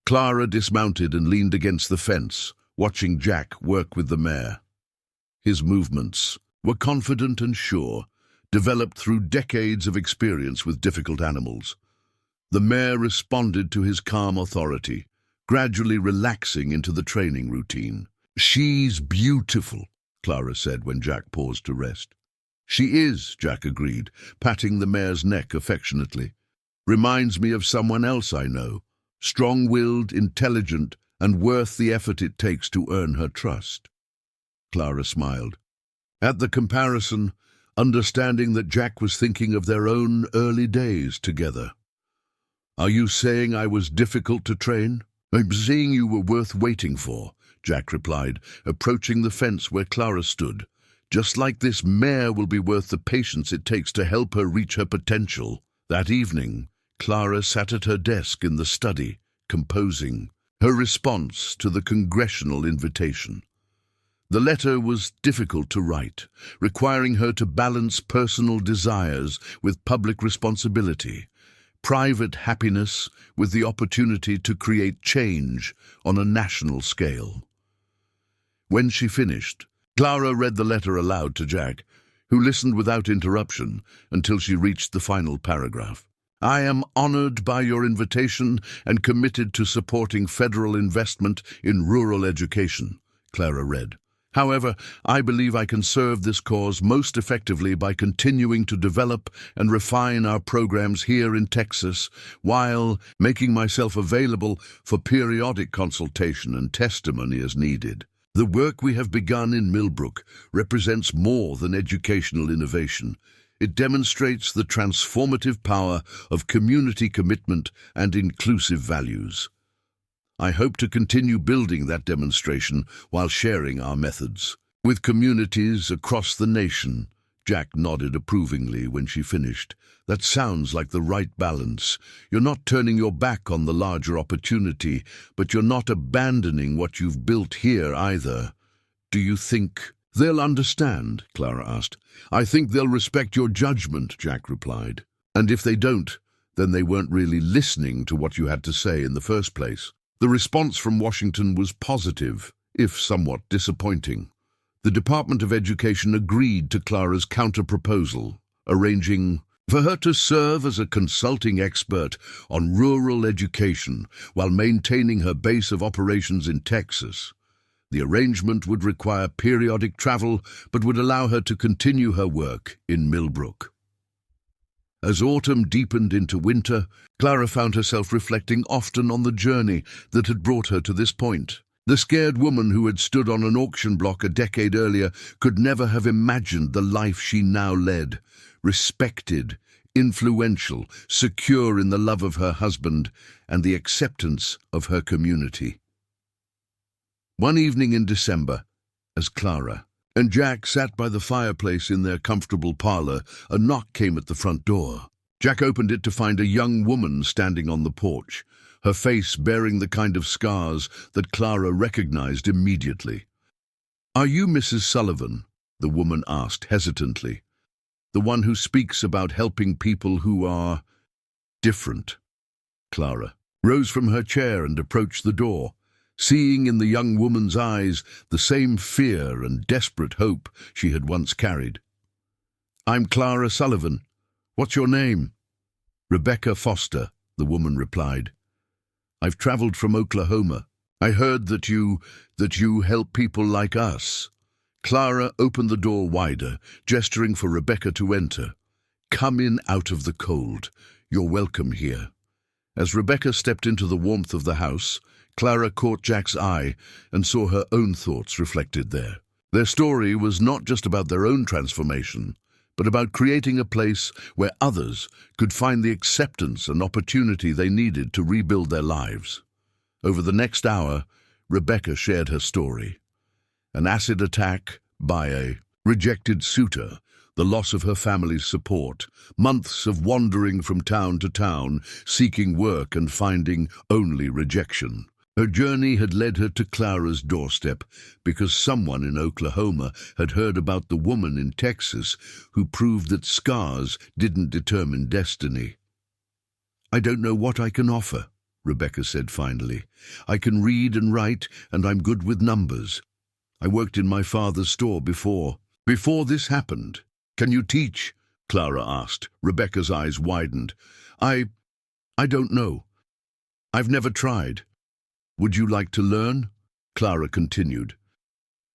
Clara dismounted and leaned against the fence, watching Jack work with the mare. His movements were confident and sure, developed through decades of experience with difficult animals. The mare responded to his calm authority, gradually relaxing into the training routine. "She's beautiful," Clara said when Jack paused to rest. "She is," Jack agreed, patting the mare's neck affectionately. "Reminds me of someone else I know, strong-willed, intelligent, and worth the effort it takes to earn her trust." Clara smiled at the comparison, understanding that Jack was thinking of their own early days together. "Are you saying I was difficult to train?" "I'm saying you were worth waiting for," Jack replied, approaching the fence where Clara stood. "Just like this mare will be worth the patience it takes to help her reach her potential." That evening, Clara sat at her desk in the study, composing her response to the congressional invitation. The letter was difficult to write, requiring her to balance personal desires with public responsibility, private happiness with the opportunity to create change on a national scale. When she finished, Clara read the letter aloud to Jack, who listened without interruption until she reached the final paragraph. "I am honored by your invitation and committed to supporting federal investment in rural education," Clara read. "However, I believe I can serve this cause most effectively by continuing to develop and refine our programs here in Texas, while making myself available for periodic consultation and testimony as needed. The work we have begun in Millbrook represents more than educational innovation. It demonstrates the transformative power of community commitment and inclusive values. I hope to continue building that demonstration while sharing our methods with communities across the nation." Jack nodded approvingly when she finished. "That sounds like the right balance. You're not turning your back on the larger opportunity, but you're not abandoning what you've built here either. Do you think they'll understand?" Clara asked. "I think they'll respect your judgment," Jack replied. "And if they don't, then they weren't really listening to what you had to say in the first place." The response from Washington was positive, if somewhat disappointing. The Department of Education agreed to Clara's counter-proposal, arranging for her to serve as a consulting expert on rural education while maintaining her base of operations in Texas. The arrangement would require periodic travel, but would allow her to continue her work in Millbrook. As autumn deepened into winter, Clara found herself reflecting often on the journey that had brought her to this point. The scared woman who had stood on an auction block a decade earlier could never have imagined the life she now led. Respected, influential, secure in the love of her husband and the acceptance of her community. One evening in December, as Clara and Jack sat by the fireplace in their comfortable parlor, a knock came at the front door. Jack opened it to find a young woman standing on the porch, her face bearing the kind of scars that Clara recognized immediately. "Are you Mrs. Sullivan?" the woman asked hesitantly. "The one who speaks about helping people who are different?" Clara rose from her chair and approached the door, seeing in the young woman's eyes the same fear and desperate hope she had once carried. "I'm Clara Sullivan. What's your name?" "Rebecca Foster," the woman replied. "I've traveled from Oklahoma. I heard that you help people like us." Clara opened the door wider, gesturing for Rebecca to enter. "Come in out of the cold. You're welcome here." As Rebecca stepped into the warmth of the house, Clara caught Jack's eye and saw her own thoughts reflected there. Their story was not just about their own transformation, but about creating a place where others could find the acceptance and opportunity they needed to rebuild their lives. Over the next hour, Rebecca shared her story. An acid attack by a rejected suitor, the loss of her family's support, months of wandering from town to town, seeking work and finding only rejection. Her journey had led her to Clara's doorstep because someone in Oklahoma had heard about the woman in Texas who proved that scars didn't determine destiny. "I don't know what I can offer," Rebecca said finally. "I can read and write, and I'm good with numbers. I worked in my father's store before this happened." "Can you teach?" Clara asked. Rebecca's eyes widened. I don't know. I've never tried." "Would you like to learn?" Clara continued.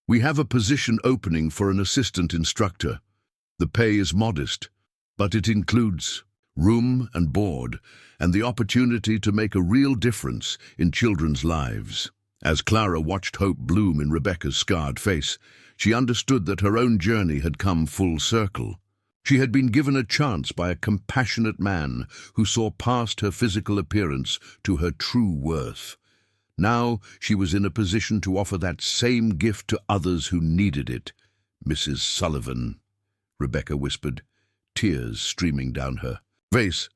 "We have a position opening for an assistant instructor. The pay is modest, but it includes room and board and the opportunity to make a real difference in children's lives." As Clara watched hope bloom in Rebecca's scarred face, she understood that her own journey had come full circle. She had been given a chance by a compassionate man who saw past her physical appearance to her true worth. Now she was in a position to offer that same gift to others who needed it. "Mrs. Sullivan," Rebecca whispered, tears streaming down her face,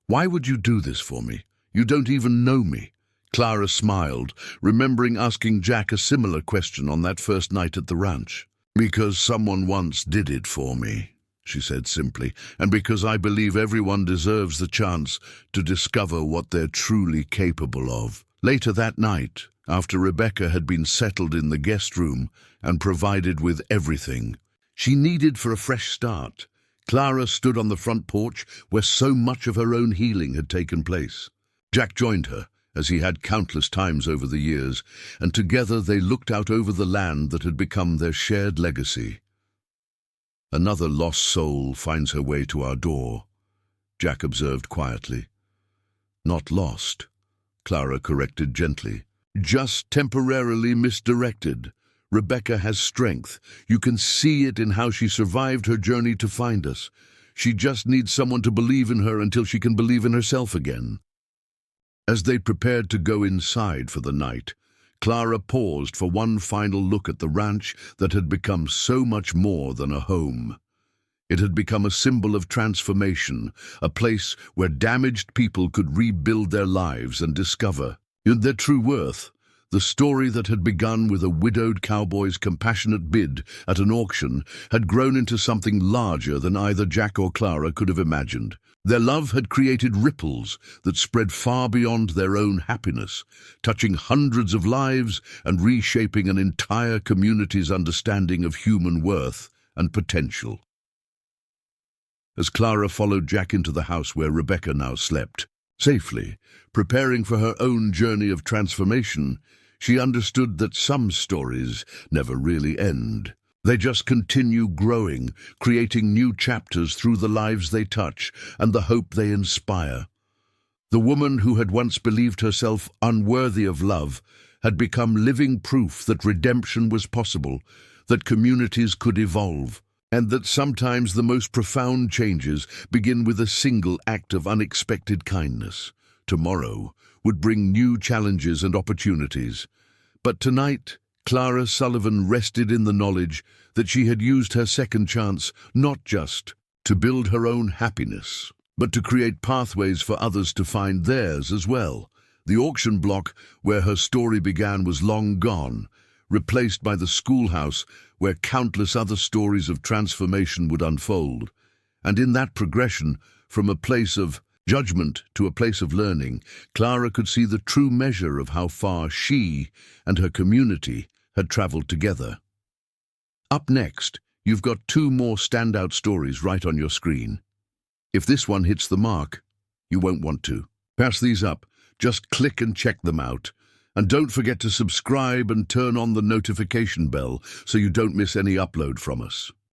"why would you do this for me? You don't even know me." Clara smiled, remembering asking Jack a similar question on that first night at the ranch. "Because someone once did it for me," she said simply, "and because I believe everyone deserves the chance to discover what they're truly capable of." Later that night, after Rebecca had been settled in the guest room and provided with everything she needed for a fresh start, Clara stood on the front porch where so much of her own healing had taken place. Jack joined her, as he had countless times over the years, and together they looked out over the land that had become their shared legacy. "Another lost soul finds her way to our door," Jack observed quietly. "Not lost," Clara corrected gently. "Just temporarily misdirected. Rebecca has strength. You can see it in how she survived her journey to find us. She just needs someone to believe in her until she can believe in herself again." As they prepared to go inside for the night, Clara paused for one final look at the ranch that had become so much more than a home. It had become a symbol of transformation, a place where damaged people could rebuild their lives and discover their true worth. The story that had begun with a widowed cowboy's compassionate bid at an auction had grown into something larger than either Jack or Clara could have imagined. Their love had created ripples that spread far beyond their own happiness, touching hundreds of lives and reshaping an entire community's understanding of human worth and potential. As Clara followed Jack into the house where Rebecca now slept, safely, preparing for her own journey of transformation, she understood that some stories never really end. They just continue growing, creating new chapters through the lives they touch and the hope they inspire. The woman who had once believed herself unworthy of love had become living proof that redemption was possible, that communities could evolve, and that sometimes the most profound changes begin with a single act of unexpected kindness. Tomorrow would bring new challenges and opportunities, but tonight Clara Sullivan rested in the knowledge that she had used her second chance not just to build her own happiness, but to create pathways for others to find theirs as well. The auction block where her story began was long gone, replaced by the schoolhouse where countless other stories of transformation would unfold. And in that progression, from a place of judgment to a place of learning, Clara could see the true measure of how far she and her community had traveled together. Up next, you've got two more standout stories right on your screen. If this one hits the mark, you won't want to pass these up. Just click and check them out. And don't forget to subscribe and turn on the notification bell so you don't miss any upload from us.